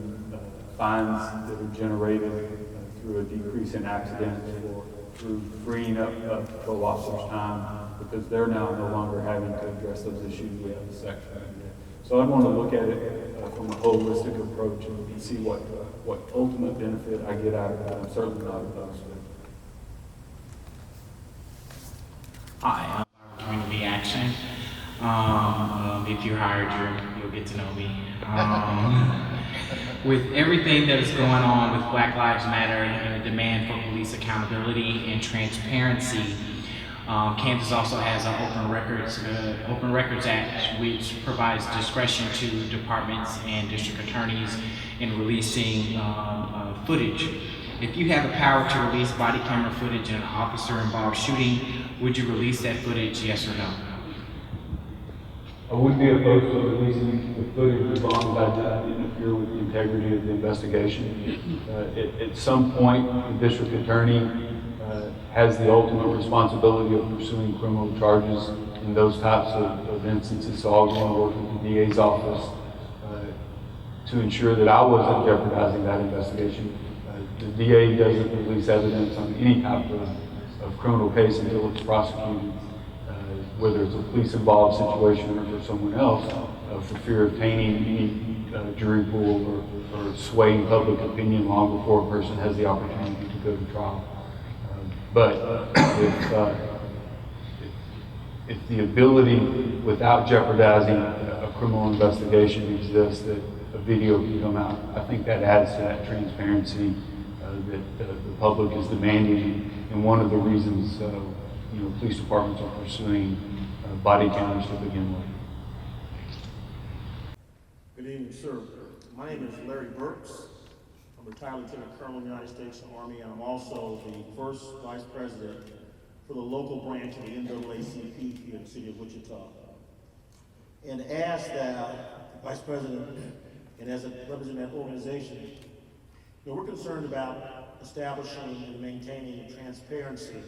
fines that are generated through a decrease in accidents or through freeing up patrol officers' time because they're now no longer having to address those issues we have a section. So I'd want to look at it from a holistic approach and see what ultimate benefit I get out of it. I'm certainly not opposed to it. Hi, I'm Community Action. If you're hired, you'll get to know me. With everything that is going on with Black Lives Matter and the demand for police accountability and transparency, Kansas also has an Open Records Act, which provides discretion to departments and district attorneys in releasing footage. If you have the power to release body camera footage in an officer-involved shooting, would you release that footage, yes or no? I wouldn't be opposed to releasing the footage as long as I didn't interfere with the integrity of the investigation. At some point, the district attorney has the ultimate responsibility of pursuing criminal charges in those types of instances. So I'll go and work with the DA's office to ensure that I wasn't jeopardizing that investigation. The DA doesn't release evidence on any type of criminal case until it's prosecuted, whether it's a police-involved situation or for someone else, for fear of tainting any jury pool or swaying public opinion long before a person has the opportunity to go to trial. But if the ability, without jeopardizing a criminal investigation, exists, that a video can come out, I think that adds to that transparency that the public is demanding, and one of the reasons police departments are pursuing body cameras to begin with. Good evening, sir. My name is Larry Burks. I'm a retired Lieutenant Colonel in the United States Army, and I'm also the first Vice President for the local branch of the NAACP here in the city of Wichita. And as that Vice President and as a representative of that organization, we're concerned about establishing and maintaining transparency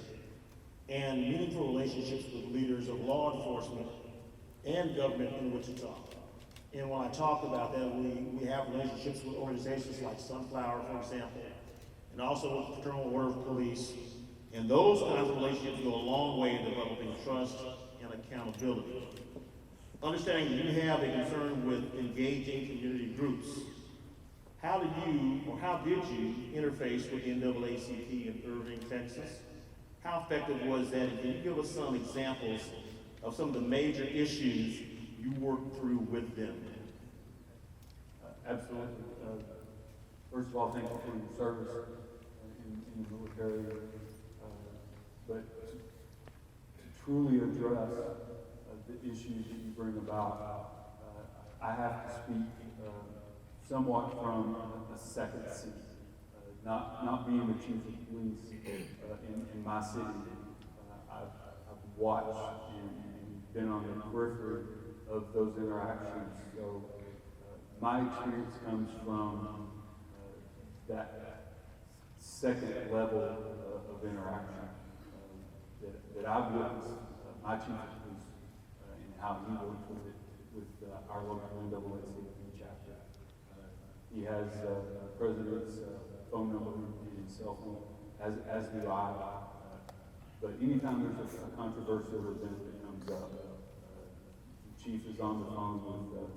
and meaningful relationships with leaders of law enforcement and government in Wichita. And when I talk about that, we have relationships with organizations like Sunflower, for example, and also with the Fraternal Order of Police. And those kinds of relationships go a long way in developing trust and accountability. Understanding that you have a concern with engaging community groups, how did you interface with the NAACP in Irving, Texas? How effective was that? And can you give us some examples of some of the major issues you worked through with them? Absolutely. First of all, thank you for your service in the military. But to truly address the issues that you bring about, I have to speak somewhat from a second seat. Not being the chief of police in my city, I've watched and been on the periphery of those interactions. So my experience comes from that second level of interaction that I've witnessed my chief of police and how he works with our local NAACP chapter. He has the president's phone number and his cell phone, as do I. But anytime there's a controversial event that comes up, the chief is on the phone with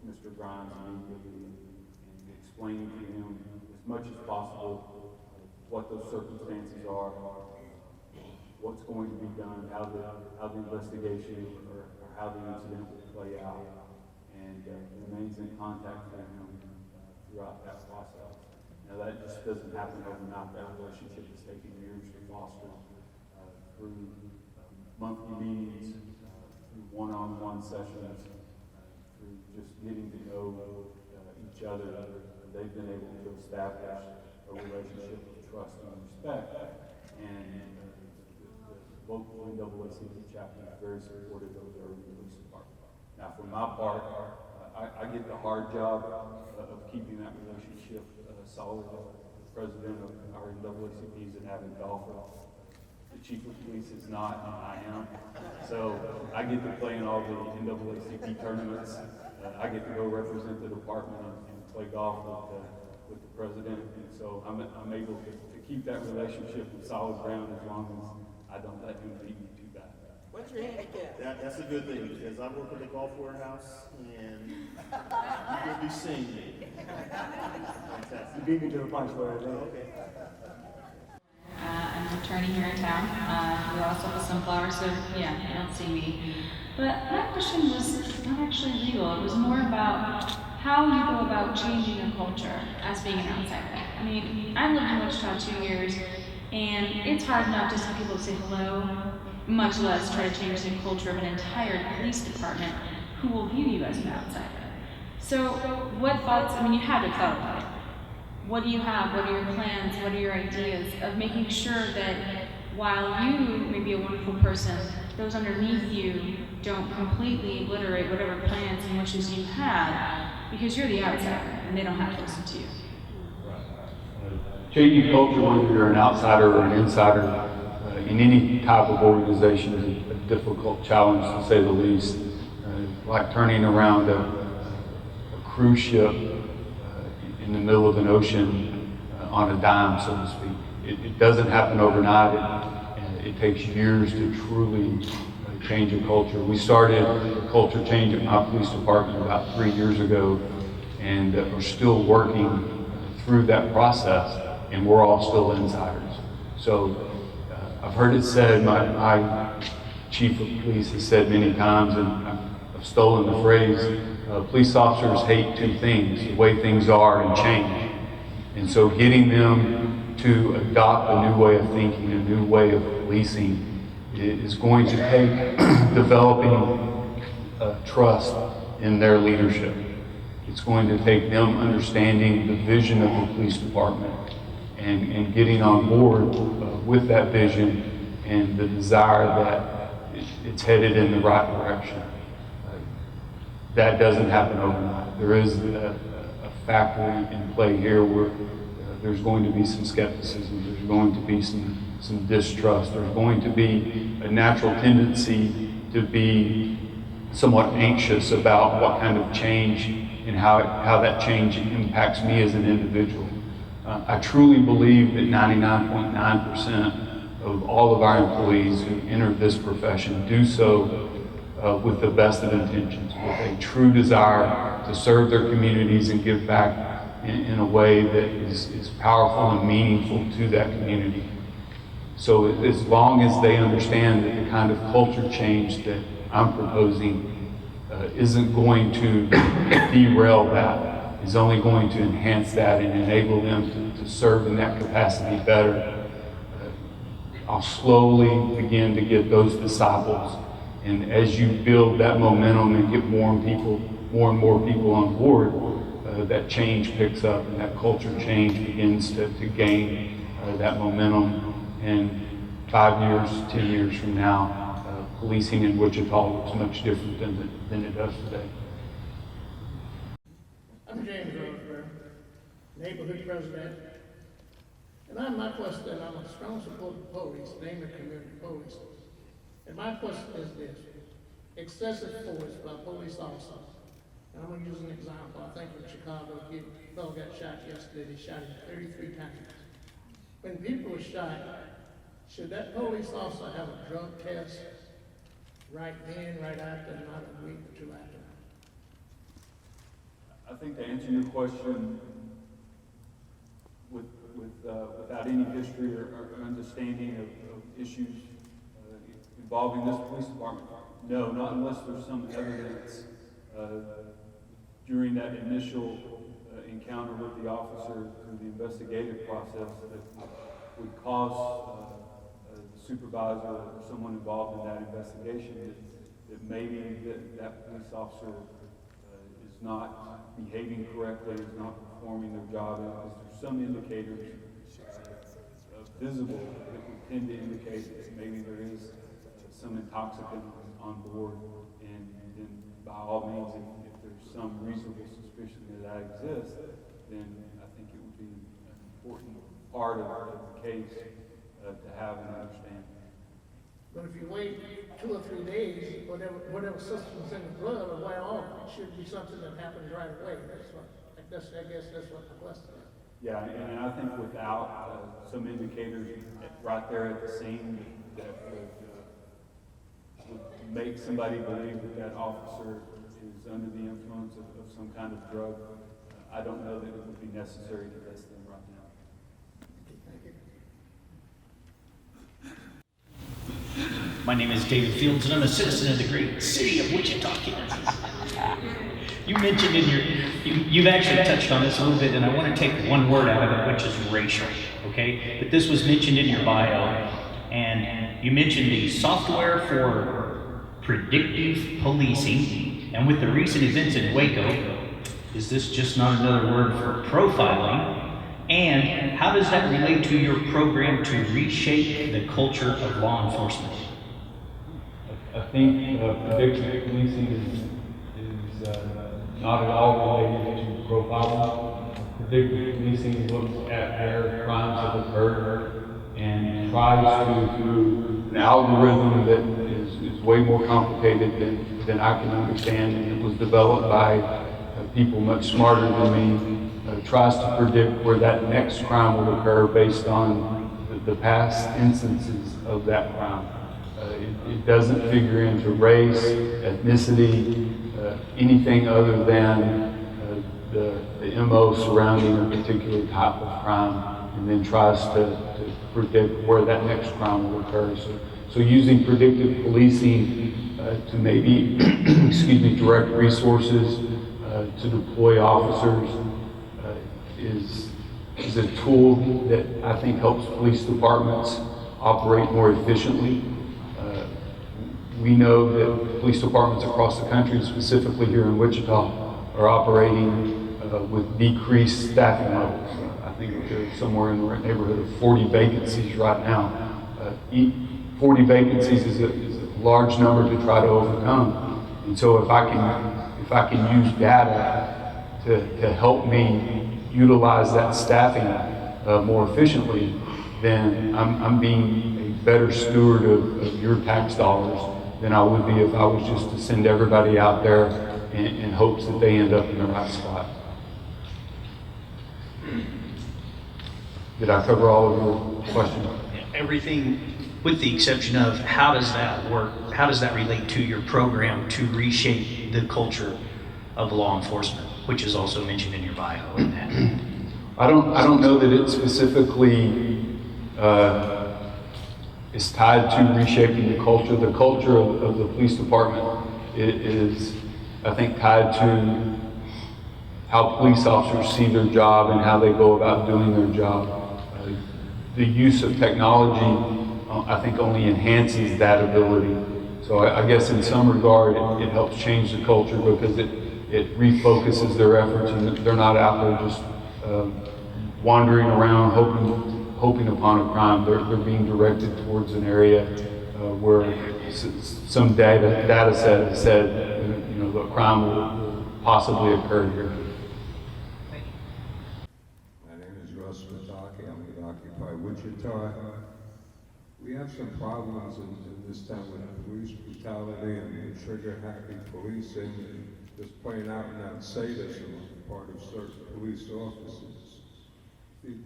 Mr. Grimes immediately and explaining to him as much as possible what those circumstances are, what's going to be done, how the investigation or how the incident will play out, and remains in contact with him throughout that process. Now that just doesn't happen overnight. That relationship is taking years to foster through monthly meetings, through one-on-one sessions, through just getting to know each other. They've been able to establish a relationship of trust and respect. And the local NAACP chapter is very supportive of the urban police department. Now, for my part, I get the hard job of keeping that relationship solid. The president of our NAACP is an avid golfer. The chief of police is not, and I am. So I get to play in all the NAACP tournaments. I get to go represent the department and play golf with the president. And so I'm able to keep that relationship in solid ground as long as I don't let him beat me too bad. What's your handicap? That's a good thing, because I work at the golf warehouse, and you'll be seeing me. Fantastic. You beat me to the punch, Larry. Okay. I'm an attorney here in town. We also have a sunflower, so yeah, you don't see me. But my question was not actually legal. It was more about how you go about changing a culture as being an outsider. I mean, I lived in Wichita 2 years, and it's hard enough just for people to say hello, much less try to change the culture of an entire police department who will view you as an outsider. So what thoughts, I mean, you had to thought about it. What do you have? What are your plans? What are your ideas of making sure that while you may be a wonderful person, those underneath you don't completely obliterate whatever plans and wishes you had because you're the outsider and they don't have to listen to you. Changing culture, whether you're an outsider or an insider, in any type of organization is a difficult challenge, to say the least. Like turning around a cruise ship in the middle of an ocean on a dime, so to speak. It doesn't happen overnight. It takes years to truly change a culture. We started a culture change at my police department about 3 years ago, and we're still working through that process, and we're all still insiders. So I've heard it said, my chief of police has said many times, and I've stolen the phrase, police officers hate two things: the way things are and change. And so getting them to adopt a new way of thinking, a new way of policing, is going to take developing trust in their leadership. It's going to take them understanding the vision of the police department and getting on board with that vision and the desire that it's headed in the right direction. That doesn't happen overnight. There is a factor in play here where there's going to be some skepticism, there's going to be some distrust, there's going to be a natural tendency to be somewhat anxious about what kind of change and how that change impacts me as an individual. I truly believe that 99.9% of all of our employees who enter this profession do so with the best of intentions, with a true desire to serve their communities and give back in a way that is powerful and meaningful to that community. So as long as they understand that the kind of culture change that I'm proposing isn't going to derail that, is only going to enhance that and enable them to serve in that capacity better, I'll slowly begin to get those disciples. And as you build that momentum and get more and more people on board, that change picks up and that culture change begins to gain that momentum. And 5 years, 10 years from now, policing in Wichita looks much different than it does today. I'm James Rosberg, neighborhood president. And my question, I'm a strong supporter of police, namely community police. And my question is this: excessive force by police officers. And I'm going to use an example. I think in Chicago, a fellow got shot yesterday. They shot him 33 times. When people are shot, should that police officer have a drug test right then, right after, not a week or two after? I think to answer your question without any history or understanding of issues involving this police department, no, not unless there's some evidence during that initial encounter with the officer through the investigative process that would cause the supervisor or someone involved in that investigation that maybe that police officer is not behaving correctly, is not performing their job, because there's some indicators visible, it would tend to indicate that maybe there is some intoxicant on board, and then by all means, if there's some reasonable suspicion that exists, then I think it would be an important part of the case to have and understand. But if you wait 2 or 3 days, whatever system's in the blood will wear off. It should be something that happens right away. I guess that's what the question is. Yeah, and I think without some indicators right there at the scene that would make somebody believe that that officer is under the influence of some kind of drug, I don't know that it would be necessary to test them right now. My name is David Fields, and I'm a citizen of the great city of Wichita, Kansas. You mentioned in you've actually touched on this a little bit, and I want to take one word out of it, which is racial, okay? But this was mentioned in your bio, and you mentioned the software for predictive policing, and with the recent events in Waco, is this just not another word for profiling? And how does that relate to your program to reshape the culture of law enforcement? I think predictive policing is not at all related to profiling. Predictive policing looks at where crimes have occurred and tries to, through an algorithm that is way more complicated than I can understand, and it was developed by people much smarter than me, tries to predict where that next crime will occur based on the past instances of that crime. It doesn't figure into race, ethnicity, anything other than the MO surrounding a particular type of crime, and then tries to predict where that next crime will occur. So using predictive policing to maybe direct resources to deploy officers is a tool that I think helps police departments operate more efficiently. We know that police departments across the country, specifically here in Wichita, are operating with decreased staffing levels. I think they're somewhere in the neighborhood of 40 vacancies right now. 40 vacancies is a large number to try to overcome. And so if I can use data to help me utilize that staffing more efficiently, then I'm being a better steward of your tax dollars than I would be if I was just to send everybody out there in hopes that they end up in the right spot. Did I cover all of your questions? Everything, with the exception of how does that work? How does that relate to your program to reshape the culture of law enforcement, which is also mentioned in your bio? I don't know that it specifically is tied to reshaping the culture. The culture of the police department is, I think, tied to how police officers see their job and how they go about doing their job. The use of technology, I think, only enhances that ability. So I guess in some regard, it helps change the culture because it refocuses their efforts, and they're not out there just wandering around hoping upon a crime. They're being directed towards an area where some data set has said, the crime will possibly occur here. My name is Russ Pataki. I'm with Occupy Wichita. We have some problems in this town with police brutality and trigger-happy policing, and just plain out and out sadism on the part of certain police officers.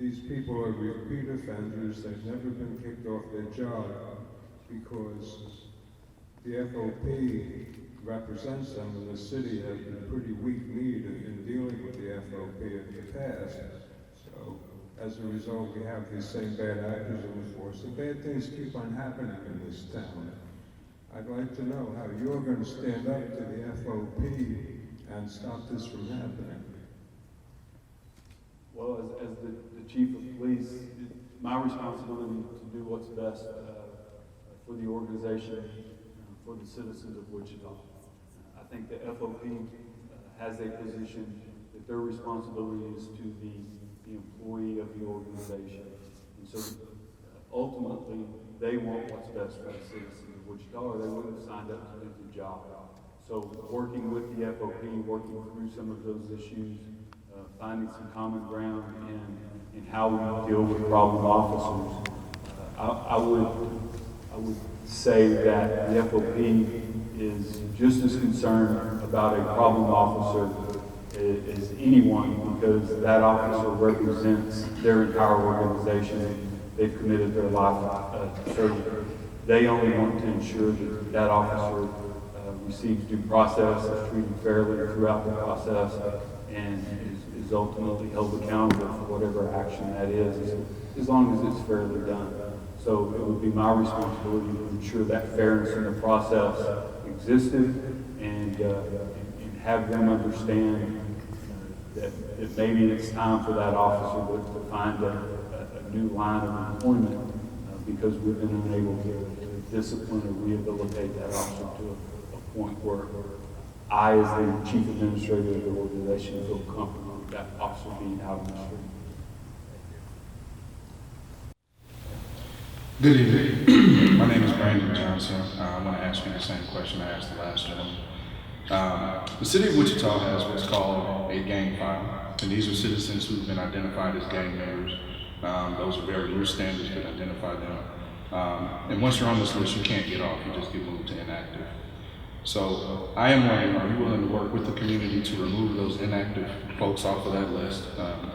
These people are repeat offenders. They've never been kicked off their job because the FOP represents them, and the city has been pretty weak kneed in dealing with the FOP in the past. So as a result, we have these same bad actors in the force, and bad things keep on happening in this town. I'd like to know how you're going to stand up to the FOP and stop this from happening. Well, as the chief of police, it's my responsibility to do what's best for the organization, for the citizens of Wichita. I think the FOP has a position that their responsibility is to the employee of the organization. And so ultimately, they want what's best for the citizens of Wichita, or they wouldn't have signed up to do the job. So working with the FOP, working through some of those issues, finding some common ground in how we deal with problem officers. I would say that the FOP is just as concerned about a problem officer as anyone, because that officer represents their entire organization. They've committed their life to serving. They only want to ensure that that officer receives due process, is treated fairly throughout the process, and is ultimately held accountable for whatever action that is, as long as it's fairly done. So it would be my responsibility to ensure that fairness in the process existed, and have them understand that maybe it's time for that officer to find a new line of employment because we've been unable to discipline or rehabilitate that officer to a point where I, as the chief administrator of the organization, feel comfortable with that officer being out on the street. Good evening. My name is Brandon Johnson. I want to ask you the same question I asked the last gentleman. The city of Wichita has what's called a gang file, and these are citizens who've been identified as gang members. Those are very loose standards that identify them. And once you're on this list, you can't get off. You just get moved to inactive. So I am wondering, are you willing to work with the community to remove those inactive folks off of that list?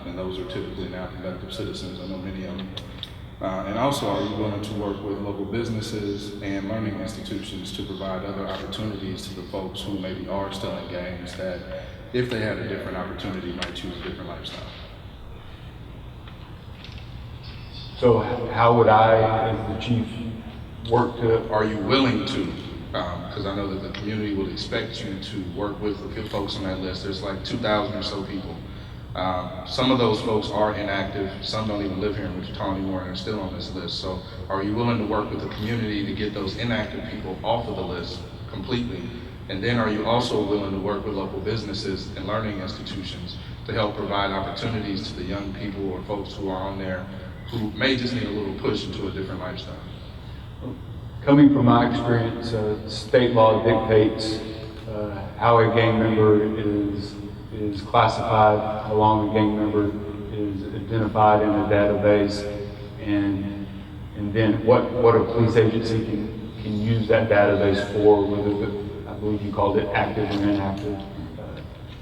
And those are typically now productive citizens. I know many of them. And also, are you willing to work with local businesses and learning institutions to provide other opportunities to the folks who maybe are still in gangs that, if they had a different opportunity, might choose a different lifestyle? So how would I, as the chief, work to... Are you willing to? Because I know that the community will expect you to work with the folks on that list. There's like 2,000 or so people. Some of those folks are inactive. Some don't even live here in Wichita anymore and are still on this list. So are you willing to work with the community to get those inactive people off of the list completely? And then are you also willing to work with local businesses and learning institutions to help provide opportunities to the young people or folks who are on there who may just need a little push into a different lifestyle? Coming from my experience, state law dictates how a gang member is classified, how long a gang member is identified in a database, and then what a police agency can use that database for, whether I believe you called it active or inactive.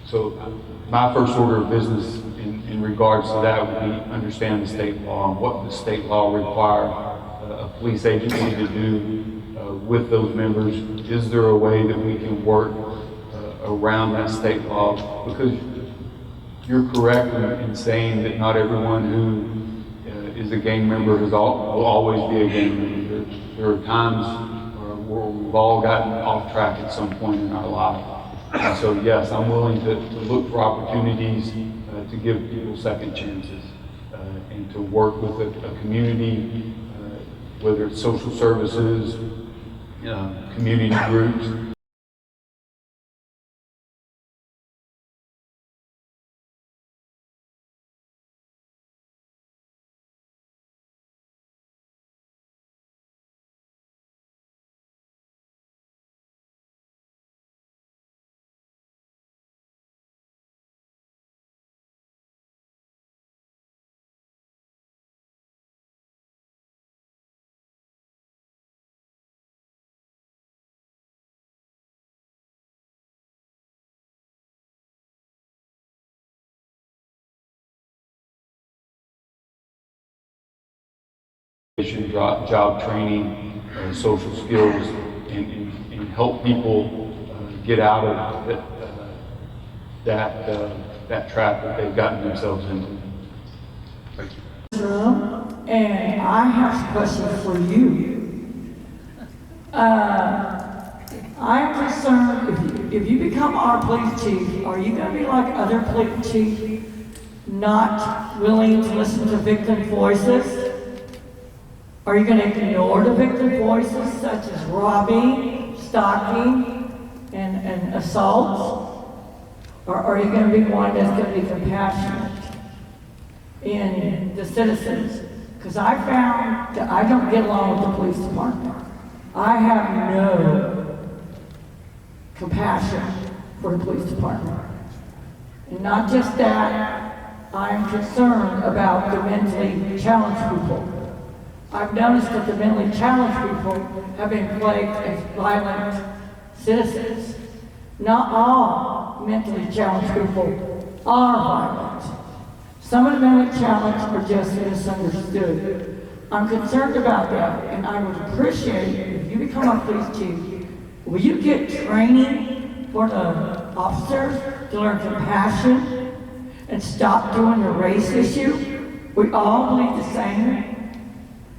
So my first order of business in regards to that would be understand the state law and what the state law require a police agency to do with those members. Is there a way that we can work around that state law? Because you're correct in saying that not everyone who is a gang member will always be a gang member. There are times where we've all gotten off track at some point in our life. And so yes, I'm willing to look for opportunities to give people second chances and to work with a community, whether it's social services, community groups. Job training, social skills, and help people get out of that trap that they've gotten themselves into. Thank you. And I have some questions for you. I'm concerned if you become our police chief, are you going to be like other police chiefs, not willing to listen to victim voices? Are you going to ignore the victim voices such as robbing, stalking, and assaults? Or are you going to be one that's going to be compassionate in the citizens? Because I found that I don't get along with the police department. I have no compassion for the police department. And not just that, I am concerned about the mentally challenged people. I've noticed that the mentally challenged people have been plagued as violent citizens. Not all mentally challenged people are violent. Some of the mentally challenged are just misunderstood. I'm concerned about that, and I would appreciate if you become a police chief, will you get training for the officers to learn compassion and stop doing the race issue? We all believe the same.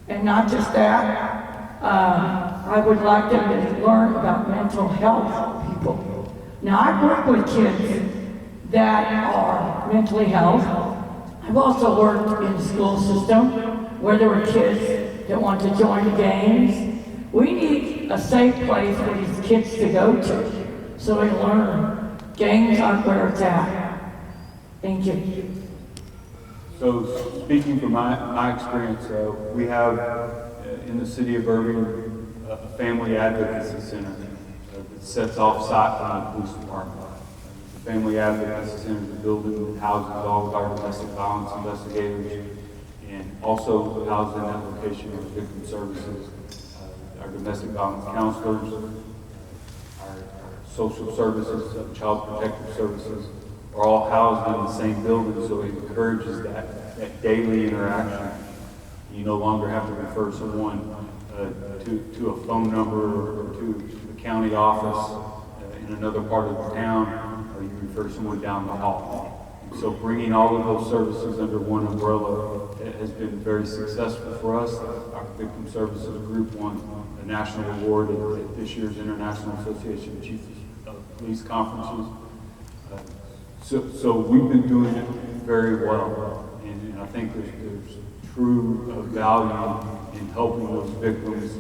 And not just that, I would like them to learn about mental health people. Now, I've worked with kids that are mentally health. I've also worked in the school system where there were kids that want to join the gangs. We need a safe place for these kids to go to so they learn. Gangs aren't where it's at. Thank you. So speaking from my experience, we have in the city of Irving a family advocacy center that sets off site from the police department. The family advocacy center is a building that houses all of our domestic violence investigators and also houses in that location our victim services, our domestic violence counselors, our social services, child protective services, are all housed in the same building, so it encourages that daily interaction. You no longer have to refer someone to a phone number or to the county office in another part of the town, or you refer someone down the hall. So bringing all of those services under one umbrella has been very successful for us. Our Victim Services Group won a national award at this year's International Association of Chiefs of Police Conferences. So we've been doing it very well, and I think there's true value in helping those victims,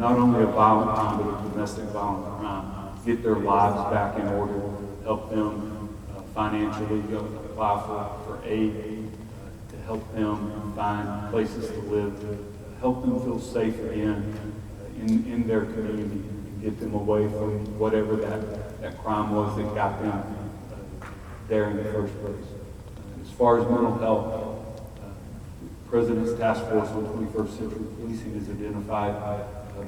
not only of violent crime, but of domestic violent crime, get their lives back in order, help them financially apply for aid, to help them find places to live, help them feel safe again in their community, and get them away from whatever that crime was that got them there in the first place. As far as mental health, the President's Task Force on 21st Century Policing has identified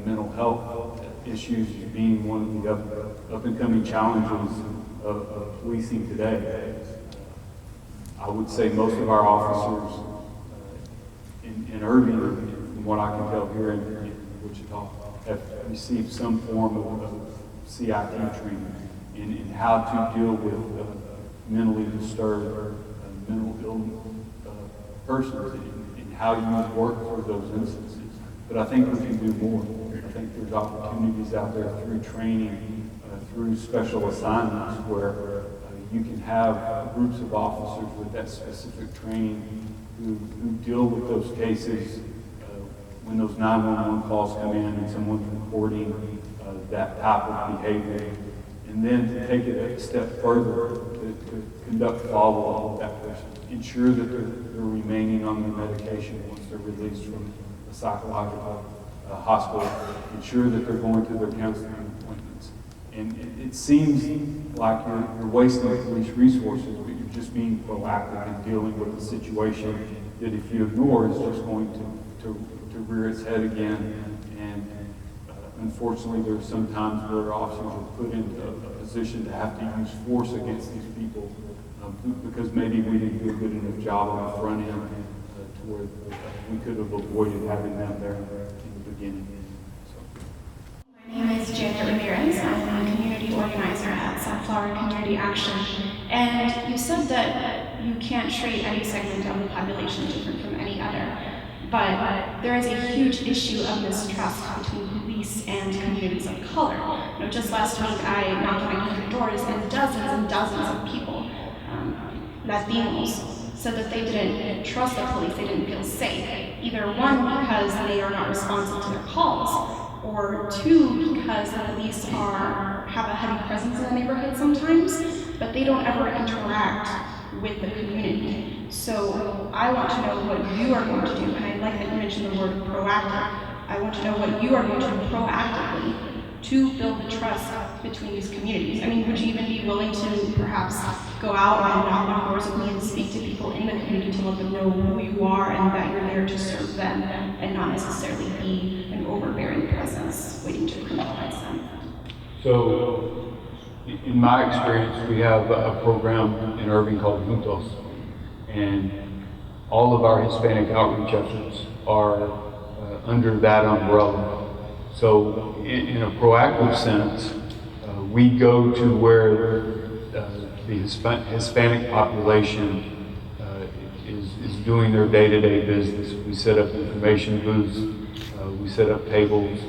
mental health issues as being one of the up-and-coming challenges of policing today. I would say most of our officers in Irving, from what I can tell here in Wichita, have received some form of CIT training in how to deal with mentally disturbed, mental ill persons, and how you work through those instances. But I think we can do more. I think there's opportunities out there through training, through special assignments, where you can have groups of officers with that specific training who deal with those cases when those 911 calls come in and someone's reporting that type of behavior. And then to take it a step further, to conduct follow-up with that person, ensure that they're remaining on their medication once they're released from a psychological hospital, ensure that they're going to their counseling appointments. And it seems like you're wasting police resources, but you're just being proactive in dealing with the situation that if you ignore is just going to rear its head again. And unfortunately, there are some times where officers are put into a position to have to use force against these people because maybe we didn't do a good enough job on the front end to where we could have avoided having them there in the beginning. My name is Janet Ramirez. I'm a community organizer at Sunflower Community Action. And you said that you can't treat any segment of the population different from any other. But there is a huge issue of mistrust between police and communities of color. You know, just last week I knocked on 100 doors and dozens of people, Latinos, said that they didn't trust the police, they didn't feel safe. Either one, because they are not responsive to their calls, or two, because the police have a heavy presence in the neighborhood sometimes, but they don't ever interact with the community. So I want to know what you are going to do, and I like that you mentioned the word proactive. I want to know what you are going to do proactively to build the trust between these communities. I mean, would you even be willing to perhaps go out and knock on doors with me and speak to people in the community to let them know who you are and that you're there to serve them and not necessarily be an overbearing presence waiting to criminalize them? So, in my experience, we have a program in Irving called Juntos, and all of our Hispanic outreach efforts are under that umbrella. So, in a proactive sense, we go to where the Hispanic population is doing their day-to-day business. We set up information booths, we set up tables,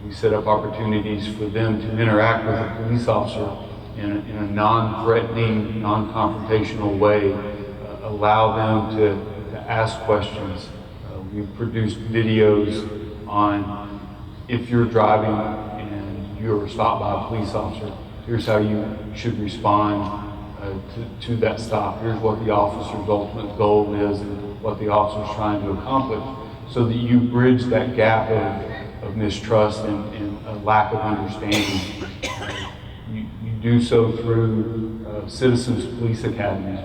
we set up opportunities for them to interact with a police officer in a non-threatening, non-confrontational way, allow them to ask questions. We've produced videos on if you're driving and you're stopped by a police officer, here's how you should respond to that stop. Here's what the officer's ultimate goal is and what the officer's trying to accomplish, so that you bridge that gap of mistrust and a lack of understanding. You do so through citizens police academies.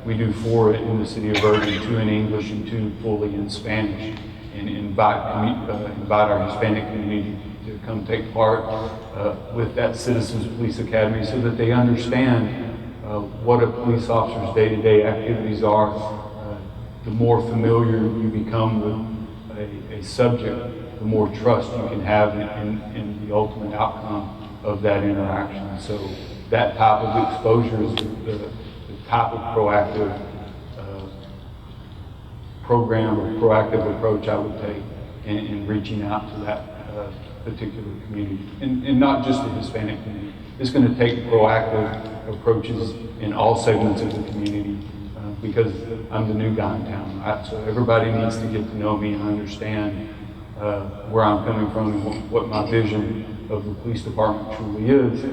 We do 4 in the city of Irving, 2 in English and 2 fully in Spanish, and invite our Hispanic community to come take part with that Citizens Police Academy so that they understand what a police officer's day-to-day activities are. The more familiar you become with a subject, the more trust you can have in the ultimate outcome of that interaction. So that type of exposure is the type of proactive program or proactive approach I would take in reaching out to that particular community, and not just the Hispanic community. It's going to take proactive approaches in all segments of the community because I'm the new guy in town, right? So everybody needs to get to know me and understand where I'm coming from and what my vision of the police department truly is.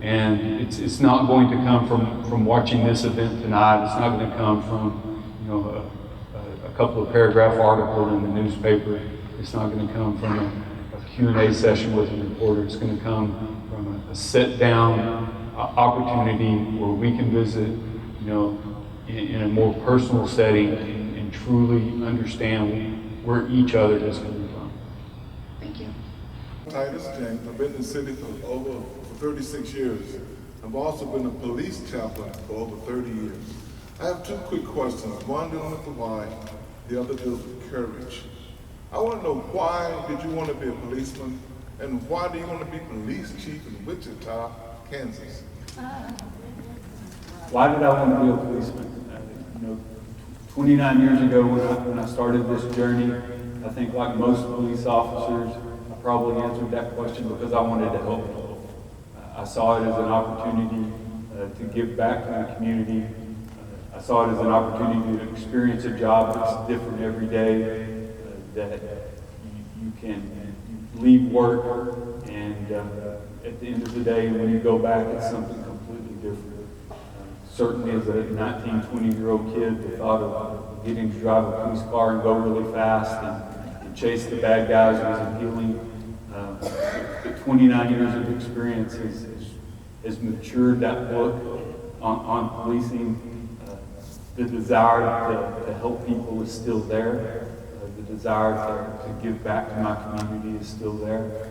And it's not going to come from watching this event tonight. It's not going to come from, you know, a couple of paragraph article in the newspaper. It's not going to come from a Q&A session with a reporter. It's going to come from a sit-down opportunity where we can visit, you know, in a more personal setting and truly understand where each other is coming from. Thank you. Hi, this is James. I've been in the city for 36 years. I've also been a police chaplain for over 30 years. I have 2 quick questions. One dealing with the why, the other deals with courage. I want to know, why did you want to be a policeman, and why do you want to be police chief in Wichita, Kansas? Why did I want to be a policeman? 29 years ago when I started this journey, I think like most police officers, I probably answered that question because I wanted to help people. I saw it as an opportunity to give back to the community. I saw it as an opportunity to experience a job that's different every day, that you can leave work and at the end of the day, when you go back, it's something completely different. Certainly as a 19, 20-year-old kid, the thought of getting to drive a police car and go really fast and chase the bad guys was appealing. The 29 years of experience has matured that book on policing. The desire to help people is still there. The desire to give back to my community is still there.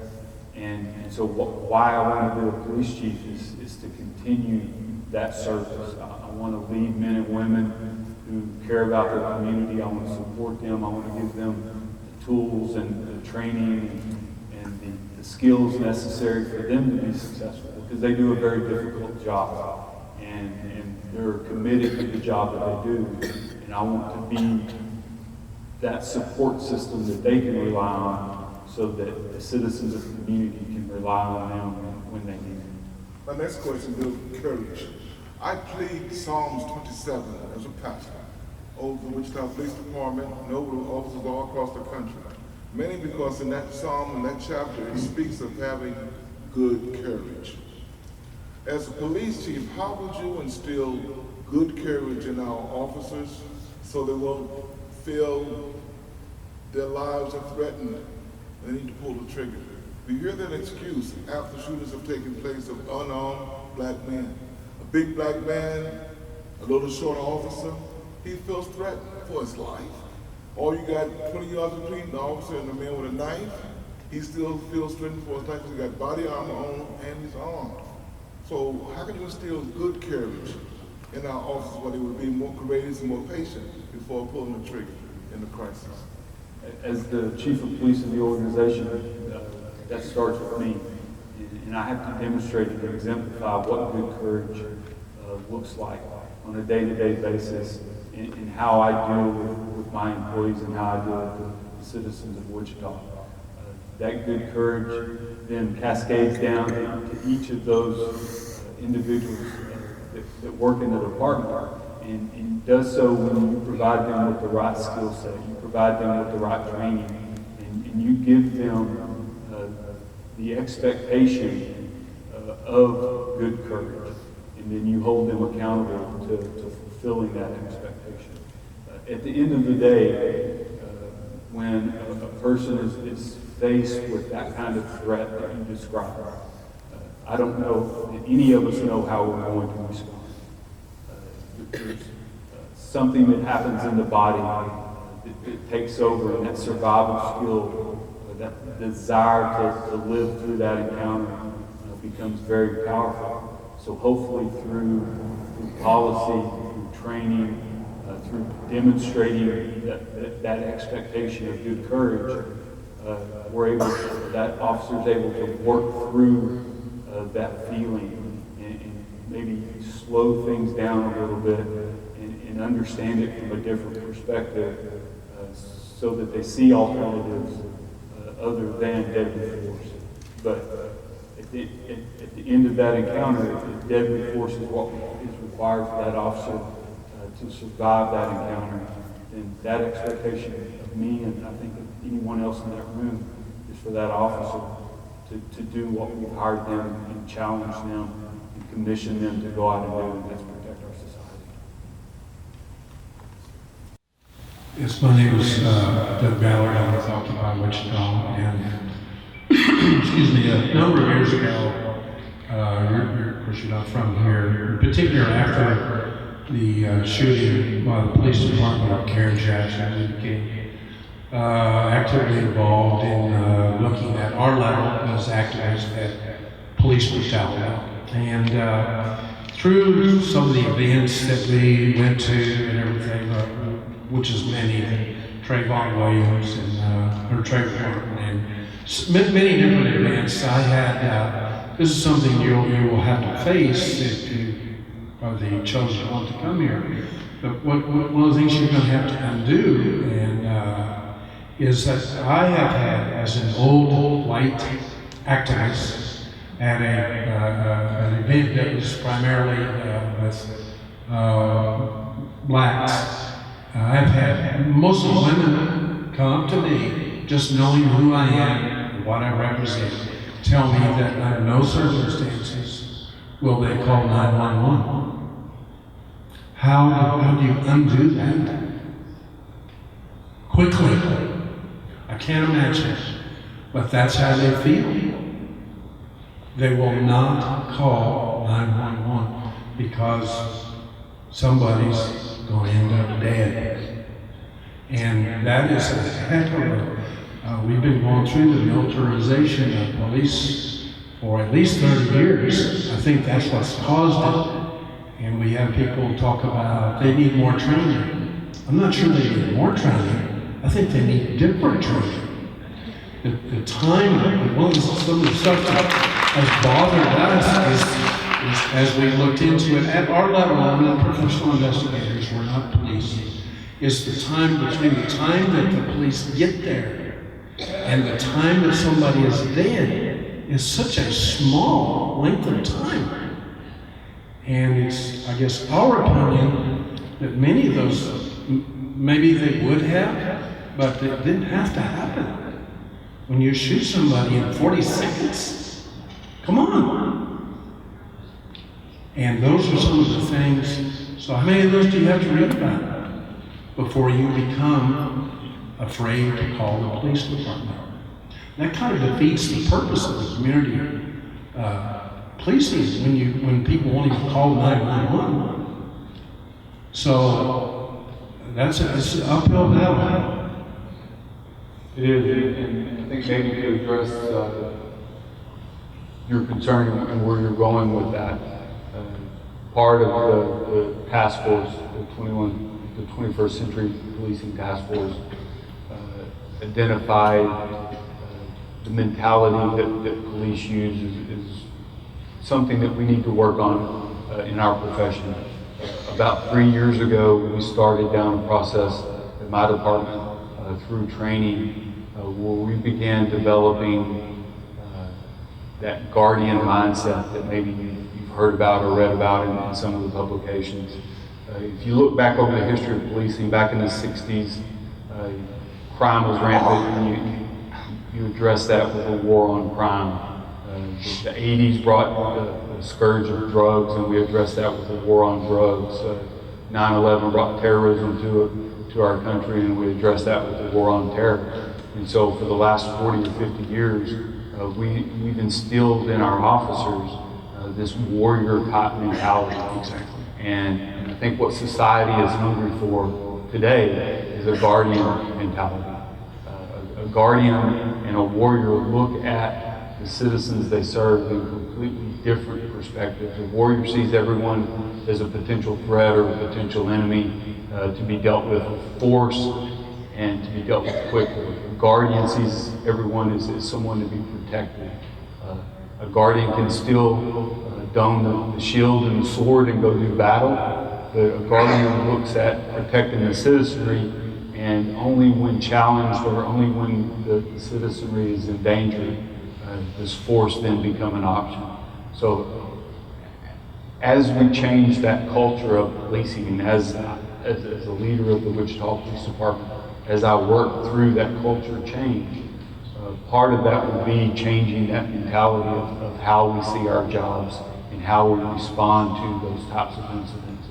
And so why I want to be a police chief is to continue that service. I want to lead men and women who care about their community. I want to support them. I want to give them the tools and the training and the skills necessary for them to be successful, because they do a very difficult job. And they're committed to the job that they do. And I want to be that support system that they can rely on, so that the citizens of the community can rely on them when they need it. My next question deals with courage. I plead Psalms 27 as a pastor over the Wichita Police Department and over the officers all across the country. Mainly because in that psalm, in that chapter, it speaks of having good courage. As a police chief, how would you instill good courage in our officers so they won't feel their lives are threatened. They need to pull the trigger. We hear that excuse after shootings have taken place of unarmed black men. A big black man, a little shorter officer, he feels threatened for his life. Or you got 20 yards between the officer and the man with a knife, he still feels threatened for his life because he got body armor on and he's armed. So how can we instill good courage in our officers where they would be more courageous and more patient before pulling the trigger in the crisis? As the chief of police of the organization, that starts with me. And I have to demonstrate and exemplify what good courage looks like on a day-to-day basis in how I deal with my employees and how I deal with the citizens of Wichita. That good courage then cascades down to each of those individuals that work in the department and does so when you provide them with the right skill set, you provide them with the right training, and you give them the expectation of good courage, and then you hold them accountable to fulfilling that expectation. At the end of the day, when a person is faced with that kind of threat that you described, I don't know that any of us know how we're going to respond. There's something that happens in the body that takes over, and that survival skill, that desire to live through that encounter becomes very powerful. So hopefully through policy, through training, through demonstrating that expectation of good courage, that officer's able to work through that feeling and maybe slow things down a little bit and understand it from a different perspective so that they see alternatives other than deadly force. But at the end of that encounter, if deadly force is what is required for that officer to survive that encounter, then that expectation of me and I think of anyone else in that room is for that officer to do what we've hired them and challenge them and commission them to go out and do, and that's protect our society. Yes, my name is Doug Ballard. I'm with Occupy Wichita, and excuse me, a number of years ago, of course you're not from here, in particular after the shooting by the police department of Karen Jackson, became actively involved in looking at our level as activists at police brutality. And through some of the events that we went to and everything, which is many, Trayvon Williams and Trayvon and many different events, I had, this is something you will have to face if you are the chosen one to come here. But one of the things you're going to have to undo is that I have had, as an old white activist at an event that was primarily with blacks, I've had most of the women come up to me, just knowing who I am and what I represent, tell me that under no circumstances will they call 911. How do you undo that? Quickly. I can't imagine, but that's how they feel. They will not call 911 because somebody's going to end up dead. And that is a heck of a, we've been going through the militarization of police for at least 30 years. I think that's what's caused it. And we have people talk about they need more training. I'm not sure they need more training. I think they need different training. The time, some of the stuff that has bothered us is as we looked into it at our level, I'm not professional investigators, we're not police, is the time between the time that the police get there and the time that somebody is dead is such a small length of time. And it's, I guess, our opinion that many of those, maybe they would have, but it didn't have to happen. When you shoot somebody in 40 seconds, come on. And those are some of the things So how many of those do you have to read about before you become afraid to call the police department? That kind of defeats the purpose of the community policing when people won't even call 911. So it's an uphill battle. It is, and I think maybe to address your concern and where you're going with that, part of the task force, the 21st Century Policing Task Force, identified the mentality that police use is something that we need to work on in our profession. About 3 years ago, we started down a process in my department through training where we began developing that guardian mindset that maybe you've heard about or read about in some of the publications. If you look back over the history of policing, back in the 60s, crime was rampant, and you address that with a war on crime. The 80s brought the scourge of drugs, and we addressed that with a war on drugs. 9/11 brought terrorism to our country, and we addressed that with a war on terror. And so for the last 40 or 50 years, we've instilled in our officers this warrior type mentality. Exactly. And I think what society is hungry for today is a guardian mentality. A guardian and a warrior look at the citizens they serve in completely different perspectives. A warrior sees everyone as a potential threat or a potential enemy to be dealt with force and to be dealt with quickly. A guardian sees everyone as someone to be protected. A guardian can still don the shield and the sword and go do battle, but a guardian looks at protecting the citizenry, and only when challenged or only when the citizenry is in danger does force then become an option. So as we change that culture of policing, and as a leader of the Wichita Police Department, as I work through that culture change, part of that will be changing that mentality of how we see our jobs and how we respond to those types of incidents.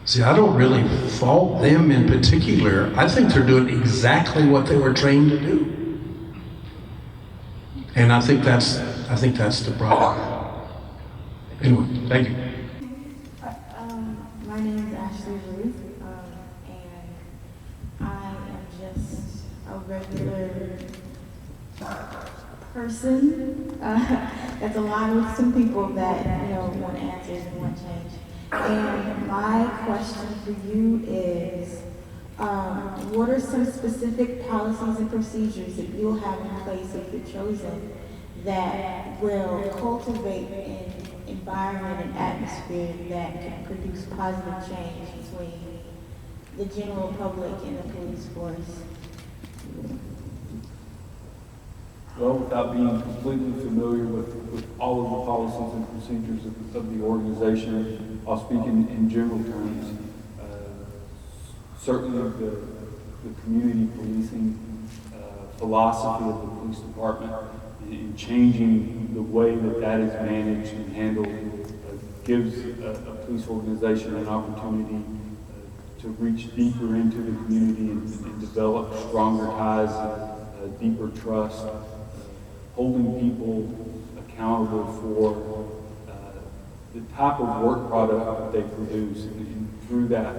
See, I don't really fault them in particular. I think they're doing exactly what they were trained to do. And I think that's the problem. Anyway, thank you. My name is Ashley Ruth, and I am just a regular person. That's a lot with some people that, want answers and want change. And my question for you is, what are some specific policies and procedures that you'll have in place if you're chosen that will cultivate an environment and atmosphere that can produce positive change between the general public and the police force? Well, without being completely familiar with all of the policies and procedures of the organization, I'll speak in general terms. Certainly the community policing philosophy of the police department in changing the way that is managed and handled gives a police organization an opportunity to reach deeper into the community and develop stronger ties, deeper trust, holding people accountable for the type of work product that they produce, and through that,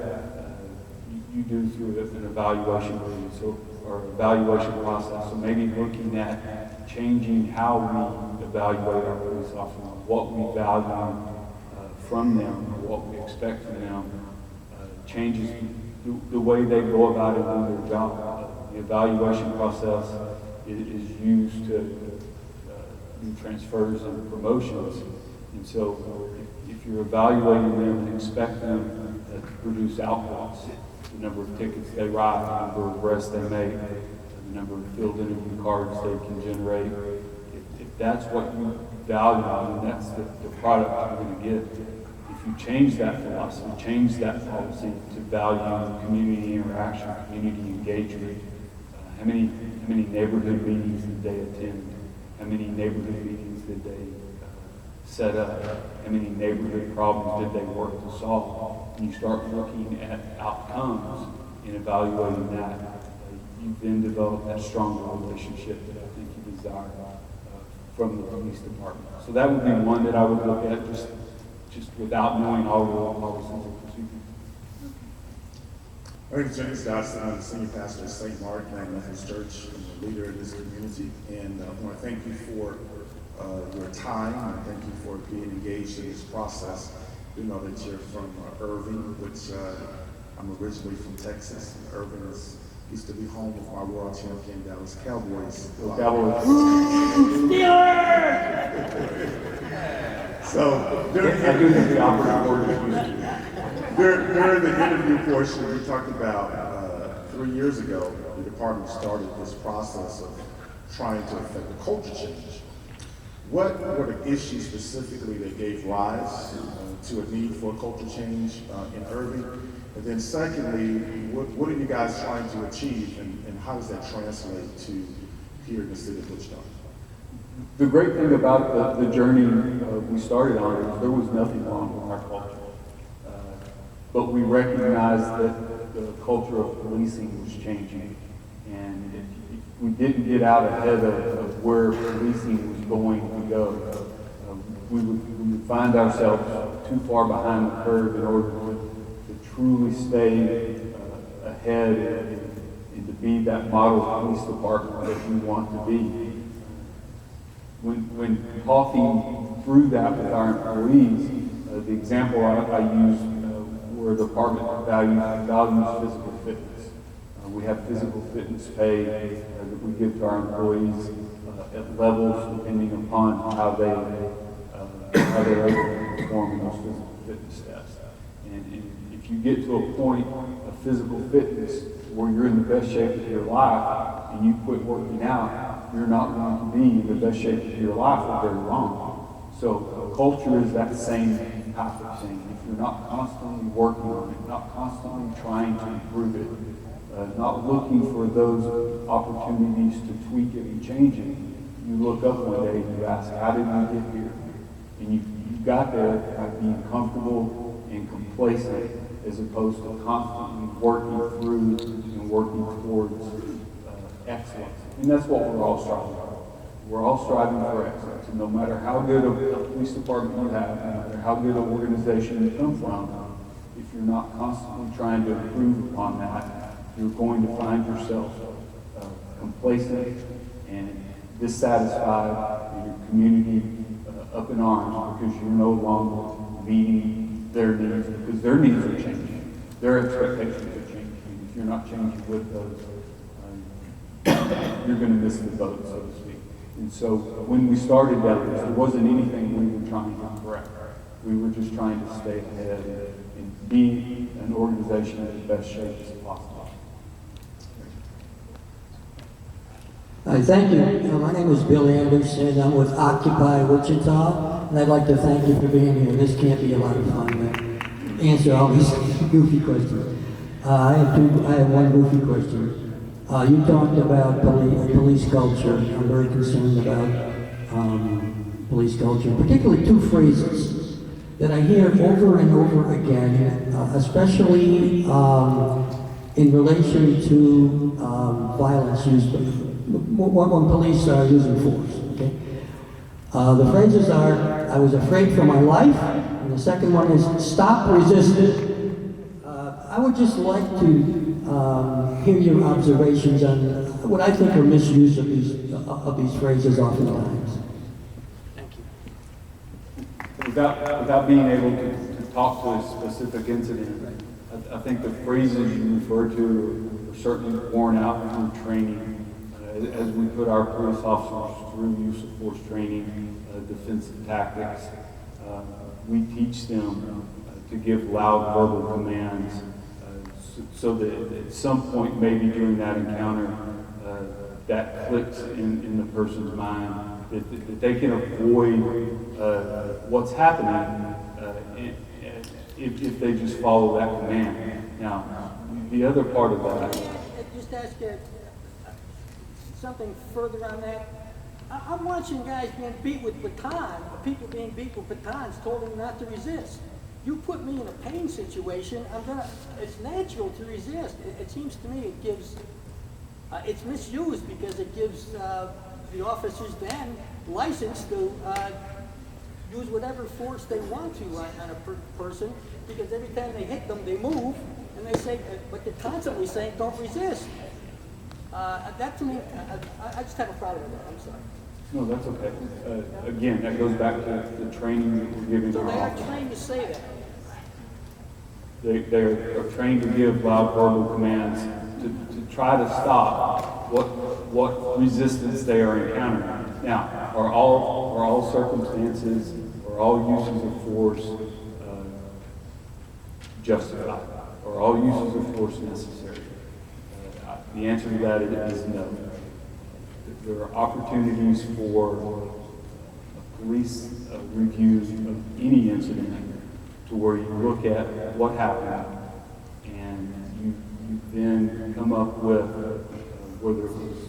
you do through an evaluation or evaluation process. So maybe looking at changing how we evaluate our police officers, what we value from them, or what we expect from them, changes the way they go about it on their job. The evaluation process is used to do transfers and promotions. And so if you're evaluating them and expect them to produce outputs, the number of tickets they write, the number of arrests they make, the number of field interview cards they can generate, if that's what you value, then that's the product you're going to get. If you change that philosophy, change that policy to value community interaction, community engagement, how many neighborhood meetings did they attend? How many neighborhood meetings did they set up? How many neighborhood problems did they work to solve? And you start looking at outcomes and evaluating that. You then develop that stronger relationship that I think you desire from the police department. So that would be one that I would look at just without knowing all the policies and procedures. My name is James Dodson. I'm the senior pastor of St. Mark United Methodist Church. I'm a leader in this community, and I want to thank you for your time, and thank you for being engaged in this process. We know that you're from Irving, which I'm originally from Texas. Irving used to be home of my world champion Dallas Cowboys. Cowboys. So during the interview portion, we talked about 3 years ago, the department started this process of trying to affect a culture change. What were the issues specifically that gave rise to a need for a culture change in Irving? And then secondly, what are you guys trying to achieve, and how does that translate to here in the city of Wichita? The great thing about the journey we started on is there was nothing wrong with our culture. But we recognized that the culture of policing was changing. And if we didn't get out ahead of where policing was going to go, we would find ourselves too far behind the curve in order to truly stay ahead and to be that model police department that we want to be. When talking through that with our employees, the example I use where the department values physical fitness. We have physical fitness pay that we give to our employees at levels depending upon how they're able to perform those physical fitness tests. And if you get to a point of physical fitness where you're in the best shape of your life and you quit working out, you're not going to be in the best shape of your life for very long. So culture is that same type of thing. If you're not constantly working on it, not constantly trying to improve it, not looking for those opportunities to tweak it and change it, you look up one day and you ask, how did we get here? And you got there by being comfortable and complacent as opposed to constantly working through and working towards excellence. And that's what we're all striving for. We're all striving for excellence. And no matter how good a police department you have, no matter how good an organization you come from, if you're not constantly trying to improve upon that, you're going to find yourself complacent and dissatisfied, and your community up in arms because you're no longer meeting their needs, because their needs are changing. Their expectations are changing. And if you're not changing with those, you're going to miss the boat, so to speak. And so when we started down this, there wasn't anything we were trying to correct. We were just trying to stay ahead and be an organization in the best shape as possible. Hi, thank you. My name is Bill Anderson. I'm with Occupy Wichita, and I'd like to thank you for being here. This can't be a lot of fun to answer all these goofy questions. I have one goofy question. You talked about police culture. I'm very concerned about police culture, particularly two phrases that I hear over and over again, especially in relation to violence used when police are using force. Okay, the phrases are, "I was afraid for my life," and the second one is, "Stop resisting." I would just like to hear your observations on what I think are misuse of these phrases oftentimes. Without being able to talk to a specific incident, I think the phrases you refer to are certainly borne out through training. As we put our police officers through use of force training, defensive tactics, we teach them to give loud verbal commands so that at some point, maybe during that encounter, that clicks in the person's mind, that they can avoid what's happening if they just follow that command. Now, the other part of that. Just ask you something further on that. I'm watching guys being beat with baton, people being beat with batons, told them not to resist. You put me in a pain situation, it's natural to resist. It seems to me it gives, it's misused because it gives the officers then license to use whatever force they want to on a person, because every time they hit them, they move, and they say, but they're constantly saying, don't resist. That to me, I just have a problem with that, I'm sorry. No, that's okay. Again, that goes back to the training that we're giving So our they are officers. trained to say that. They're trained to give loud verbal commands to try to stop what resistance they are encountering. Now, are all circumstances or all uses of force justified? Are all uses of force necessary? The answer to that is no. There are opportunities for police reviews of any incident to where you look at what happened and you then come up with whether it was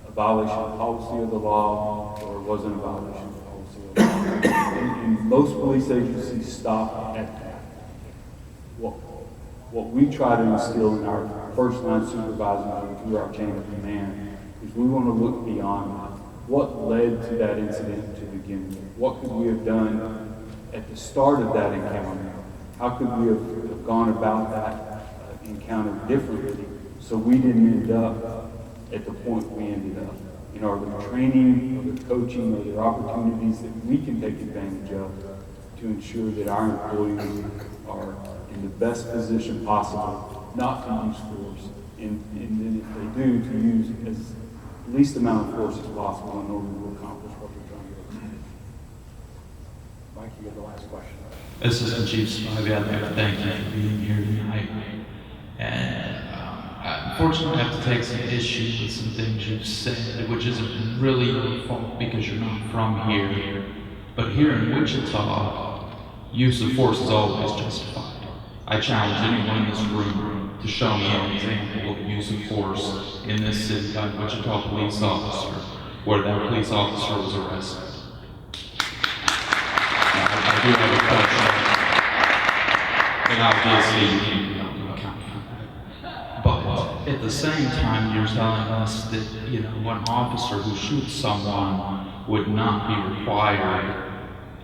a violation of policy of the law or it wasn't a violation of policy of the law. And most police agencies stop at that. What we try to instill in our first line supervisors through our chain of command is we want to look beyond that. What led to that incident to begin with? What could we have done at the start of that encounter? How could we have gone about that encounter differently so we didn't end up at the point we ended up? You know, are there training, are there coaching, are there opportunities that we can take advantage of to ensure that our employees are in the best position possible not to use force, and then if they do, to use as least amount of force as possible in order to accomplish what they're trying to accomplish. Mike, you get the last question. Assistant Chief Spivey, thank you for being here tonight. And unfortunately, I have to take some issue with some things you've said, which isn't really your fault because you're not from here. But here in Wichita, use of force is always justified. I challenge anyone in this room to show me an example of use of force in this city by a Wichita police officer where that police officer was arrested. Now, I do have a question, and obviously you can account for that. But at the same time, you're telling us that, you know, an officer who shoots someone would not be required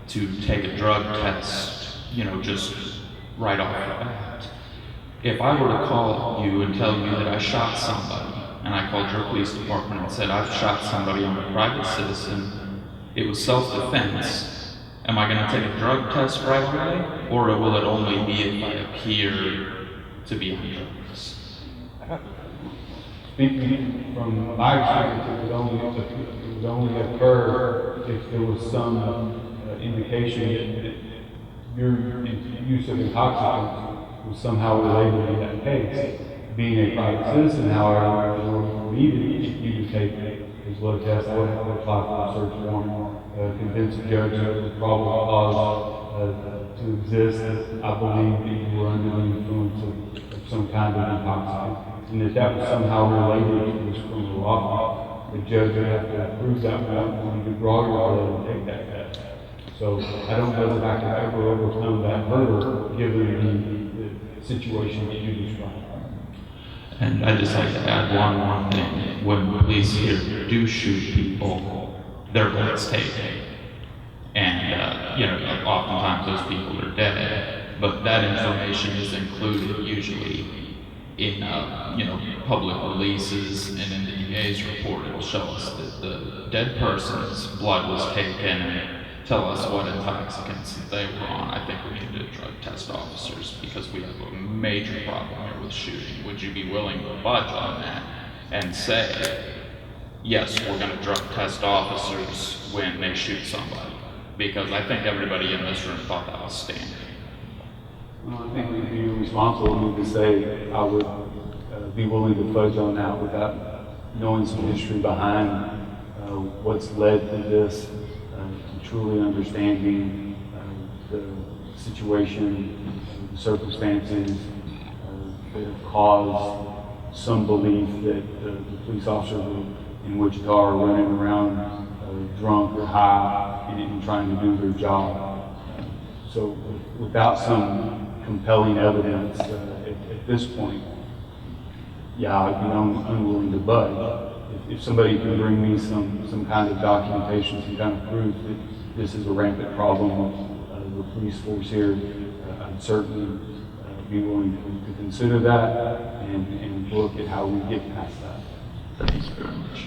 to take a drug test, you know, just right off the bat. If I were to call you and tell you that I shot somebody, and I called your police department and said I've shot somebody, I'm a private citizen, it was self-defense, am I going to take a drug test right away? Or will it only be if I appear to be on drugs? Speaking from my experience, it would only occur if there was some indication that your use of intoxicants was somehow related to that case. Being a private citizen, however, in order for me to take his blood test, I would have to apply for a search warrant, convince a judge that it was probable cause to exist. I believe that you were under the influence of some kind of intoxicant, and if that was somehow related to this criminal offense, the judge would have to approve that warrant for you to draw your blood and take that test. So I don't know that I can ever overcome that hurdle given the situation that you described. And I'd just like to add one more thing. When police here do shoot people, their blood's taken. And, you know, oftentimes those people are dead. But that information is included usually in, you know, public releases and in the DA's report. It will show us that the dead person's blood was taken and tell us what intoxicants they were on. I think we need to drug test officers because we have a major problem here with shooting. Would you be willing to budge on that and say, yes, we're going to drug test officers when they shoot somebody? Because I think everybody in this room thought that was standard. Well, I think we'd be responsible of me to say I would be willing to fudge on that without knowing some history behind what's led to this. Truly understanding the situation, the circumstances that have caused some belief that the police officer in Wichita are running around drunk or high and trying to do their job. So without some compelling evidence at this point, yeah, I'd be unwilling to budge. If somebody can bring me some kind of documentation, some kind of proof that this is a rampant problem with the police force here, I'd certainly be willing to consider that and look at how we get past that. Thank you very much.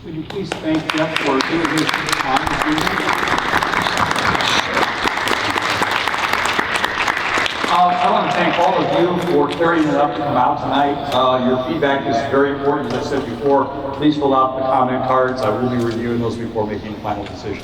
Would you please thank Jeff for giving his time this evening? I want to thank all of you for carrying it up to come out tonight. Your feedback is very important. As I said before, please fill out the comment cards. I will be reviewing those before making a final decision.